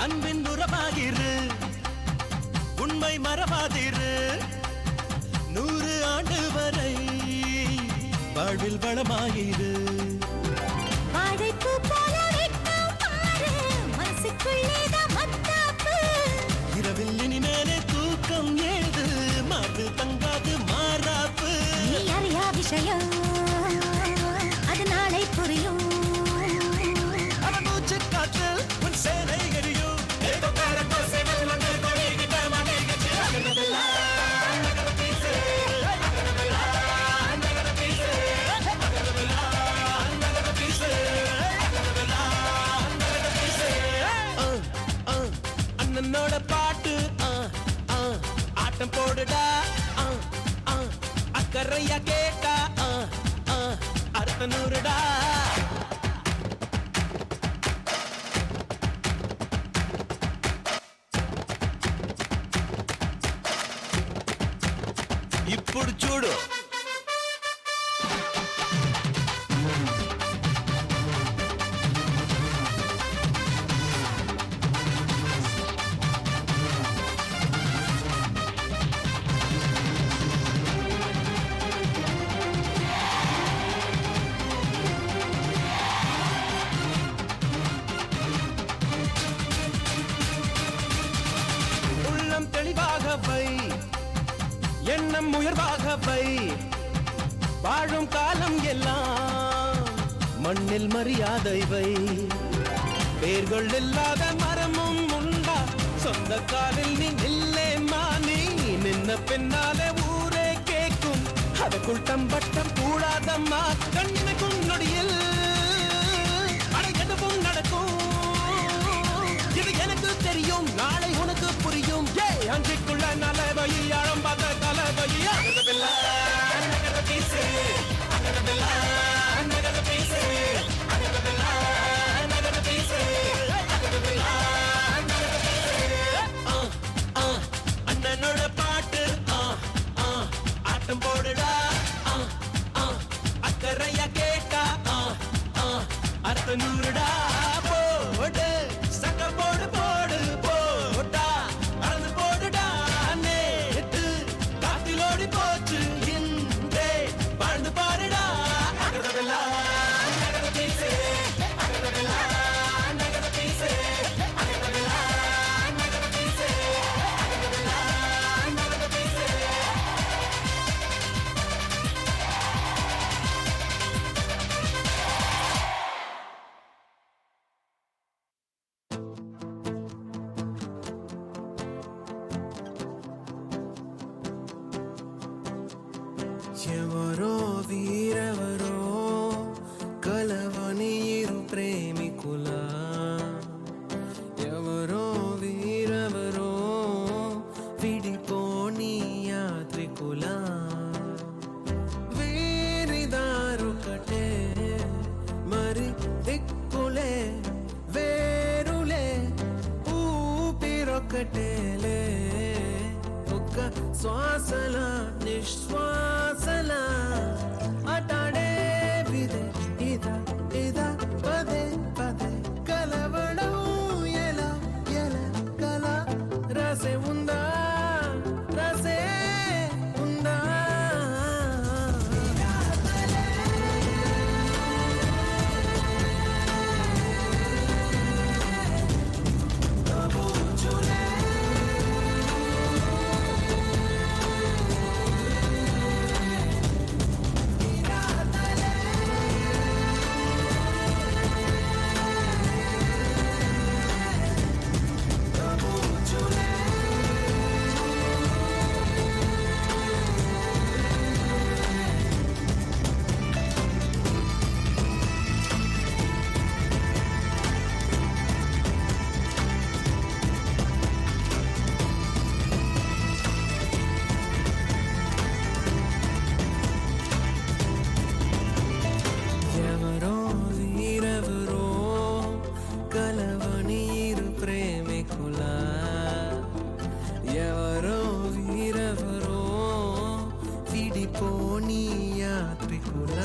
அன்பின் உறவாகிரு, உண்மை மறவாதிரு. 100 ஆண்டு வரை வாழ்வில் வளமாயிரு. வாழைப்பூ போல வெட்கம் பாரு, மனசுக்குள்ளேதான் மத்தாப்பு. இரவில் இனிமேலே தூக்கம் ஏது, மாறு தங்காது மாறாப்பு. நீ அறியா விஷயம் అక్కరయ్య కేక అర్తనూరుడా ఇప్పుడు చూడు உள்ளம் தெளிவாக வை எண்ணம் உயர்வாக வை வாழும் காலம் எல்லாம் மண்ணில் மரியாதை வை வேர்கள் இல்லாத மரமும் உண்டா சொந்த காலில் நீ நில்லே மானி நின்ன பின்னாலே ஊரே கேட்கும் அதற்குள் தம்பட்டம் கூடாதம்மா கண்ணுக்கும் நொடியில் எதுவும் நடக்கும் இது எனக்கு தெரியும் நாளை உனக்கு புரியும் அன்றைக்குள்ள நலவை ஆழம் பார்த்த கலவை நகர பேசு நகர பேசு நகர பேசு அண்ணனோட பாட்டு ஆட்டம் போடுடா அக்கறையா கேட்டா அர்த்தநூறுடா போடு சக்க போடு போடு போட்டா அளந்து போடுடா நேத்து காத்திலோடி போச்சு இன்றே வாழ்ந்து பாருடா அகரதெல்லாம் நகர பேசு அகரதெல்லாம் நகர பேசு அகரதெல்லாம் நகர பேசு அகரதெல்லாம் நகர பேசு ఎవరో వీరెవరో కలవని ఇరు ప్రేమికుల ఎవరో వీరెవరో విడిపోని యాత్రికుల వీరిదారొకటే మరి దిక్కులే వేరులే ఊపిరొకటేలే ఒక్క శ్వాసల నిశ్వాసల అటాడే విదే ఇదా ఇదా పదే పదే కలవడం ఎలా ఎలా కల రసే ఉందా రసే ఉందా ఎవరో వీరెవరో కలవని ఇరు ప్రేమికుల ఎవరో వీరెవరో విడిపోని యాత్రికుల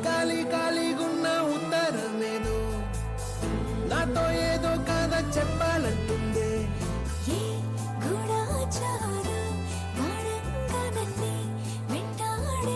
ఖాళీ ఖాళీగున్న ఉత్తరమేదో నాతో ఏదో కథ చెప్పాలంటుందే గూఢాచారం గాఢంగా నన్నే వెంటాడే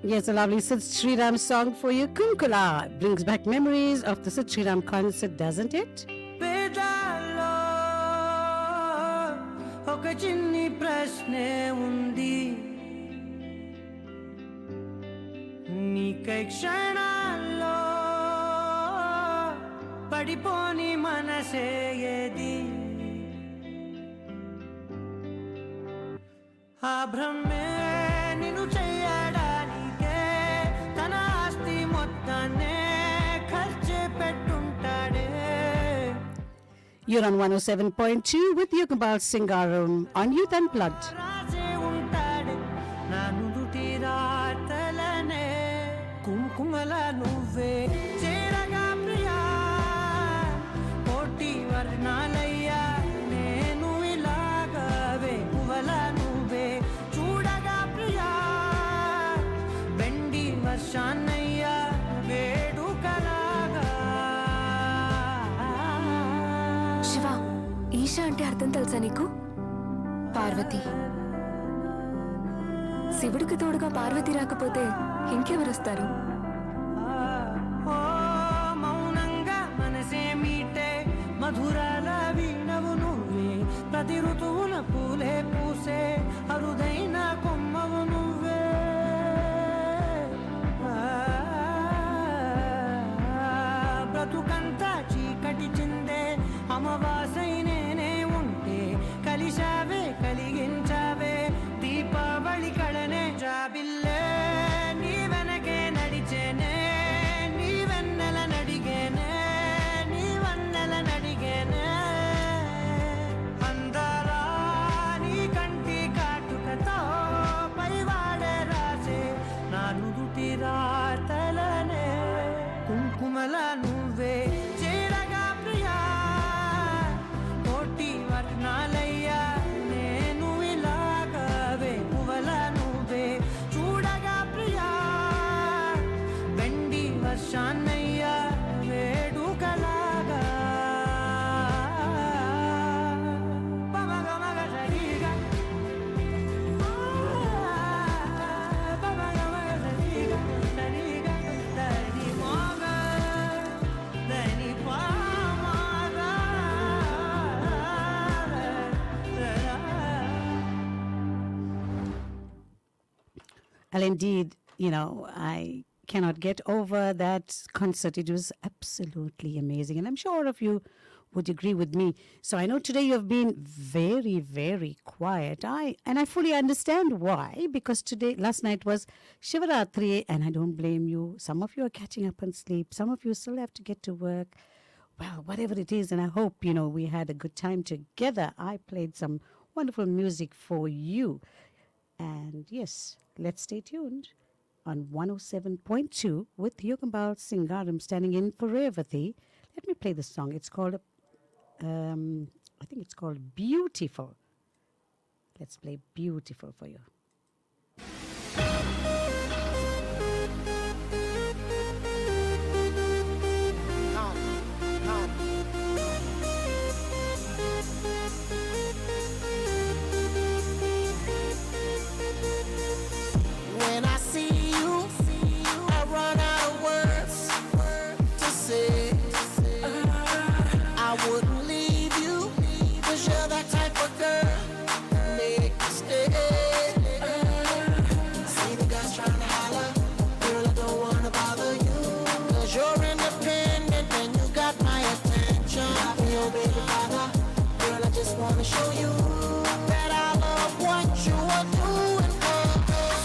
Yes, a lovely Sid Sriram song for you. Kunkula brings back memories of the Sid Sriram concert, doesn't it? పేదాల్లో ఒక చిన్ని ప్రశ్నే ఉంది నీకై క్షణాల్లో పడిపోని మనసే ఏది ఆ భ్రమే నిన్ను చెయ్యడానికే తన ఆస్తి మొత్తాన్నే ఖర్చు పెట్టుంటాడే. You're on 107.2 with Yukambal Singaram on Youth Unplugged. రాసే ఉంటాడే నా నుదుటి రాతలనే కుంకుమల నువ్వే చేరగా ప్రియా కోటి వర్ణాలయ్యా నేను ఇలాగవే పువ్వల నువ్వే చూడగా ప్రియా వెండి వర్షాన్నయ్యా వేడుకలాగా. శివ, ఈశా అంటే అర్థం తెలుసా నీకు? పార్వతి. శివుడికి తోడుగా పార్వతి రాకపోతే ఇంకెవరొస్తారు? ఓ మౌనంగా మనసే మీటే మధురాల వీణవు నువ్వే ప్రతి ఋతువున పూలే పూసే అరుదైన కొమ్మవు నువ్వే. బ్రతుకంతా చీకటి చిందే అమవాసై నేనే ఉంటే కలిశావే కలిగించావే దీపావళి కళనే జాబిల్లే నీ వెనకే నడిచేనే నీ వెన్నెల నడిగేనే నీ వన్నెల నడిగేనే అందాలా నీ కంటి కాటుకతో పైవాడే రాసే నా నుదుటి రాతలనే కుంకుమల నువ్వే చేరగా ప్రియా కోటి వర్ణాలయ్యా నేను ఇలాగవే పువ్వల నువ్వే చూడగా ప్రియా వెండి వర్షాన్నయ్యా వేడుకలాగా. పమగమగ సరిగా పమగమగ సరిగా సరిగా దని మోగ దని పామగ. Well, indeed, I cannot get over that concert. It was absolutely amazing. And I'm sure all of you would agree with me. So I know today you've been very, very quiet. And I fully understand why, because last night was Shivaratri, and I don't blame you. Some of you are catching up on sleep. Some of you still have to get to work. Well, whatever it is, and I hope, we had a good time together. I played some wonderful music for you. And yes, let's stay tuned on 107.2 with Yukambal Singaram standing in for Revati. Let me play this song. It's called, I think it's called Beautiful. Let's play Beautiful for you. When I see you, I run out of words to say. I wouldn't leave you, 'cause you're that type of girl make me stay. See the guys trying to holler, girl, I don't wanna bother you, 'cause you're independent and you got my attention. I'm your baby father, girl, I just wanna show you that I love what you are doing.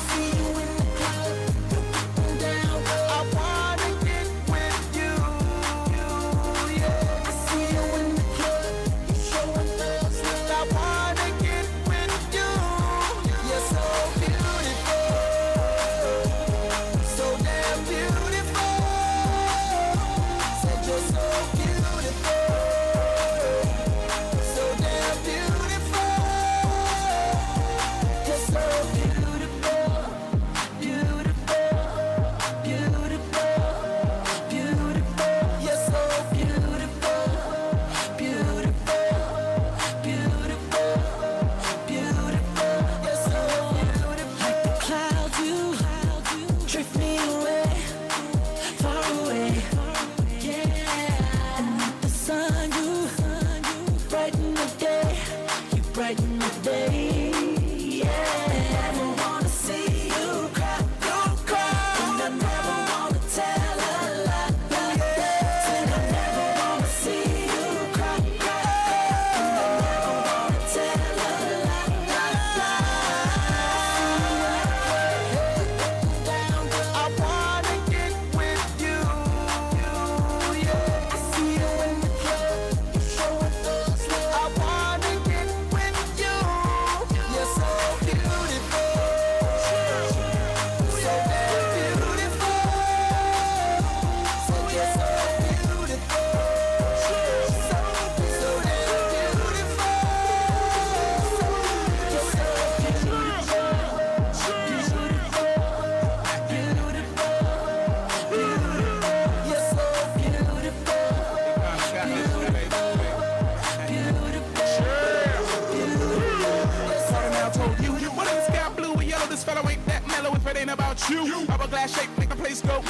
See you in the club, you're down, I wanna get with you. Yeah, I see you in the club, you're showing love, still I wanna get with you. You're so beautiful, so damn beautiful. Said you're so beautiful, so damn beautiful. thinking about you. Hourglass shape make the place go.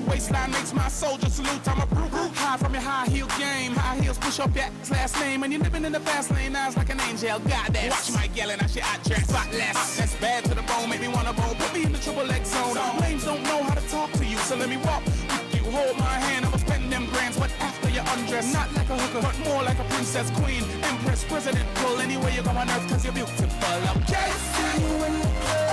Waistline makes my soldier salute. I'm a brute. High from your high heel game. High heels push up your last name. And you're living in the fast lane. Eyes like an angel. Goddess. Watch my gal and I shit out dress. Spotless. That's bad to the bone. Make me wanna bone. Put me in the triple X zone. Lames don't know how to talk to you. So let me walk with you. Hold my hand. I'ma spend them grands. But after you undress. Not like a hooker. But more like a princess, queen, empress, president. Pull anywhere you go on earth. Cause you're beautiful. Okay? See you in the club.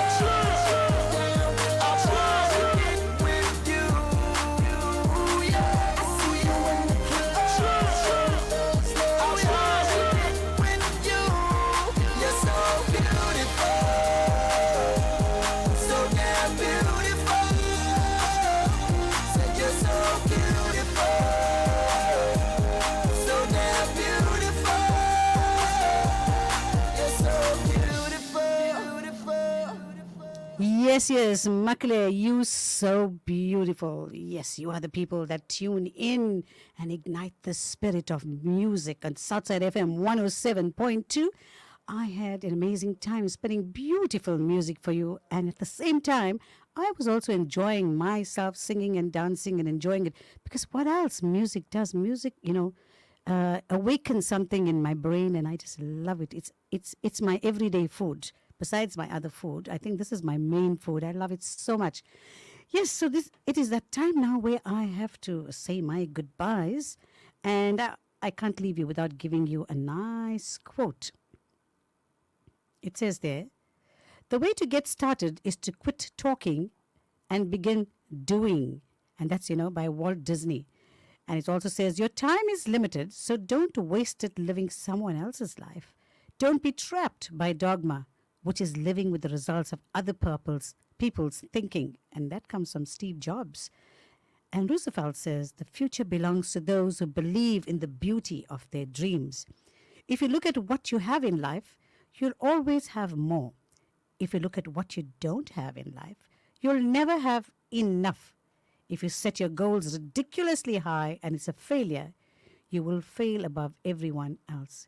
Yes, Makale, you so beautiful. Yes, you are the people that tune in and ignite the spirit of music on Southside FM 107.2. I had an amazing time spinning beautiful music for you, and at the same time, I was also enjoying myself singing and dancing and enjoying it, because what else music does? Music, awakens something in my brain, and I just love it. It's my everyday food. Besides my other food, I think this is my main food. I love it so much. Yes, so it is that time now where I have to say my goodbyes, and I can't leave you without giving you a nice quote. It says there, the way to get started is to quit talking and begin doing. And that's, by Walt Disney. And it also says, your time is limited, so don't waste it living someone else's life. Don't be trapped by dogma, which is living with the results of other people's thinking. And that comes from Steve Jobs. And Roosevelt says, the future belongs to those who believe in the beauty of their dreams. If you look at what you have in life, you'll always have more. If you look at what you don't have in life, you'll never have enough. If you set your goals ridiculously high and it's a failure, you will fail above everyone else.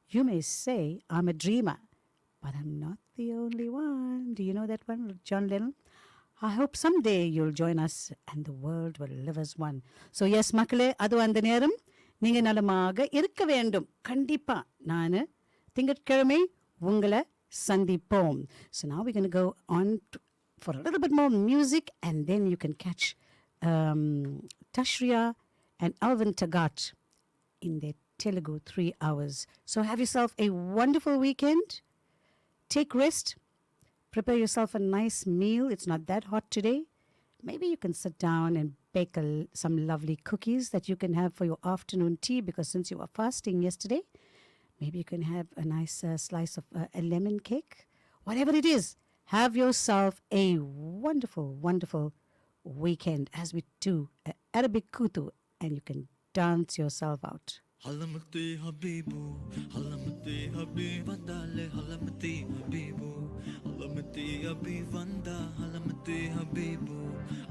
You may say, I'm a dreamer, but I'm not the only one. Do you know that one, John Lennon? I hope someday you'll join us and the world will live as one. So yes, Makale, adu அந்த நேரம் நீங்க நலமாக இருக்க வேண்டும். கண்டிப்பா நான் திங்கட்கிழமை உங்களை சந்திப்போம். So now we're going to go on for a little bit more music, and then you can catch Tashriya and Alvin Tagat in their Telugu 3 hours. So have yourself a wonderful weekend. Take rest. Prepare yourself a nice meal. It's not that hot today. Maybe you can sit down and bake some lovely cookies that you can have for your afternoon tea, because since you were fasting yesterday, maybe you can have a nice slice of a lemon cake. Whatever it is, have yourself a wonderful, wonderful weekend as we do Arabic Kutu, and you can dance yourself out. Halamati Habibu, Halamati Habib Vandale, Halamati Habibu, Halamati Habib Vanda, Halamati Habibu,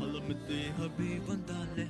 Halamati Habib Vandale,